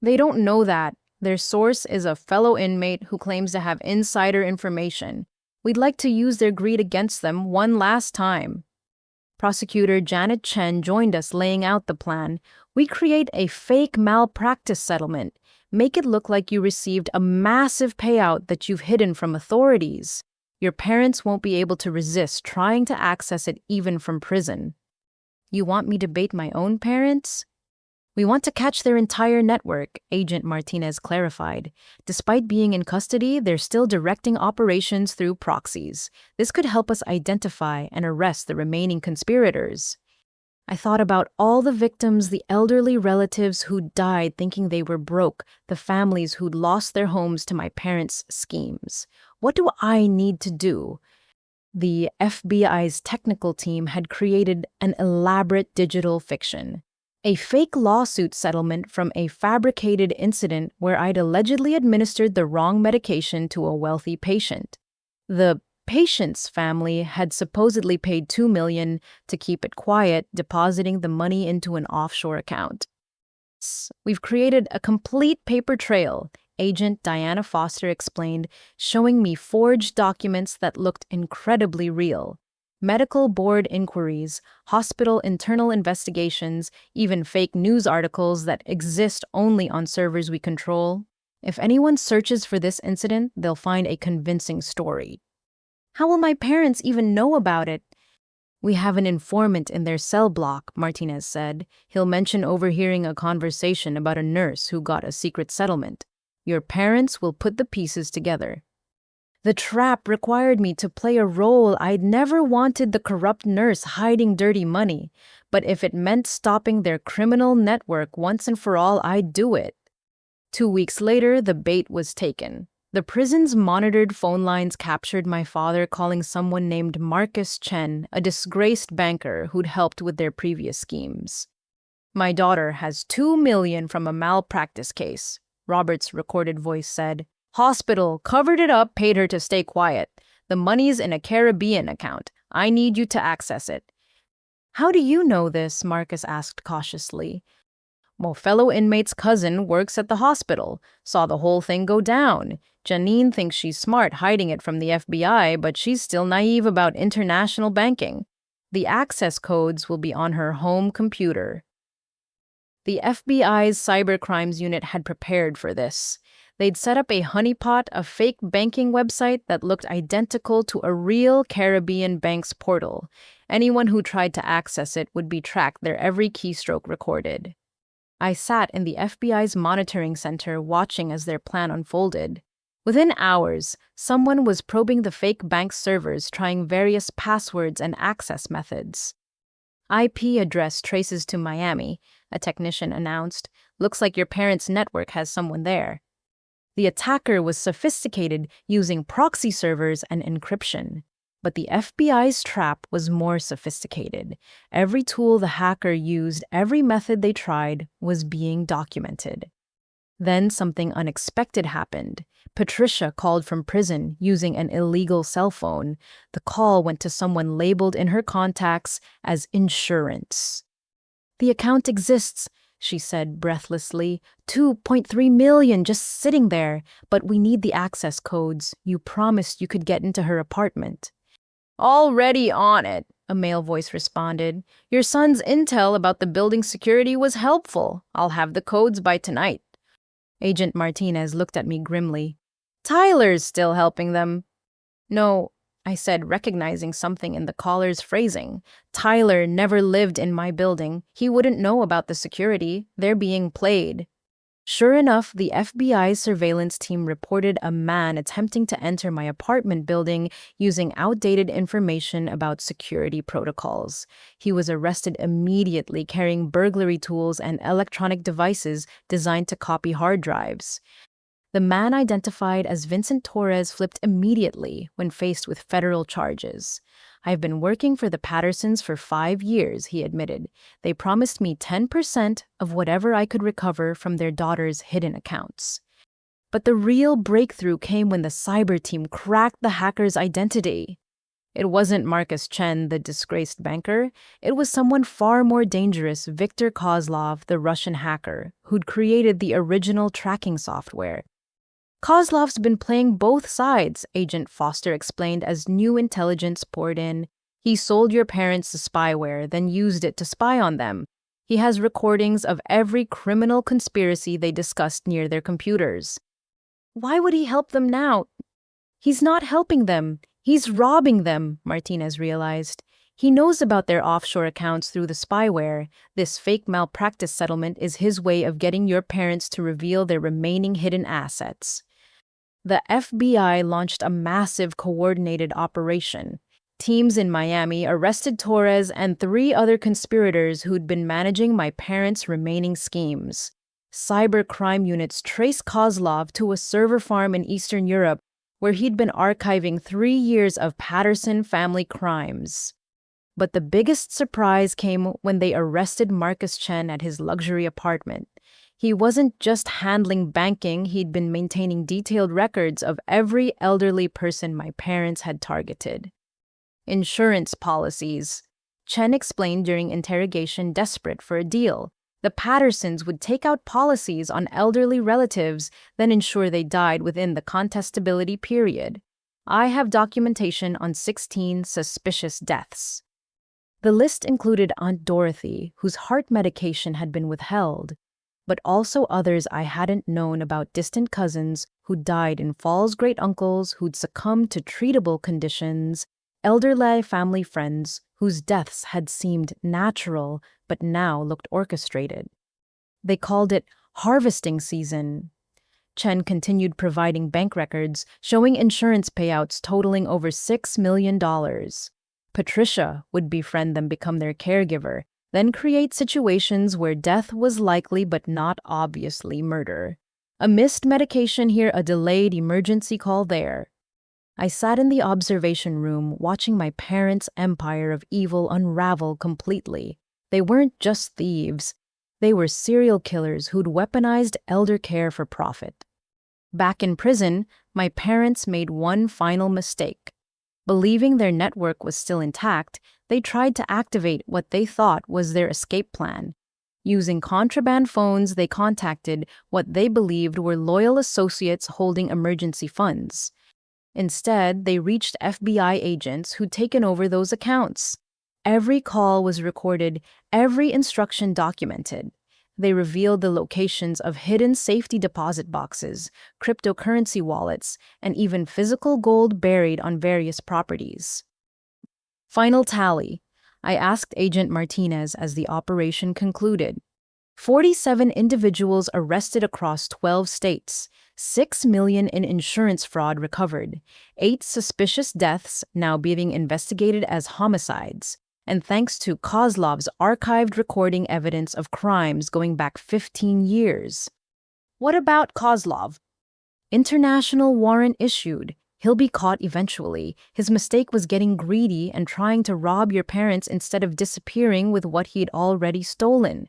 They don't know that. Their source is a fellow inmate who claims to have insider information. We'd like to use their greed against them one last time. Prosecutor Janet Chen joined us laying out the plan. We create a fake malpractice settlement. Make it look like you received a massive payout that you've hidden from authorities. Your parents won't be able to resist trying to access it even from prison. You want me to bait my own parents? We want to catch their entire network, Agent Martinez clarified. Despite being in custody, they're still directing operations through proxies. This could help us identify and arrest the remaining conspirators. I thought about all the victims, the elderly relatives who died thinking they were broke, the families who'd lost their homes to my parents' schemes. What do I need to do? The FBI's technical team had created an elaborate digital fiction. A fake lawsuit settlement from a fabricated incident where I'd allegedly administered the wrong medication to a wealthy patient. The patient's family had supposedly paid $2 million to keep it quiet, depositing the money into an offshore account. We've created a complete paper trail, Agent Diana Foster explained, showing me forged documents that looked incredibly real. Medical board inquiries, hospital internal investigations, even fake news articles that exist only on servers we control. If anyone searches for this incident, they'll find a convincing story. How will my parents even know about it? We have an informant in their cell block, Martinez said. He'll mention overhearing a conversation about a nurse who got a secret settlement. Your parents will put the pieces together. The trap required me to play a role. I'd never wanted the corrupt nurse hiding dirty money, but if it meant stopping their criminal network once and for all, I'd do it. 2 weeks later, the bait was taken. The prison's monitored phone lines captured my father calling someone named Marcus Chen, a disgraced banker who'd helped with their previous schemes. My daughter has $2 million from a malpractice case, Robert's recorded voice said. Hospital covered it up, paid her to stay quiet. The money's in a Caribbean account. I need you to access it. How do you know this? Marcus asked cautiously. Well, fellow inmate's cousin works at the hospital, saw the whole thing go down. Jeannine thinks she's smart hiding it from the FBI, but she's still naive about international banking. The access codes will be on her home computer. The FBI's cybercrimes unit had prepared for this. They'd set up a honeypot, a fake banking website that looked identical to a real Caribbean bank's portal. Anyone who tried to access it would be tracked, their every keystroke recorded. I sat in the FBI's monitoring center watching as their plan unfolded. Within hours, someone was probing the fake bank's servers, trying various passwords and access methods. IP address traces to Miami, a technician announced. Looks like your parents' network has someone there. The attacker was sophisticated, using proxy servers and encryption. But the FBI's trap was more sophisticated. Every tool the hacker used, every method they tried, was being documented. Then something unexpected happened. Patricia called from prison using an illegal cell phone. The call went to someone labeled in her contacts as insurance. The account exists, she said breathlessly. 2.3 million just sitting there, but we need the access codes. You promised you could get into her apartment. Already on it, a male voice responded. Your son's intel about the building security was helpful. I'll have the codes by tonight. Agent Martinez looked at me grimly. Tyler's still helping them. No, I said, recognizing something in the caller's phrasing. Tyler never lived in my building. He wouldn't know about the security. They're being played. Sure enough, the FBI's surveillance team reported a man attempting to enter my apartment building using outdated information about security protocols. He was arrested immediately, carrying burglary tools and electronic devices designed to copy hard drives. The man identified as Vincent Torres flipped immediately when faced with federal charges. I've been working for the Pattersons for 5 years, he admitted. They promised me 10% of whatever I could recover from their daughter's hidden accounts. But the real breakthrough came when the cyber team cracked the hacker's identity. It wasn't Marcus Chen, the disgraced banker. It was someone far more dangerous, Viktor Kozlov, the Russian hacker, who'd created the original tracking software. Kozlov's been playing both sides, Agent Foster explained as new intelligence poured in. He sold your parents the spyware, then used it to spy on them. He has recordings of every criminal conspiracy they discussed near their computers. Why would he help them now? He's not helping them. He's robbing them, Martinez realized. He knows about their offshore accounts through the spyware. This fake malpractice settlement is his way of getting your parents to reveal their remaining hidden assets. The FBI launched a massive coordinated operation. Teams in Miami arrested Torres and 3 other conspirators who'd been managing my parents' remaining schemes. Cyber crime units traced Kozlov to a server farm in Eastern Europe where he'd been archiving 3 years of Patterson family crimes. But the biggest surprise came when they arrested Marcus Chen at his luxury apartment. He wasn't just handling banking, he'd been maintaining detailed records of every elderly person my parents had targeted. Insurance policies. Chen explained during interrogation, desperate for a deal. The Pattersons would take out policies on elderly relatives, then ensure they died within the contestability period. I have documentation on 16 suspicious deaths. The list included Aunt Dorothy, whose heart medication had been withheld, but also others I hadn't known about, distant cousins who died in falls, great-uncles who'd succumbed to treatable conditions, elderly family friends whose deaths had seemed natural but now looked orchestrated. They called it harvesting season. Chen continued providing bank records showing insurance payouts totaling over $6 million. Patricia would befriend them, become their caregiver, then create situations where death was likely but not obviously murder. A missed medication here, a delayed emergency call there. I sat in the observation room watching my parents' empire of evil unravel completely. They weren't just thieves. They were serial killers who'd weaponized elder care for profit. Back in prison, my parents made one final mistake. Believing their network was still intact, they tried to activate what they thought was their escape plan. Using contraband phones, they contacted what they believed were loyal associates holding emergency funds. Instead, they reached FBI agents who'd taken over those accounts. Every call was recorded, every instruction documented. They revealed the locations of hidden safety deposit boxes, cryptocurrency wallets, and even physical gold buried on various properties. Final tally. I asked Agent Martinez as the operation concluded. 47 individuals arrested across 12 states, $6 million in insurance fraud recovered, 8 suspicious deaths now being investigated as homicides, and thanks to Kozlov's archived recording evidence of crimes going back 15 years. What about Kozlov? International warrant issued. He'll be caught eventually. His mistake was getting greedy and trying to rob your parents instead of disappearing with what he'd already stolen.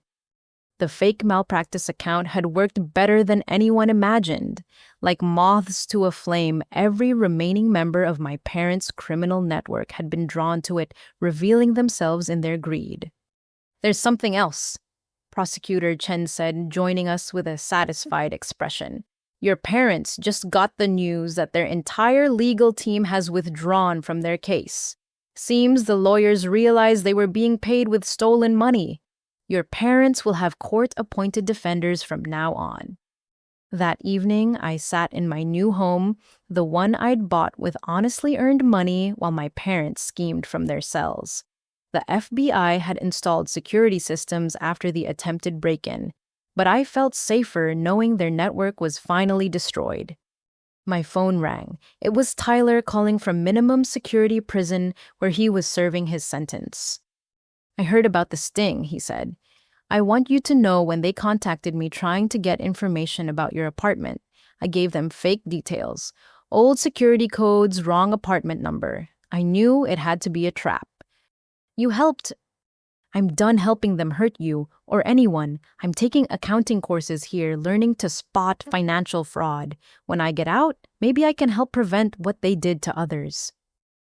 The fake malpractice account had worked better than anyone imagined. Like moths to a flame, every remaining member of my parents' criminal network had been drawn to it, revealing themselves in their greed. There's something else, Prosecutor Chen said, joining us with a satisfied expression. Your parents just got the news that their entire legal team has withdrawn from their case. Seems the lawyers realized they were being paid with stolen money. Your parents will have court-appointed defenders from now on. That evening, I sat in my new home, the one I'd bought with honestly earned money while my parents schemed from their cells. The FBI had installed security systems after the attempted break-in, but I felt safer knowing their network was finally destroyed. My phone rang. It was Tyler calling from minimum security prison where he was serving his sentence. I heard about the sting, he said. I want you to know when they contacted me trying to get information about your apartment. I gave them fake details, old security codes, wrong apartment number. I knew it had to be a trap. You helped. I'm done helping them hurt you or anyone. I'm taking accounting courses here, learning to spot financial fraud. When I get out, maybe I can help prevent what they did to others.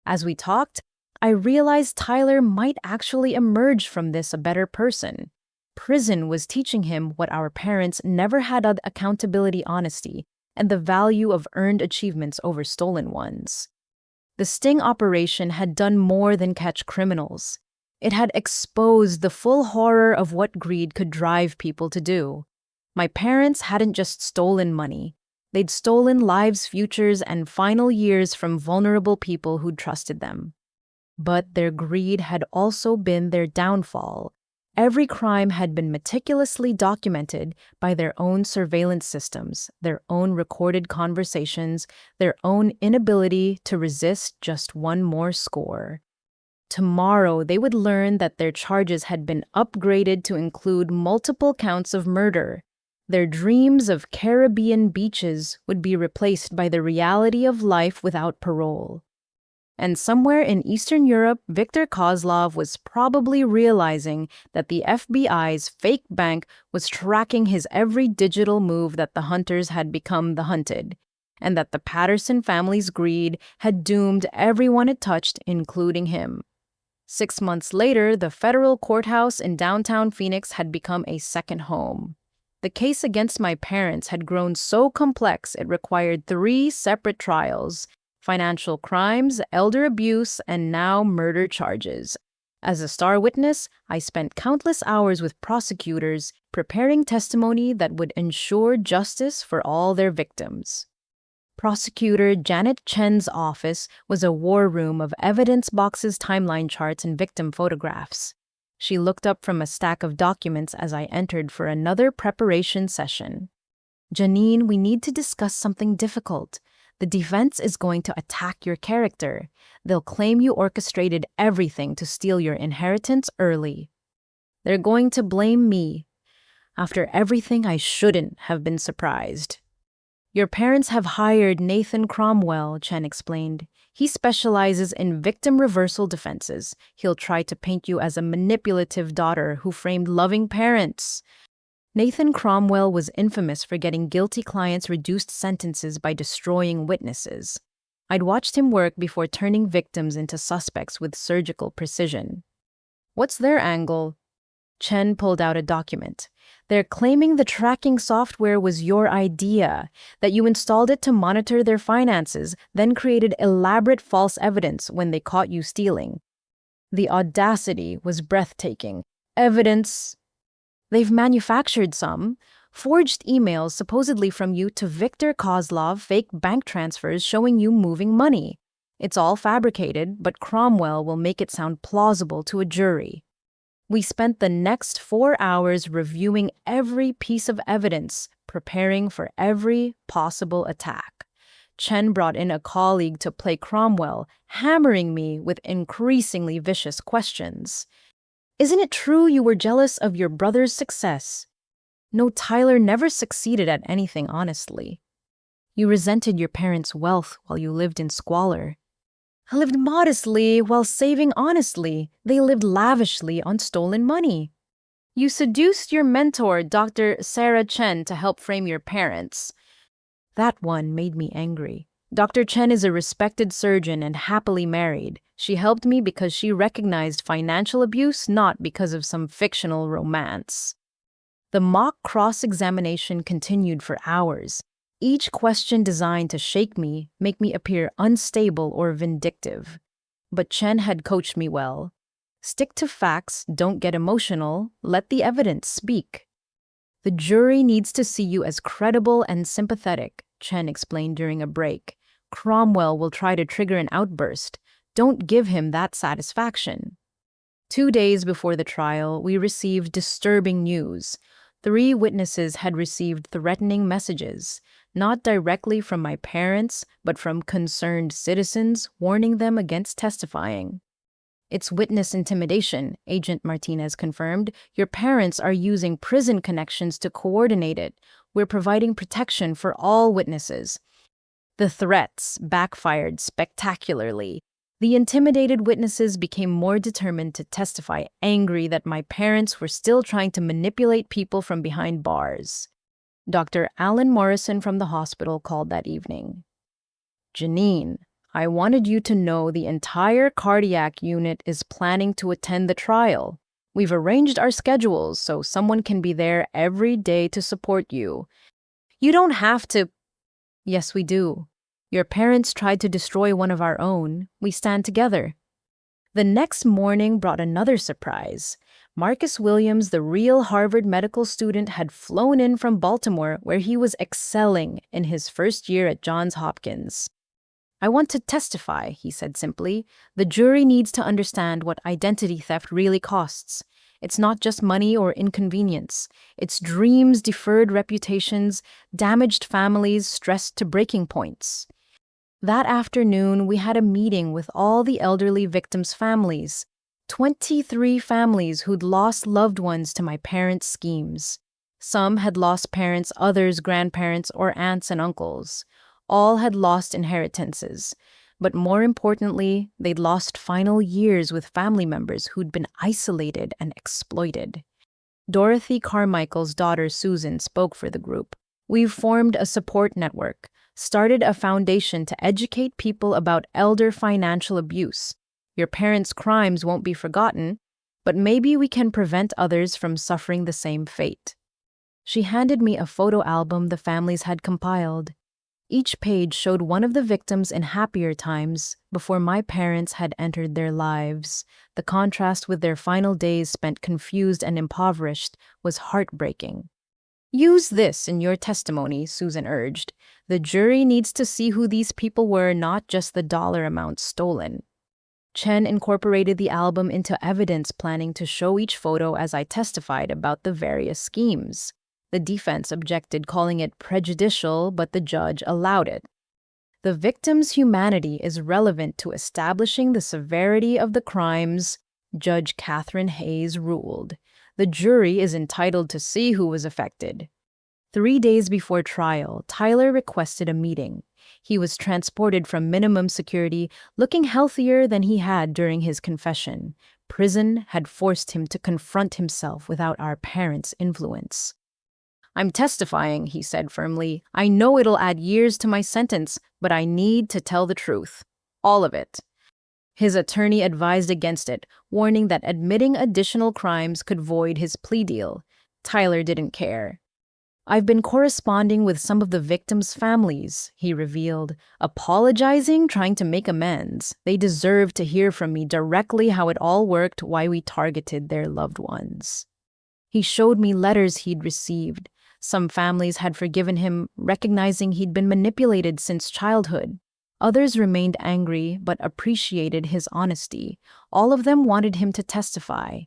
As we talked, I realized Tyler might actually emerge from this a better person. Prison was teaching him what our parents never had: accountability, honesty, and the value of earned achievements over stolen ones. The sting operation had done more than catch criminals. It had exposed the full horror of what greed could drive people to do. My parents hadn't just stolen money. They'd stolen lives, futures, and final years from vulnerable people who'd trusted them. But their greed had also been their downfall. Every crime had been meticulously documented by their own surveillance systems, their own recorded conversations, their own inability to resist just one more score. Tomorrow, they would learn that their charges had been upgraded to include multiple counts of murder. Their dreams of Caribbean beaches would be replaced by the reality of life without parole. And somewhere in Eastern Europe, Viktor Kozlov was probably realizing that the FBI's fake bank was tracking his every digital move, that the hunters had become the hunted, and that the Patterson family's greed had doomed everyone it touched, including him. 6 months later, the federal courthouse in downtown Phoenix had become a second home. The case against my parents had grown so complex it required 3 separate trials: financial crimes, elder abuse, and now murder charges. As a star witness, I spent countless hours with prosecutors preparing testimony that would ensure justice for all their victims. Prosecutor Janet Chen's office was a war room of evidence boxes, timeline charts, and victim photographs. She looked up from a stack of documents as I entered for another preparation session. "Jeannine, we need to discuss something difficult. The defense is going to attack your character. They'll claim you orchestrated everything to steal your inheritance early. They're going to blame me. After everything, I shouldn't have been surprised." "Your parents have hired Nathan Cromwell," Chen explained. "He specializes in victim reversal defenses. He'll try to paint you as a manipulative daughter who framed loving parents." Nathan Cromwell was infamous for getting guilty clients reduced sentences by destroying witnesses. I'd watched him work before turning victims into suspects with surgical precision. "What's their angle?" Chen pulled out a document. "They're claiming the tracking software was your idea, that you installed it to monitor their finances, then created elaborate false evidence when they caught you stealing." The audacity was breathtaking. "Evidence? They've manufactured some forged emails supposedly from you to Viktor Kozlov, fake bank transfers showing you moving money. It's all fabricated, but Cromwell will make it sound plausible to a jury." We spent the next 4 hours reviewing every piece of evidence, preparing for every possible attack. Chen brought in a colleague to play Cromwell, hammering me with increasingly vicious questions. "Isn't it true you were jealous of your brother's success?" "No, Tyler never succeeded at anything honestly." "You resented your parents' wealth while you lived in squalor." "I lived modestly while saving honestly. They lived lavishly on stolen money." "You seduced your mentor, Dr. Sarah Chen, to help frame your parents." That one made me angry. Dr. Chen is a respected surgeon and happily married. She helped me because she recognized financial abuse, not because of some fictional romance. The mock cross-examination continued for hours, each question designed to shake me, make me appear unstable or vindictive. But Chen had coached me well. "Stick to facts, don't get emotional, let the evidence speak." "The jury needs to see you as credible and sympathetic," Chen explained during a break. "Cromwell will try to trigger an outburst. Don't give him that satisfaction." 2 days before the trial, we received disturbing news. 3 witnesses had received threatening messages, not directly from my parents, but from concerned citizens warning them against testifying. "It's witness intimidation," Agent Martinez confirmed. "Your parents are using prison connections to coordinate it. We're providing protection for all witnesses." The threats backfired spectacularly. The intimidated witnesses became more determined to testify, angry that my parents were still trying to manipulate people from behind bars. Dr. Alan Morrison from the hospital called that evening. Jeannine, I wanted you to know the entire cardiac unit is planning to attend the trial. We've arranged our schedules so someone can be there every day to support you. You don't have to. Yes, we do. Your parents tried to destroy one of our own. We stand together. The next morning brought another surprise. Marcus Williams, the real Harvard medical student, had flown in from Baltimore, where he was excelling in his first year at Johns Hopkins. I want to testify, he said simply. The jury needs to understand what identity theft really costs. It's not just money or inconvenience. It's dreams, deferred reputations, damaged families stressed to breaking points. That afternoon, we had a meeting with all the elderly victims' families. 23 families who'd lost loved ones to my parents' schemes. Some had lost parents, others grandparents or aunts and uncles. All had lost inheritances. But more importantly, they'd lost final years with family members who'd been isolated and exploited. Dorothy Carmichael's daughter Susan spoke for the group. We've formed a support network, started a foundation to educate people about elder financial abuse. Your parents' crimes won't be forgotten, but maybe we can prevent others from suffering the same fate. She handed me a photo album the families had compiled. Each page showed one of the victims in happier times before my parents had entered their lives. The contrast with their final days spent confused and impoverished was heartbreaking. Use this in your testimony, Susan urged. The jury needs to see who these people were, not just the dollar amount stolen. Chen incorporated the album into evidence, planning to show each photo as I testified about the various schemes. The defense objected, calling it prejudicial, but the judge allowed it. The victim's humanity is relevant to establishing the severity of the crimes, Judge Catherine Hayes ruled. The jury is entitled to see who was affected. 3 days before trial, Tyler requested a meeting. He was transported from minimum security, looking healthier than he had during his confession. Prison had forced him to confront himself without our parents' influence. I'm testifying, he said firmly. I know it'll add years to my sentence, but I need to tell the truth. All of it. His attorney advised against it, warning that admitting additional crimes could void his plea deal. Tyler didn't care. I've been corresponding with some of the victims' families, he revealed, apologizing, trying to make amends. They deserve to hear from me directly how it all worked, why we targeted their loved ones. He showed me letters he'd received. Some families had forgiven him, recognizing he'd been manipulated since childhood. Others remained angry, but appreciated his honesty. All of them wanted him to testify.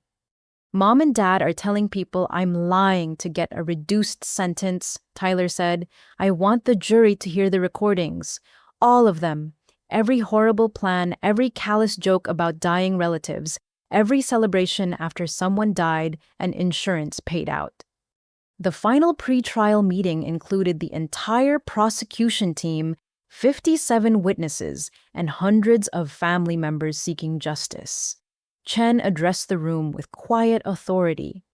Mom and Dad are telling people I'm lying to get a reduced sentence, Tyler said. I want the jury to hear the recordings. All of them. Every horrible plan, every callous joke about dying relatives, every celebration after someone died and insurance paid out. The final pre-trial meeting included the entire prosecution team, 57 witnesses, and hundreds of family members seeking justice. Chen addressed the room with quiet authority.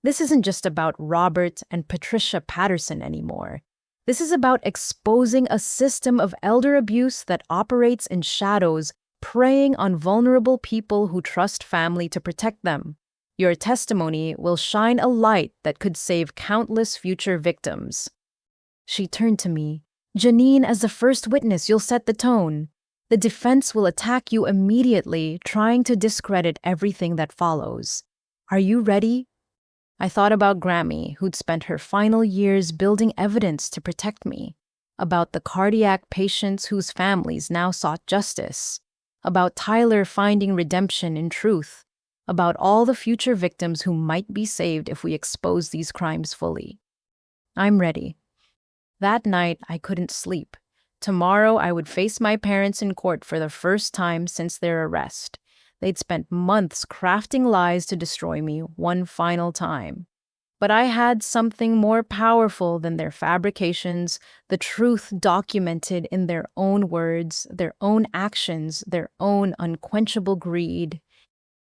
This isn't just about Robert and Patricia Patterson anymore. This is about exposing a system of elder abuse that operates in shadows, preying on vulnerable people who trust family to protect them. Your testimony will shine a light that could save countless future victims. She turned to me. Jeannine, as the first witness, you'll set the tone. The defense will attack you immediately, trying to discredit everything that follows. Are you ready? I thought about Grammy, who'd spent her final years building evidence to protect me, about the cardiac patients whose families now sought justice, about Tyler finding redemption in truth, about all the future victims who might be saved if we expose these crimes fully. I'm ready. That night, I couldn't sleep. Tomorrow, I would face my parents in court for the first time since their arrest. They'd spent months crafting lies to destroy me one final time. But I had something more powerful than their fabrications, the truth documented in their own words, their own actions, their own unquenchable greed.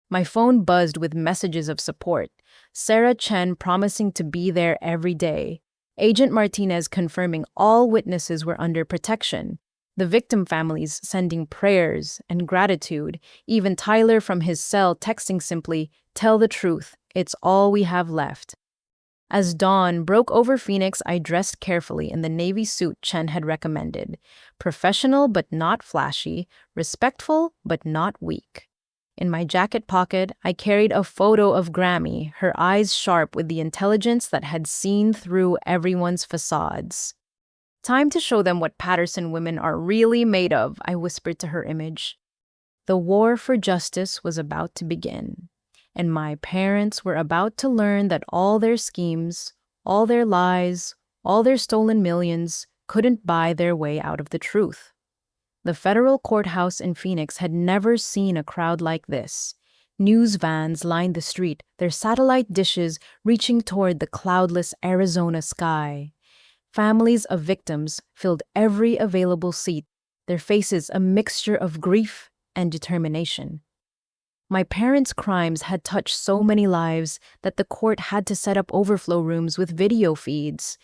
My phone buzzed with messages of support. Sarah Chen promising to be there every day. Agent Martinez confirming all witnesses were under protection. The victim families sending prayers and gratitude. Even Tyler from his cell texting simply, "Tell the truth. It's all we have left." As dawn broke over Phoenix, I dressed carefully in the navy suit Chen had recommended. Professional but not flashy, respectful but not weak. In my jacket pocket, I carried a photo of Grammy, her eyes sharp with the intelligence that had seen through everyone's facades. "Time to show them what Patterson women are really made of," I whispered to her image. The war for justice was about to begin, and my parents were about to learn that all their schemes, all their lies, all their stolen millions couldn't buy their way out of the truth. The federal courthouse in Phoenix had never seen a crowd like this. News vans lined the street, their satellite dishes reaching toward the cloudless Arizona sky. Families of victims filled every available seat, their faces a mixture of grief and determination. My parents' crimes had touched so many lives that the court had to set up overflow rooms with video feeds.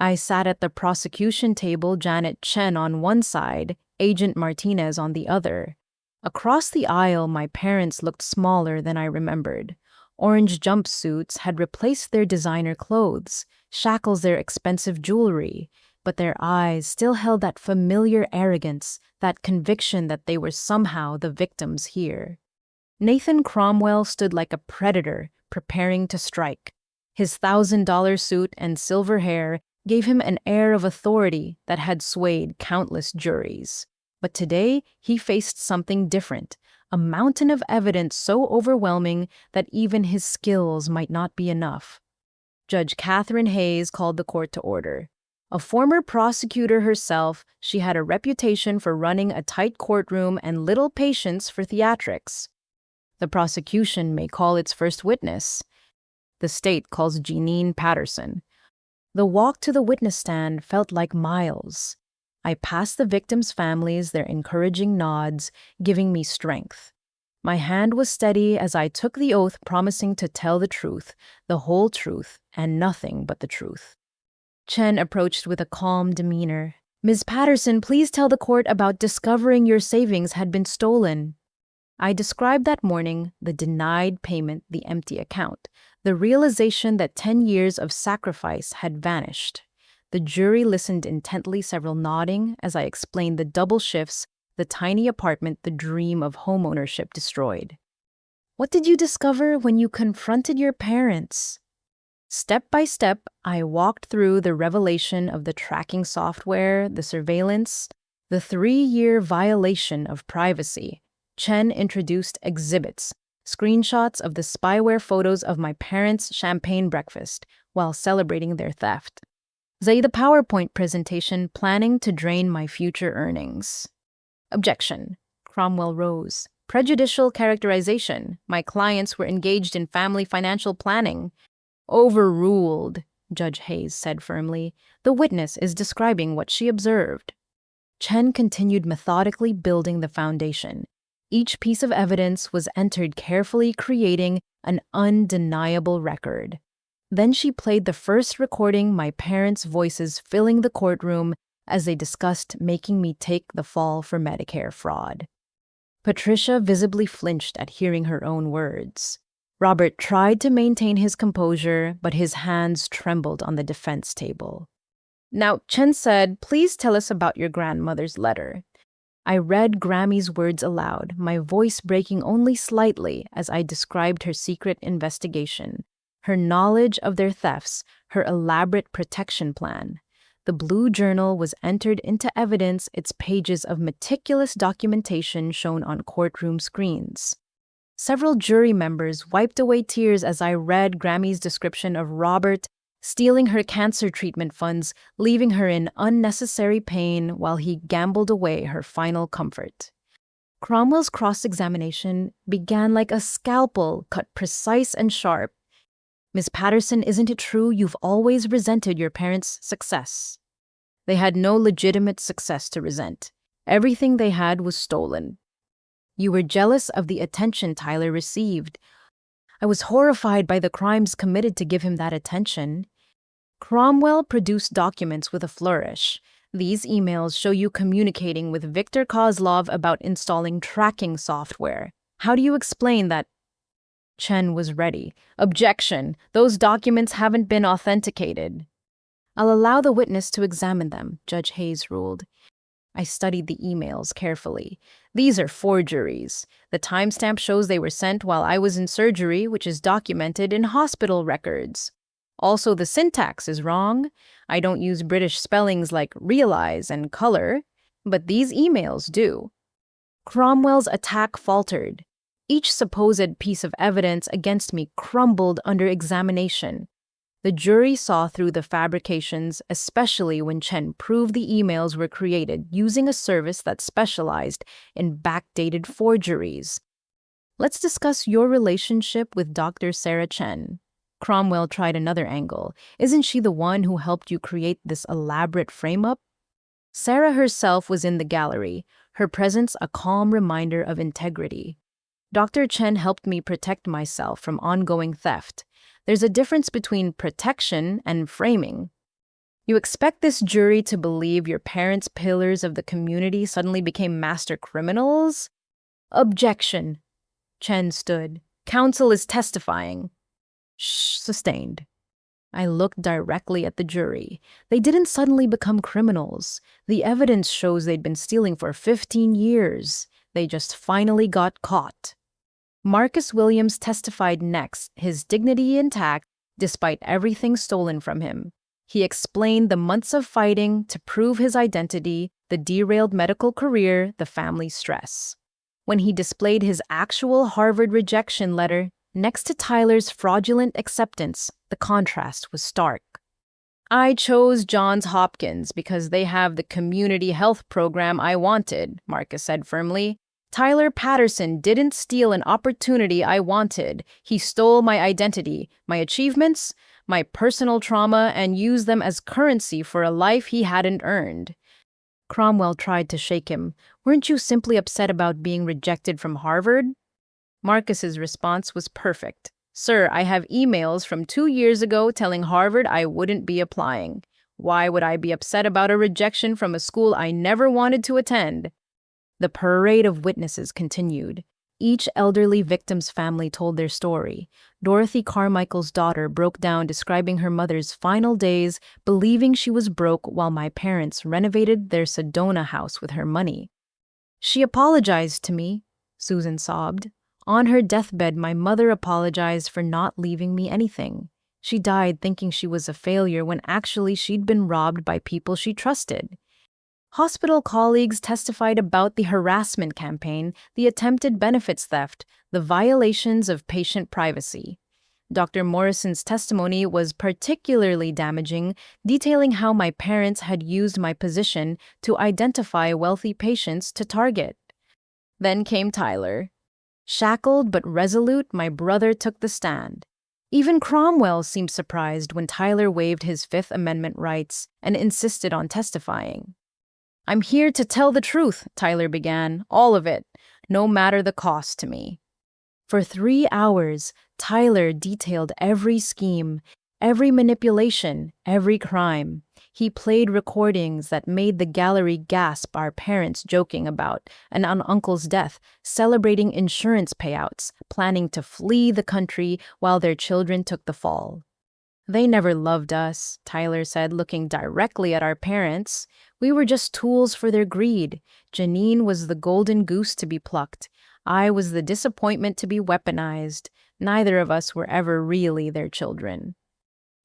I sat at the prosecution table, Janet Chen on one side, Agent Martinez on the other. Across the aisle, my parents looked smaller than I remembered. Orange jumpsuits had replaced their designer clothes, shackles their expensive jewelry, but their eyes still held that familiar arrogance, that conviction that they were somehow the victims here. Nathan Cromwell stood like a predator, preparing to strike. His $1,000 suit and silver hair gave him an air of authority that had swayed countless juries. But today, he faced something different, a mountain of evidence so overwhelming that even his skills might not be enough. Judge Catherine Hayes called the court to order. A former prosecutor herself, she had a reputation for running a tight courtroom and little patience for theatrics. The prosecution may call its first witness. The state calls Jeannine Patterson. The walk to the witness stand felt like miles. I passed the victims' families, their encouraging nods, giving me strength. My hand was steady as I took the oath, promising to tell the truth, the whole truth, and nothing but the truth. Chen approached with a calm demeanor. "Ms. Patterson, please tell the court about discovering your savings had been stolen." I described that morning, the denied payment, the empty account, the realization that 10 years of sacrifice had vanished. The jury listened intently, several nodding, as I explained the double shifts, the tiny apartment, the dream of homeownership destroyed. "What did you discover when you confronted your parents?" Step by step, I walked through the revelation of the tracking software, the surveillance, the 3-year violation of privacy. Chen introduced exhibits, screenshots of the spyware photos of my parents' champagne breakfast while celebrating their theft. The PowerPoint presentation planning to drain my future earnings. Objection. Cromwell rose. Prejudicial characterization. My clients were engaged in family financial planning. Overruled, Judge Hayes said firmly. The witness is describing what she observed. Chen continued methodically building the foundation. Each piece of evidence was entered carefully, creating an undeniable record. Then she played the first recording, my parents' voices filling the courtroom as they discussed making me take the fall for Medicare fraud. Patricia visibly flinched at hearing her own words. Robert tried to maintain his composure, but his hands trembled on the defense table. Now, Chen said, "Please tell us about your grandmother's letter." I read Grammy's words aloud, my voice breaking only slightly as I described her secret investigation, her knowledge of their thefts, her elaborate protection plan. The blue journal was entered into evidence, its pages of meticulous documentation shown on courtroom screens. Several jury members wiped away tears as I read Grammy's description of Robert stealing her cancer treatment funds, leaving her in unnecessary pain while he gambled away her final comfort. Cromwell's cross-examination began like a scalpel, cut precise and sharp. Miss Patterson, isn't it true you've always resented your parents' success? They had no legitimate success to resent. Everything they had was stolen. You were jealous of the attention Tyler received. I was horrified by the crimes committed to give him that attention. Cromwell produced documents with a flourish. These emails show you communicating with Viktor Kozlov about installing tracking software. How do you explain that? Chen was ready. Objection. Those documents haven't been authenticated. I'll allow the witness to examine them, Judge Hayes ruled. I studied the emails carefully. These are forgeries. The timestamp shows they were sent while I was in surgery, which is documented in hospital records. Also, the syntax is wrong. I don't use British spellings like realize and color, but these emails do. Cromwell's attack faltered. Each supposed piece of evidence against me crumbled under examination. The jury saw through the fabrications, especially when Chen proved the emails were created using a service that specialized in backdated forgeries. Let's discuss your relationship with Dr. Sarah Chen. Cromwell tried another angle. Isn't she the one who helped you create this elaborate frame-up? Sarah herself was in the gallery, her presence a calm reminder of integrity. Dr. Chen helped me protect myself from ongoing theft. There's a difference between protection and framing. You expect this jury to believe your parents' pillars of the community suddenly became master criminals? Objection. Chen stood. Counsel is testifying. Shh, sustained. I looked directly at the jury. They didn't suddenly become criminals. The evidence shows they'd been stealing for 15 years. They just finally got caught. Marcus Williams testified next, his dignity intact despite everything stolen from him. He explained the months of fighting to prove his identity, the derailed medical career, the family stress. When he displayed his actual Harvard rejection letter next to Tyler's fraudulent acceptance, the contrast was stark. I chose Johns Hopkins because they have the community health program I wanted, Marcus said firmly. Tyler Patterson didn't steal an opportunity I wanted. He stole my identity, my achievements, my personal trauma, and used them as currency for a life he hadn't earned. Cromwell tried to shake him. Weren't you simply upset about being rejected from Harvard? Marcus's response was perfect. Sir, I have emails from 2 years ago telling Harvard I wouldn't be applying. Why would I be upset about a rejection from a school I never wanted to attend? The parade of witnesses continued. Each elderly victim's family told their story. Dorothy Carmichael's daughter broke down describing her mother's final days, believing she was broke while my parents renovated their Sedona house with her money. She apologized to me, Susan sobbed. On her deathbed, my mother apologized for not leaving me anything. She died thinking she was a failure when actually she'd been robbed by people she trusted. Hospital colleagues testified about the harassment campaign, the attempted benefits theft, the violations of patient privacy. Dr. Morrison's testimony was particularly damaging, detailing how my parents had used my position to identify wealthy patients to target. Then came Tyler. Shackled but resolute, my brother took the stand. Even Cromwell seemed surprised when Tyler waived his Fifth Amendment rights and insisted on testifying. I'm here to tell the truth, Tyler began, all of it, no matter the cost to me. For 3 hours, Tyler detailed every scheme, every manipulation, every crime. He played recordings that made the gallery gasp, our parents joking about an uncle's death, celebrating insurance payouts, planning to flee the country while their children took the fall. They never loved us, Tyler said, looking directly at our parents. We were just tools for their greed. Jeannine was the golden goose to be plucked. I was the disappointment to be weaponized. Neither of us were ever really their children.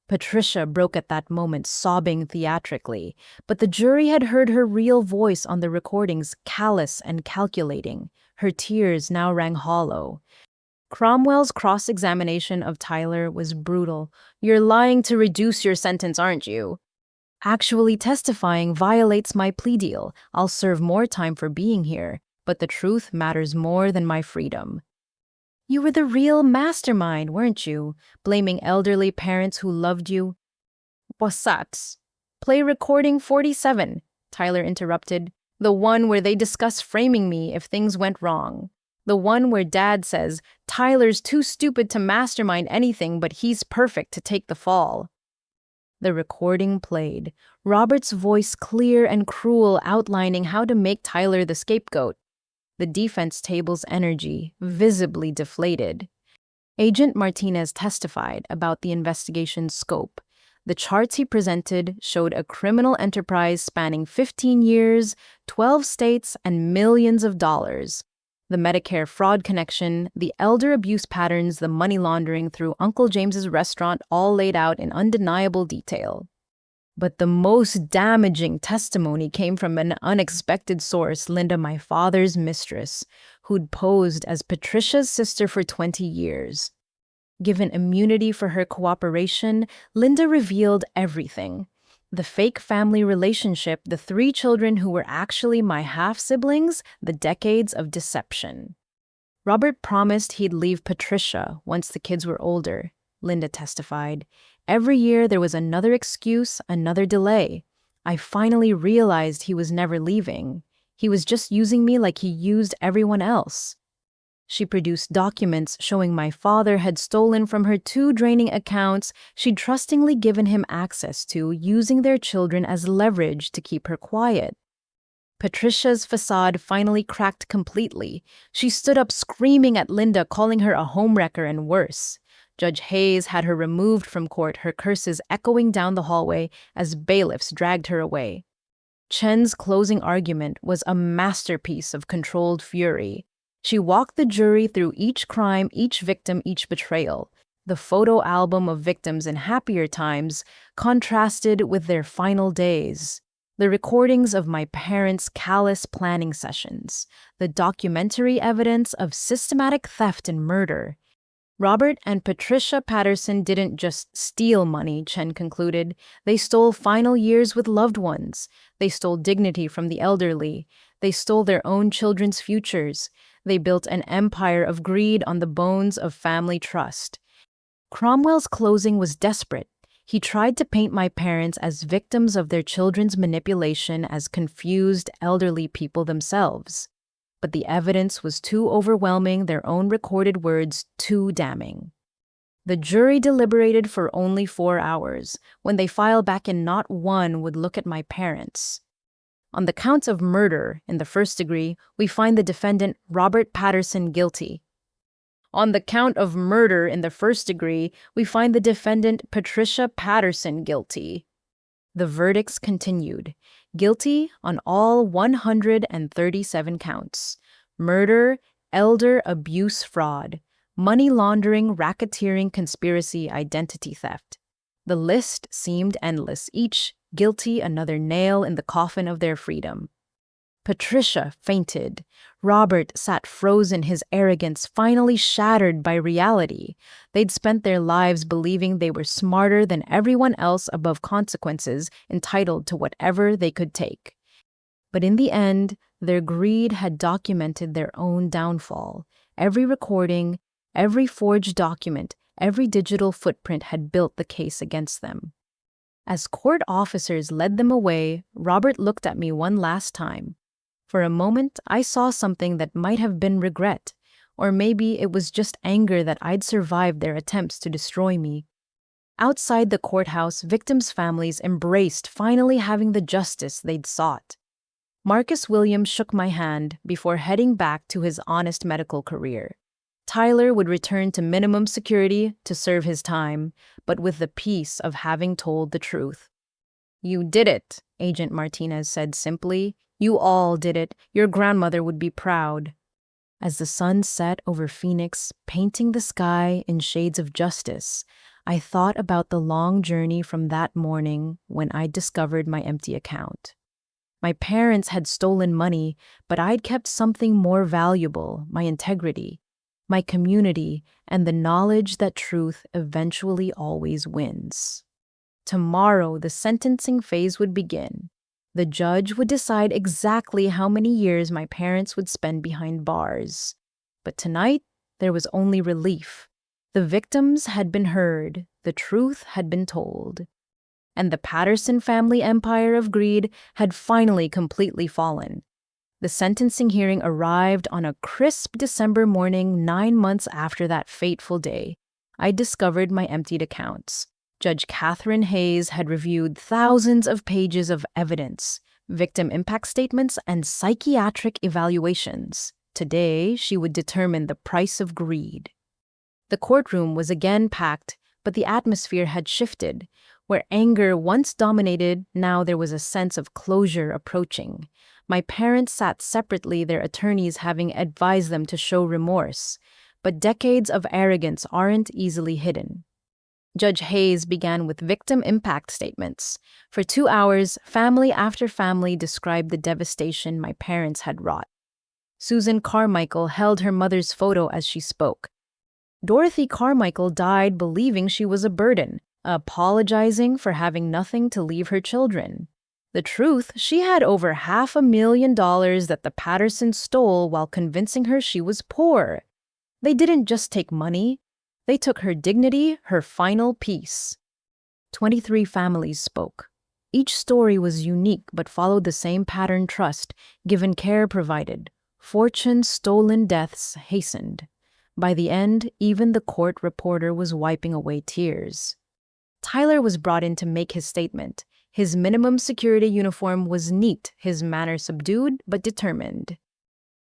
Patricia broke at that moment, sobbing theatrically, but the jury had heard her real voice on the recordings, callous and calculating. Her tears now rang hollow. Cromwell's cross-examination of Tyler was brutal. You're lying to reduce your sentence, aren't you? Actually testifying violates my plea deal. I'll serve more time for being here, but the truth matters more than my freedom. You were the real mastermind, weren't you? Blaming elderly parents who loved you. Wasats. Play recording 47, Tyler interrupted. The one where they discuss framing me if things went wrong. The one where Dad says, Tyler's too stupid to mastermind anything, but he's perfect to take the fall. The recording played, Robert's voice clear and cruel, outlining how to make Tyler the scapegoat. The defense table's energy visibly deflated. Agent Martinez testified about the investigation's scope. The charts he presented showed a criminal enterprise spanning 15 years, 12 states, and millions of dollars. The Medicare fraud connection, the elder abuse patterns, the money laundering through Uncle James's restaurant, all laid out in undeniable detail. But the most damaging testimony came from an unexpected source, Linda, my father's mistress, who'd posed as Patricia's sister for 20 years. Given immunity for her cooperation, Linda revealed everything. The fake family relationship, the 3 children who were actually my half-siblings, the decades of deception. Robert promised he'd leave Patricia once the kids were older, Linda testified. Every year there was another excuse, another delay. I finally realized he was never leaving. He was just using me like he used everyone else. She produced documents showing my father had stolen from her 2 draining accounts she'd trustingly given him access to, using their children as leverage to keep her quiet. Patricia's facade finally cracked completely. She stood up screaming at Linda, calling her a homewrecker and worse. Judge Hayes had her removed from court, her curses echoing down the hallway as bailiffs dragged her away. Chen's closing argument was a masterpiece of controlled fury. She walked the jury through each crime, each victim, each betrayal. The photo album of victims in happier times contrasted with their final days. The recordings of my parents' callous planning sessions. The documentary evidence of systematic theft and murder. Robert and Patricia Patterson didn't just steal money, Chen concluded. They stole final years with loved ones. They stole dignity from the elderly. They stole their own children's futures. They built an empire of greed on the bones of family trust. Cromwell's closing was desperate. He tried to paint my parents as victims of their children's manipulation, as confused elderly people themselves. But the evidence was too overwhelming, their own recorded words too damning. The jury deliberated for only 4 hours. When they filed back in, not one would look at my parents. On the counts of murder in the first degree, we find the defendant Robert Patterson guilty. On the count of murder in the first degree, we find the defendant Patricia Patterson guilty. The verdicts continued. Guilty on all 137 counts. Murder, elder abuse fraud, money laundering, racketeering, conspiracy, identity theft. The list seemed endless, each guilty another nail in the coffin of their freedom. Patricia fainted. Robert sat frozen, his arrogance finally shattered by reality. They'd spent their lives believing they were smarter than everyone else, above consequences, entitled to whatever they could take. But in the end, their greed had documented their own downfall. Every recording, every forged document, every digital footprint had built the case against them. As court officers led them away, Robert looked at me one last time. For a moment, I saw something that might have been regret, or maybe it was just anger that I'd survived their attempts to destroy me. Outside the courthouse, victims' families embraced finally having the justice they'd sought. Marcus Williams shook my hand before heading back to his honest medical career. Tyler would return to minimum security to serve his time, but with the peace of having told the truth. "You did it," Agent Martinez said simply. "You all did it. Your grandmother would be proud." As the sun set over Phoenix, painting the sky in shades of justice, I thought about the long journey from that morning when I discovered my empty account. My parents had stolen money, but I'd kept something more valuable, my integrity, my community, and the knowledge that truth eventually always wins. Tomorrow, the sentencing phase would begin. The judge would decide exactly how many years my parents would spend behind bars. But tonight, there was only relief. The victims had been heard, the truth had been told, and the Patterson family empire of greed had finally completely fallen. The sentencing hearing arrived on a crisp December morning 9 months after that fateful day. I discovered my emptied accounts. Judge Catherine Hayes had reviewed thousands of pages of evidence, victim impact statements, and psychiatric evaluations. Today, she would determine the price of greed. The courtroom was again packed, but the atmosphere had shifted. Where anger once dominated, now there was a sense of closure approaching. My parents sat separately, their attorneys having advised them to show remorse. But decades of arrogance aren't easily hidden. Judge Hayes began with victim impact statements. For 2 hours, family after family described the devastation my parents had wrought. Susan Carmichael held her mother's photo as she spoke. Dorothy Carmichael died believing she was a burden, apologizing for having nothing to leave her children. The truth, she had over $500,000 that the Pattersons stole while convincing her she was poor. They didn't just take money, they took her dignity, her final peace. 23 families spoke. Each story was unique but followed the same pattern: trust, given care provided. Fortune, stolen, deaths hastened. By the end, even the court reporter was wiping away tears. Tyler was brought in to make his statement. His minimum security uniform was neat, his manner subdued but determined.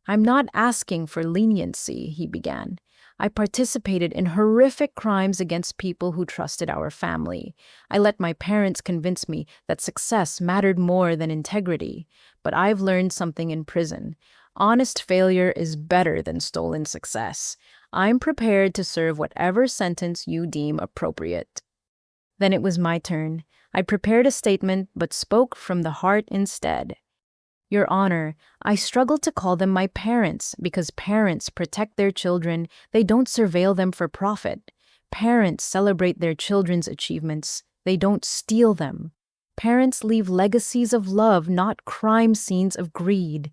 "I'm not asking for leniency," he began. "I participated in horrific crimes against people who trusted our family. I let my parents convince me that success mattered more than integrity. But I've learned something in prison. Honest failure is better than stolen success. I'm prepared to serve whatever sentence you deem appropriate." Then it was my turn. I prepared a statement but spoke from the heart instead. "Your Honor, I struggle to call them my parents because parents protect their children, they don't surveil them for profit. Parents celebrate their children's achievements, they don't steal them. Parents leave legacies of love, not crime scenes of greed."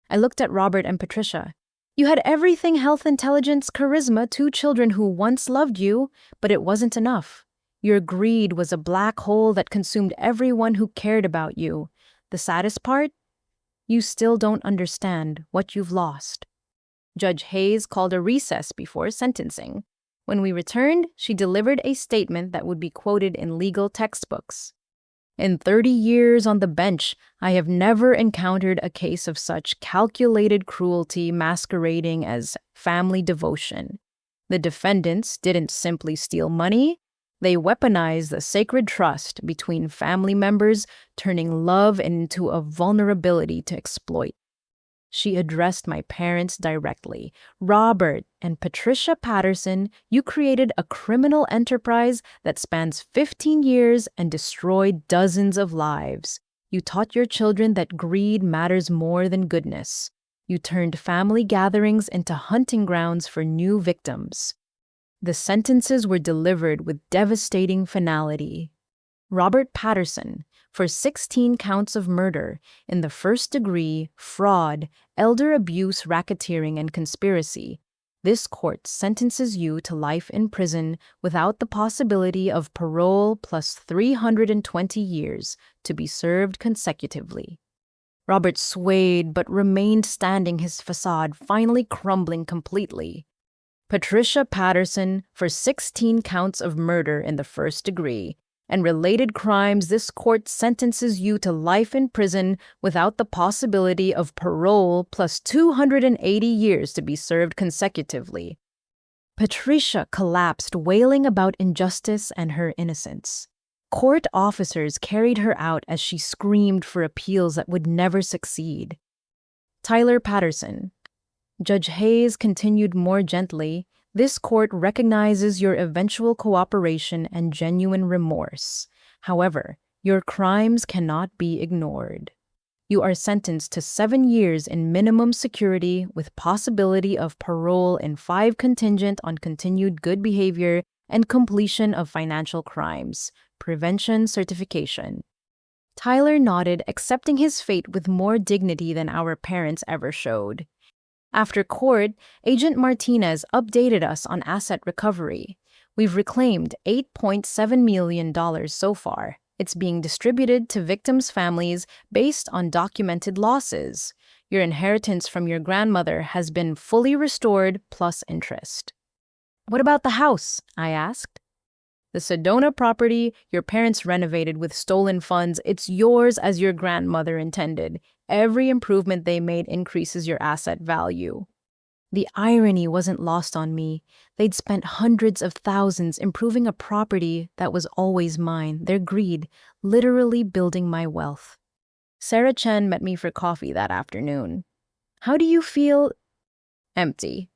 I looked at Robert and Patricia. "You had everything: health, intelligence, charisma, 2 children who once loved you, but it wasn't enough. Your greed was a black hole that consumed everyone who cared about you. The saddest part? You still don't understand what you've lost." Judge Hayes called a recess before sentencing. When we returned, she delivered a statement that would be quoted in legal textbooks. "In 30 years on the bench, I have never encountered a case of such calculated cruelty masquerading as family devotion. The defendants didn't simply steal money, they weaponized the sacred trust between family members, turning love into a vulnerability to exploit." She addressed my parents directly. "Robert and Patricia Patterson, you created a criminal enterprise that spans 15 years and destroyed dozens of lives. You taught your children that greed matters more than goodness. You turned family gatherings into hunting grounds for new victims." The sentences were delivered with devastating finality. Robert Patterson, for 16 counts of murder in the first degree, fraud, elder abuse, racketeering, and conspiracy. This court sentences you to life in prison without the possibility of parole plus 320 years to be served consecutively. Robert swayed but remained standing, his facade finally crumbling completely. Patricia Patterson, for 16 counts of murder in the first degree and related crimes, this court sentences you to life in prison without the possibility of parole plus 280 years to be served consecutively. Patricia collapsed, wailing about injustice and her innocence. Court officers carried her out as she screamed for appeals that would never succeed. Tyler Patterson. Judge Hayes continued more gently, "This court recognizes your eventual cooperation and genuine remorse. However, your crimes cannot be ignored. You are sentenced to 7 years in minimum security with possibility of parole in 5 contingent on continued good behavior and completion of financial crimes. Prevention certification." Tyler nodded, accepting his fate with more dignity than our parents ever showed. After court, Agent Martinez updated us on asset recovery. We've reclaimed $8.7 million so far. It's being distributed to victims' families based on documented losses. Your inheritance from your grandmother has been fully restored plus interest. What about the house? I asked. The Sedona property your parents renovated with stolen funds, it's yours as your grandmother intended. Every improvement they made increases your asset value. The irony wasn't lost on me. They'd spent hundreds of thousands improving a property that was always mine, their greed, literally building my wealth. Sarah Chen met me for coffee that afternoon. How do you feel? Empty,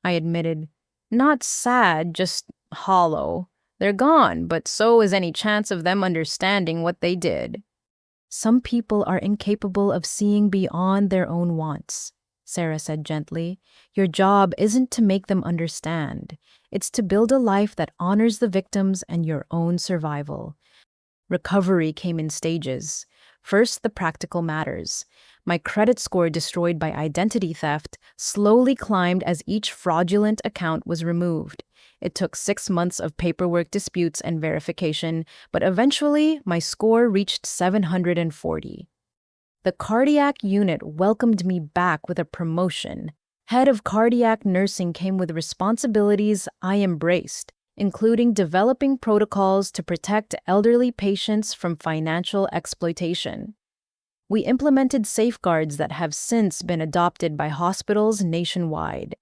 I admitted. Not sad, just hollow. They're gone, but so is any chance of them understanding what they did. Some people are incapable of seeing beyond their own wants, Sarah said gently. Your job isn't to make them understand. It's to build a life that honors the victims and your own survival. Recovery came in stages. First, the practical matters. My credit score, destroyed by identity theft, slowly climbed as each fraudulent account was removed. It took 6 months of paperwork disputes and verification, but eventually my score reached 740. The cardiac unit welcomed me back with a promotion. Head of cardiac nursing came with responsibilities I embraced, including developing protocols to protect elderly patients from financial exploitation. We implemented safeguards that have since been adopted by hospitals nationwide.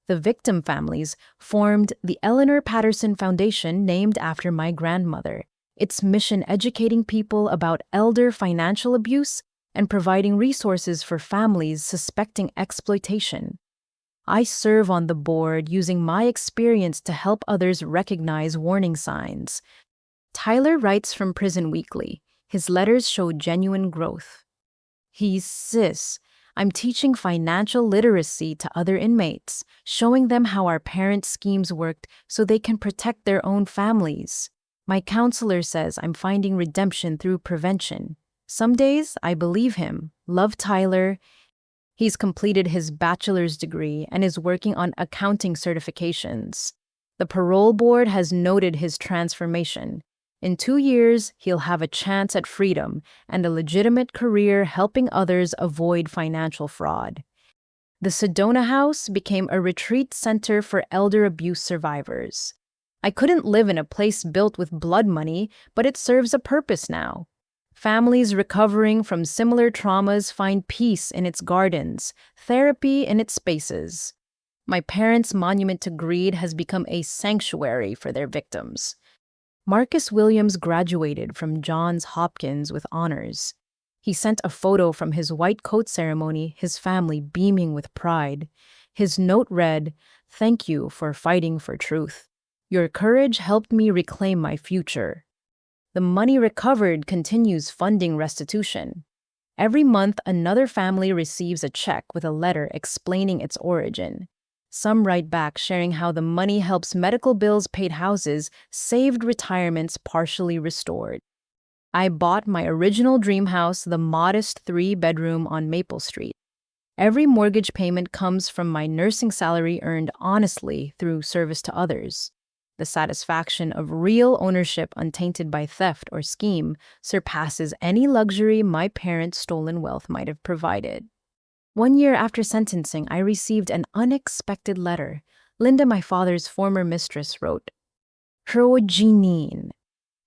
The victim families formed the Eleanor Patterson Foundation, named after my grandmother. Its mission educating people about elder financial abuse and providing resources for families suspecting exploitation. I serve on the board using my experience to help others recognize warning signs. Tyler writes from prison weekly. His letters show genuine growth. He's sis. I'm teaching financial literacy to other inmates, showing them how our parents' schemes worked so they can protect their own families. My counselor says I'm finding redemption through prevention. Some days I believe him. Love, Tyler. He's completed his bachelor's degree and is working on accounting certifications. The parole board has noted his transformation. In 2 years, he'll have a chance at freedom and a legitimate career helping others avoid financial fraud. The Sedona House became a retreat center for elder abuse survivors. I couldn't live in a place built with blood money, but it serves a purpose now. Families recovering from similar traumas find peace in its gardens, therapy in its spaces. My parents' monument to greed has become a sanctuary for their victims. Marcus Williams graduated from Johns Hopkins with honors. He sent a photo from his white coat ceremony, his family beaming with pride. His note read, "Thank you for fighting for truth. Your courage helped me reclaim my future." The money recovered continues funding restitution. Every month, another family receives a check with a letter explaining its origin. Some write back sharing how the money helps medical bills, paid houses, saved retirements partially restored. I bought my original dream house, the modest 3-bedroom on Maple Street. Every mortgage payment comes from my nursing salary earned honestly through service to others. The satisfaction of real ownership untainted by theft or scheme surpasses any luxury my parents' stolen wealth might have provided. 1 year after sentencing, I received an unexpected letter. Linda, my father's former mistress, wrote, Jeannine,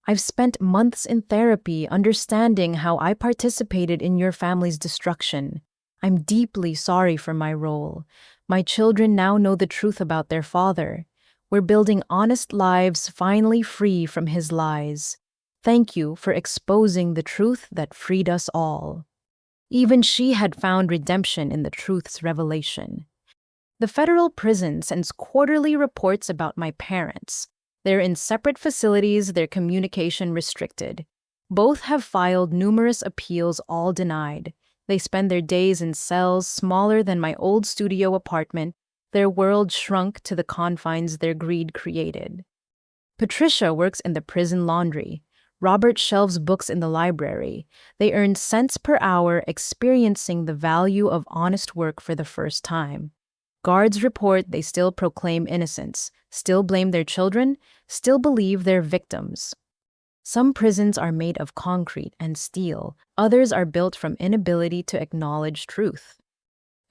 I've spent months in therapy understanding how I participated in your family's destruction. I'm deeply sorry for my role. My children now know the truth about their father. We're building honest lives, finally free from his lies. Thank you for exposing the truth that freed us all. Even she had found redemption in the truth's revelation. The federal prison sends quarterly reports about my parents. They're in separate facilities, their communication restricted. Both have filed numerous appeals, all denied. They spend their days in cells smaller than my old studio apartment. Their world shrunk to the confines their greed created. Patricia works in the prison laundry. Robert shelves books in the library. They earn cents per hour, experiencing the value of honest work for the first time. Guards report they still proclaim innocence, still blame their children, still believe they're victims. Some prisons are made of concrete and steel, others are built from inability to acknowledge truth.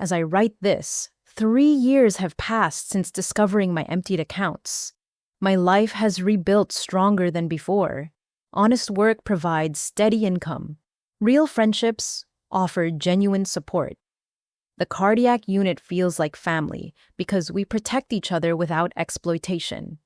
As I write this, 3 years have passed since discovering my emptied accounts. My life has rebuilt stronger than before. Honest work provides steady income. Real friendships offer genuine support. The cardiac unit feels like family because we protect each other without exploitation.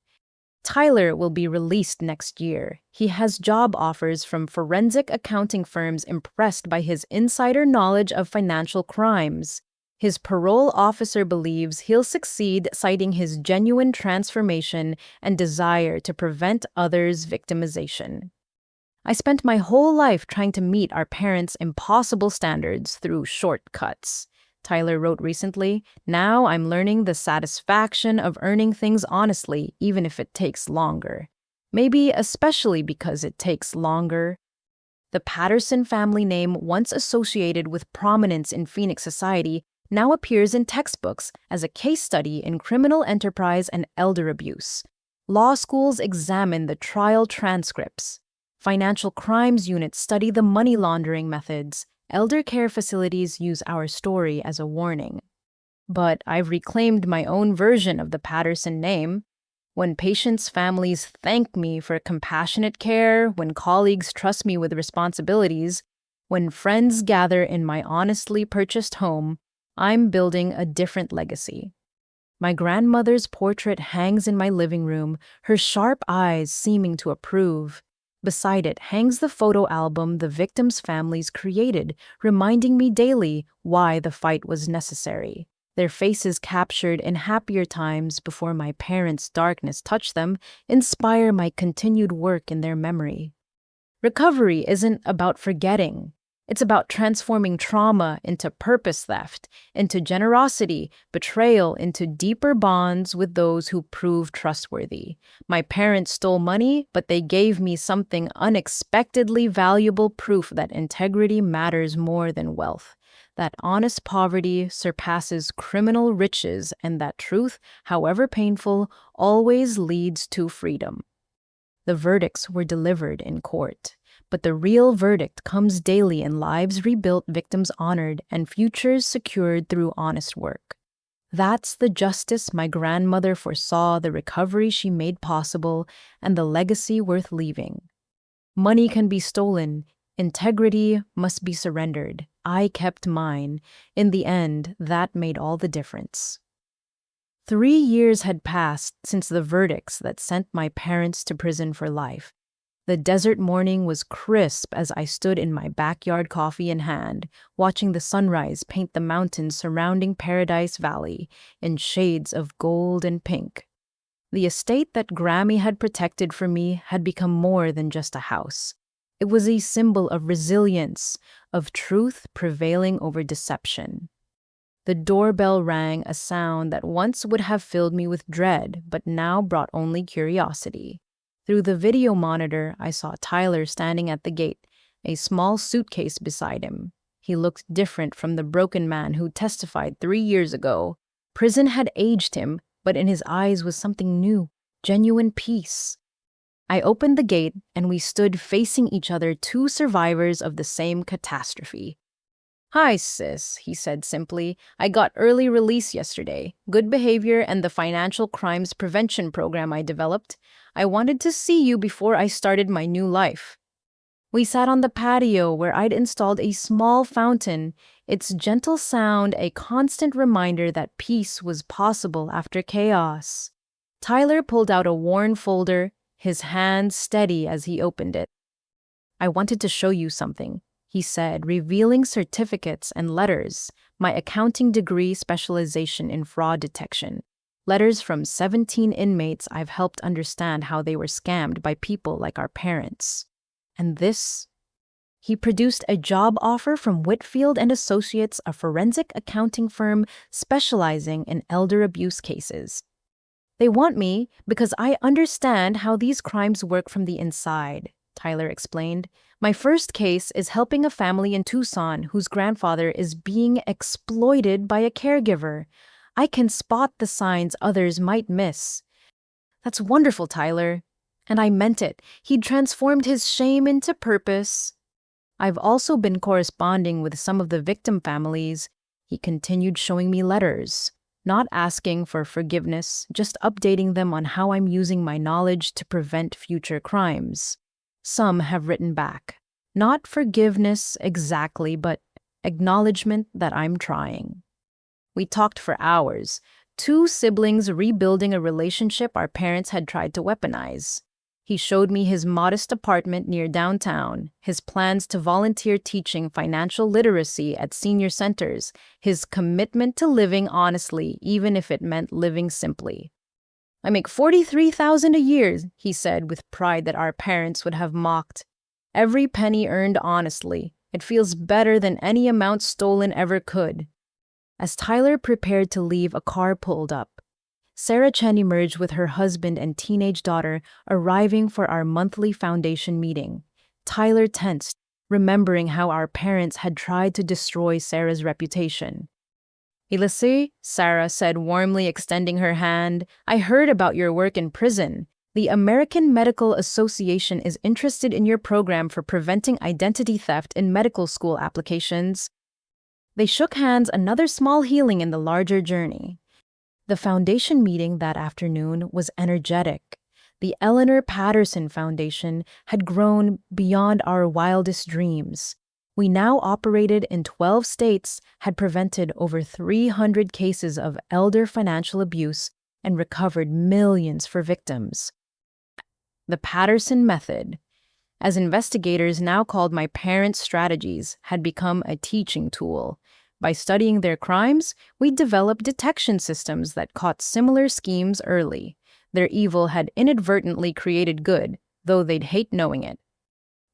Tyler will be released next year. He has job offers from forensic accounting firms impressed by his insider knowledge of financial crimes. His parole officer believes he'll succeed, citing his genuine transformation and desire to prevent others' victimization. I spent my whole life trying to meet our parents' impossible standards through shortcuts. Tyler wrote recently, "Now I'm learning the satisfaction of earning things honestly, even if it takes longer. Maybe especially because it takes longer." The Patterson family name, once associated with prominence in Phoenix society, now appears in textbooks as a case study in criminal enterprise and elder abuse. Law schools examine the trial transcripts. Financial crimes units study the money laundering methods. Elder care facilities use our story as a warning. But I've reclaimed my own version of the Patterson name. When patients' families thank me for compassionate care, when colleagues trust me with responsibilities, when friends gather in my honestly purchased home, I'm building a different legacy. My grandmother's portrait hangs in my living room, her sharp eyes seeming to approve. Beside it hangs the photo album the victims' families created, reminding me daily why the fight was necessary. Their faces captured in happier times before my parents' darkness touched them inspire my continued work in their memory. Recovery isn't about forgetting. It's about transforming trauma into purpose theft, into generosity, betrayal, into deeper bonds with those who prove trustworthy. My parents stole money, but they gave me something unexpectedly valuable, proof that integrity matters more than wealth, that honest poverty surpasses criminal riches, and that truth, however painful, always leads to freedom. The verdicts were delivered in court. But the real verdict comes daily in lives rebuilt, victims honored, and futures secured through honest work. That's the justice my grandmother foresaw, the recovery she made possible, and the legacy worth leaving. Money can be stolen. Integrity must be surrendered. I kept mine. In the end, that made all the difference. 3 years had passed since the verdicts that sent my parents to prison for life. The desert morning was crisp as I stood in my backyard, coffee in hand, watching the sunrise paint the mountains surrounding Paradise Valley in shades of gold and pink. The estate that Grammy had protected for me had become more than just a house. It was a symbol of resilience, of truth prevailing over deception. The doorbell rang, a sound that once would have filled me with dread, but now brought only curiosity. Through the video monitor, I saw Tyler standing at the gate, a small suitcase beside him. He looked different from the broken man who testified 3 years ago. Prison had aged him, but in his eyes was something new, genuine peace. I opened the gate, and we stood facing each other, two survivors of the same catastrophe. "Hi, sis," he said simply. "I got early release yesterday. Good behavior and the financial crimes prevention program I developed. I wanted to see you before I started my new life." We sat on the patio where I'd installed a small fountain, its gentle sound a constant reminder that peace was possible after chaos. Tyler pulled out a worn folder, his hand steady as he opened it. "I wanted to show you something," he said, revealing certificates and letters, my accounting degree, specialization in fraud detection. Letters from 17 inmates I've helped understand how they were scammed by people like our parents. And this? He produced a job offer from Whitfield and Associates, a forensic accounting firm specializing in elder abuse cases. "They want me because I understand how these crimes work from the inside," Tyler explained. My first case is helping a family in Tucson whose grandfather is being exploited by a caregiver. I can spot the signs others might miss. That's wonderful, Tyler. And I meant it. He'd transformed his shame into purpose. I've also been corresponding with some of the victim families. He continued showing me letters, not asking for forgiveness, just updating them on how I'm using my knowledge to prevent future crimes. Some have written back. Not forgiveness exactly, but acknowledgement that I'm trying. We talked for hours, two siblings rebuilding a relationship our parents had tried to weaponize. He showed me his modest apartment near downtown, his plans to volunteer teaching financial literacy at senior centers, his commitment to living honestly, even if it meant living simply. I make $43,000 a year, he said with pride that our parents would have mocked. Every penny earned honestly. It feels better than any amount stolen ever could. As Tyler prepared to leave, a car pulled up. Sarah Chen emerged with her husband and teenage daughter, arriving for our monthly foundation meeting. Tyler tensed, remembering how our parents had tried to destroy Sarah's reputation. Elise, Sarah said warmly, extending her hand, I heard about your work in prison. The American Medical Association is interested in your program for preventing identity theft in medical school applications. They shook hands, another small healing in the larger journey. The foundation meeting that afternoon was energetic. The Eleanor Patterson Foundation had grown beyond our wildest dreams. We now operated in 12 states, had prevented over 300 cases of elder financial abuse, and recovered millions for victims. The Patterson Method, as investigators now called my parents' strategies, had become a teaching tool. By studying their crimes, we developed detection systems that caught similar schemes early. Their evil had inadvertently created good, though they'd hate knowing it.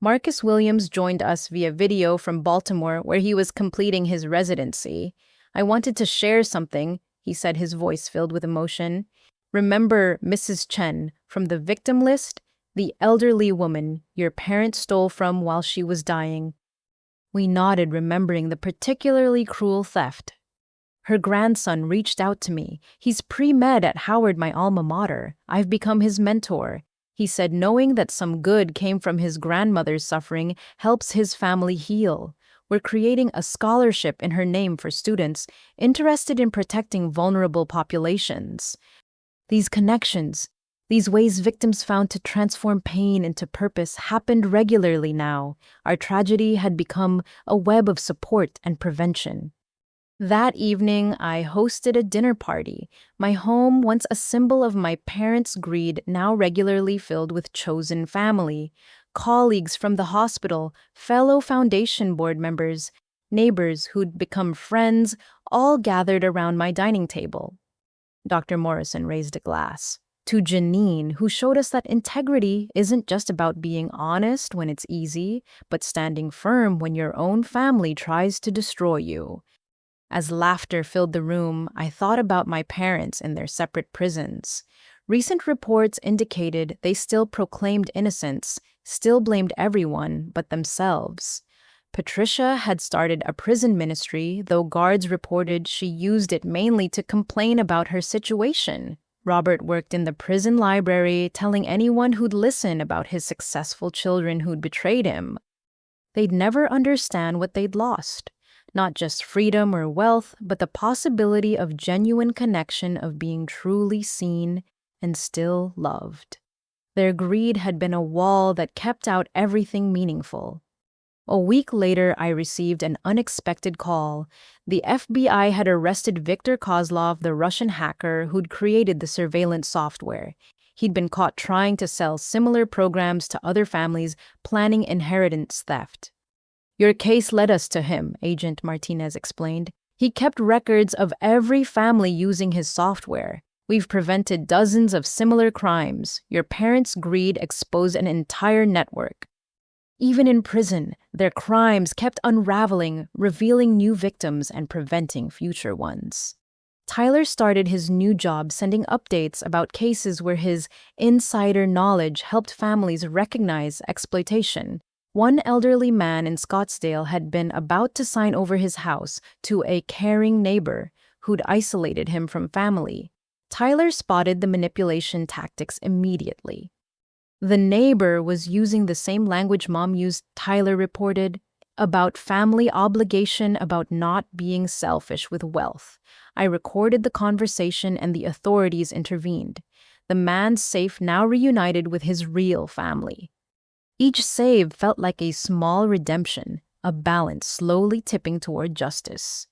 Marcus Williams joined us via video from Baltimore, where he was completing his residency. I wanted to share something, he said, his voice filled with emotion. Remember Mrs. Chen from the victim list? The elderly woman your parents stole from while she was dying. We nodded, remembering the particularly cruel theft. Her grandson reached out to me. He's pre-med at Howard, my alma mater. I've become his mentor. He said knowing that some good came from his grandmother's suffering helps his family heal. We're creating a scholarship in her name for students interested in protecting vulnerable populations. These connections, these ways victims found to transform pain into purpose, happened regularly now. Our tragedy had become a web of support and prevention. That evening, I hosted a dinner party. My home, once a symbol of my parents' greed, now regularly filled with chosen family. Colleagues from the hospital, fellow foundation board members, neighbors who'd become friends, all gathered around my dining table. Dr. Morrison raised a glass. To Jeannine, who showed us that integrity isn't just about being honest when it's easy, but standing firm when your own family tries to destroy you. As laughter filled the room, I thought about my parents in their separate prisons. Recent reports indicated they still proclaimed innocence, still blamed everyone but themselves. Patricia had started a prison ministry, though guards reported she used it mainly to complain about her situation. Robert worked in the prison library, telling anyone who'd listen about his successful children who'd betrayed him. They'd never understand what they'd lost. Not just freedom or wealth, but the possibility of genuine connection, of being truly seen and still loved. Their greed had been a wall that kept out everything meaningful. A week later, I received an unexpected call. The FBI had arrested Viktor Kozlov, the Russian hacker who'd created the surveillance software. He'd been caught trying to sell similar programs to other families, planning inheritance theft. Your case led us to him, Agent Martinez explained. He kept records of every family using his software. We've prevented dozens of similar crimes. Your parents' greed exposed an entire network. Even in prison, their crimes kept unraveling, revealing new victims and preventing future ones. Tyler started his new job sending updates about cases where his insider knowledge helped families recognize exploitation. One elderly man in Scottsdale had been about to sign over his house to a caring neighbor who'd isolated him from family. Tyler spotted the manipulation tactics immediately. The neighbor was using the same language Mom used, Tyler reported, about family obligation, about not being selfish with wealth. I recorded the conversation and the authorities intervened. The man's safe now reunited with his real family. Each save felt like a small redemption, a balance slowly tipping toward justice.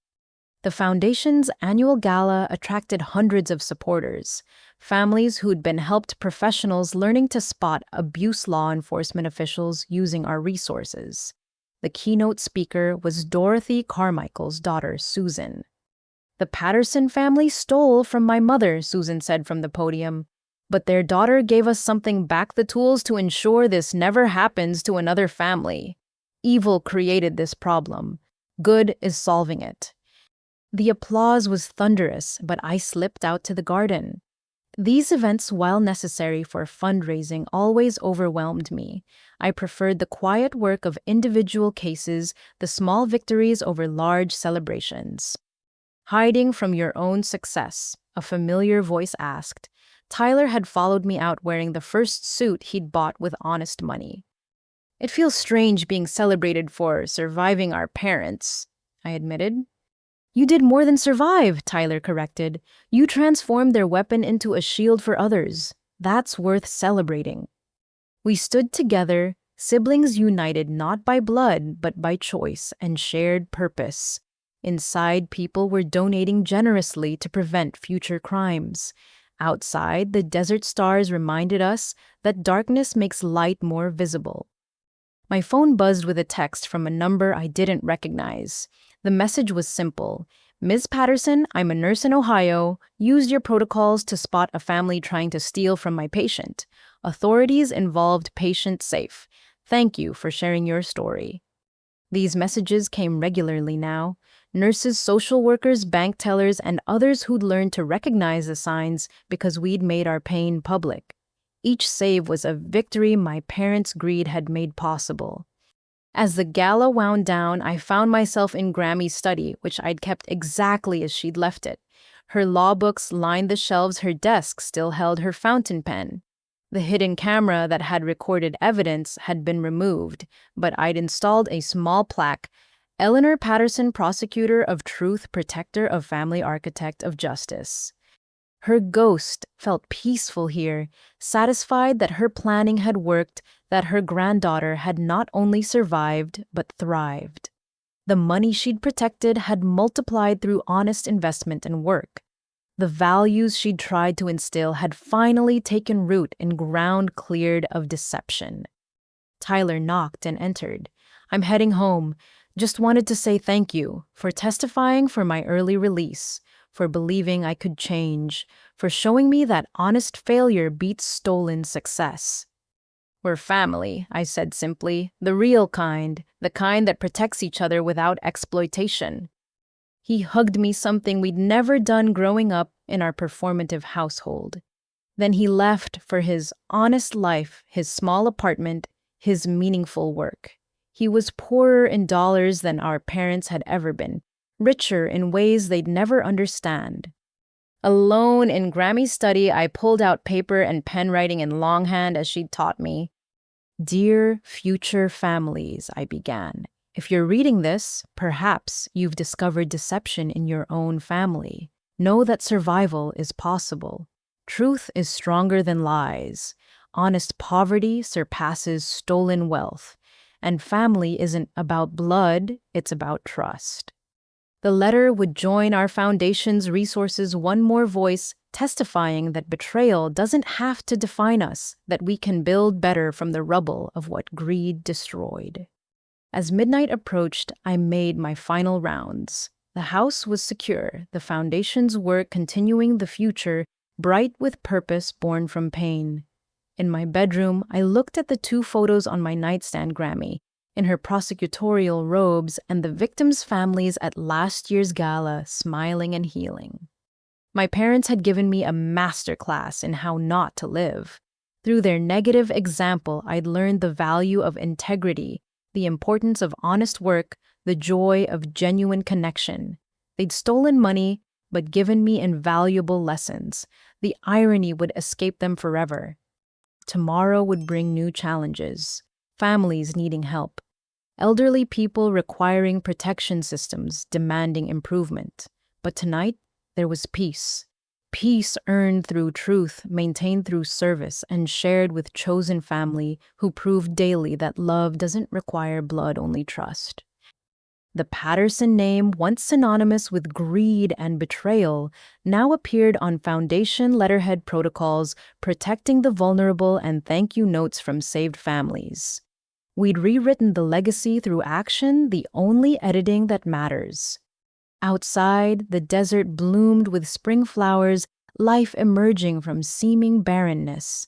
The foundation's annual gala attracted hundreds of supporters, families who'd been helped professionals learning to spot abuse law enforcement officials using our resources. The keynote speaker was Dorothy Carmichael's daughter, Susan. "The Patterson family stole from my mother," Susan said from the podium, "but their daughter gave us something back, the tools to ensure this never happens to another family. Evil created this problem. Good is solving it." The applause was thunderous, but I slipped out to the garden. These events, while necessary for fundraising, always overwhelmed me. I preferred the quiet work of individual cases, the small victories over large celebrations. "Hiding from your own success," a familiar voice asked. Tyler had followed me out wearing the first suit he'd bought with honest money. "It feels strange being celebrated for surviving our parents," I admitted. "You did more than survive," Tyler corrected. "You transformed their weapon into a shield for others. That's worth celebrating." We stood together, siblings united not by blood, but by choice and shared purpose. Inside, people were donating generously to prevent future crimes. Outside, the desert stars reminded us that darkness makes light more visible. My phone buzzed with a text from a number I didn't recognize. The message was simple. "Ms. Patterson, I'm a nurse in Ohio. Used your protocols to spot a family trying to steal from my patient. Authorities involved patient safe. Thank you for sharing your story." These messages came regularly now. Nurses, social workers, bank tellers, and others who'd learned to recognize the signs because we'd made our pain public. Each save was a victory my parents' greed had made possible. As the gala wound down, I found myself in Grammy's study, which I'd kept exactly as she'd left it. Her law books lined the shelves, her desk still held her fountain pen. The hidden camera that had recorded evidence had been removed, but I'd installed a small plaque, "Eleanor Patterson, Prosecutor of Truth, Protector of Family, Architect of Justice." Her ghost felt peaceful here, satisfied that her planning had worked, that her granddaughter had not only survived, but thrived. The money she'd protected had multiplied through honest investment and work. The values she'd tried to instill had finally taken root in ground cleared of deception. Tyler knocked and entered. "I'm heading home. Just wanted to say thank you for testifying for my early release, for believing I could change, for showing me that honest failure beats stolen success." "We're family," I said simply, "the real kind, the kind that protects each other without exploitation." He hugged me, something we'd never done growing up in our performative household. Then he left for his honest life, his small apartment, his meaningful work. He was poorer in dollars than our parents had ever been, richer in ways they'd never understand. Alone in Grammy's study, I pulled out paper and pen, writing in longhand as she'd taught me. "Dear future families," I began. "If you're reading this, perhaps you've discovered deception in your own family. Know that survival is possible. Truth is stronger than lies. Honest poverty surpasses stolen wealth. And family isn't about blood, it's about trust." The letter would join our foundation's resources, one more voice testifying that betrayal doesn't have to define us, that we can build better from the rubble of what greed destroyed. As midnight approached, I made my final rounds. The house was secure, the foundation's work continuing, the future bright with purpose born from pain. In my bedroom, I looked at the 2 photos on my nightstand, Grammy in her prosecutorial robes and the victims' families at last year's gala, smiling and healing. My parents had given me a master class in how not to live. Through their negative example, I'd learned the value of integrity, the importance of honest work, the joy of genuine connection. They'd stolen money, but given me invaluable lessons. The irony would escape them forever. Tomorrow would bring new challenges, families needing help, elderly people requiring protection systems demanding improvement. But tonight, there was peace. Peace earned through truth, maintained through service, and shared with chosen family who proved daily that love doesn't require blood, only trust. The Patterson name, once synonymous with greed and betrayal, now appeared on foundation letterhead protocols protecting the vulnerable and thank you notes from saved families. We'd rewritten the legacy through action, the only editing that matters. Outside, the desert bloomed with spring flowers, life emerging from seeming barrenness.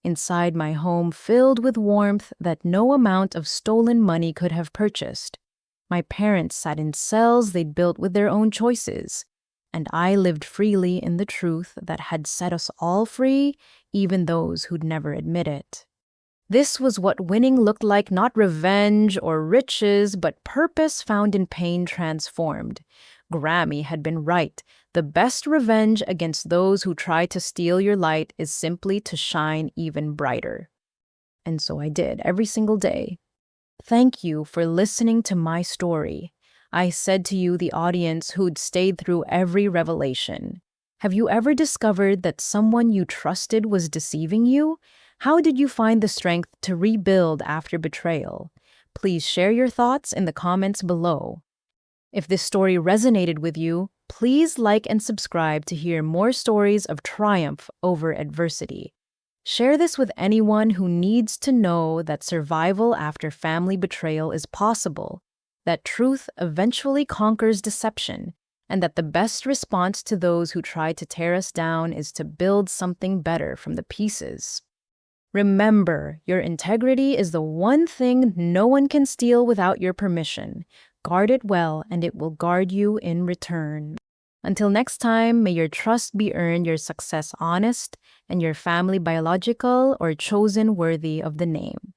Inside, my home filled with warmth that no amount of stolen money could have purchased. My parents sat in cells they'd built with their own choices, and I lived freely in the truth that had set us all free, even those who'd never admit it. This was what winning looked like, not revenge or riches, but purpose found in pain transformed. Grammy had been right. The best revenge against those who try to steal your light is simply to shine even brighter. And so I did, every single day. Thank you for listening to my story. I said to you, the audience who'd stayed through every revelation. Have you ever discovered that someone you trusted was deceiving you? How did you find the strength to rebuild after betrayal? Please share your thoughts in the comments below. If this story resonated with you, please like and subscribe to hear more stories of triumph over adversity. Share this with anyone who needs to know that survival after family betrayal is possible, that truth eventually conquers deception, and that the best response to those who try to tear us down is to build something better from the pieces. Remember, your integrity is the one thing no one can steal without your permission. Guard it well, and it will guard you in return. Until next time, may your trust be earned, your success honest, and your family biological or chosen worthy of the name.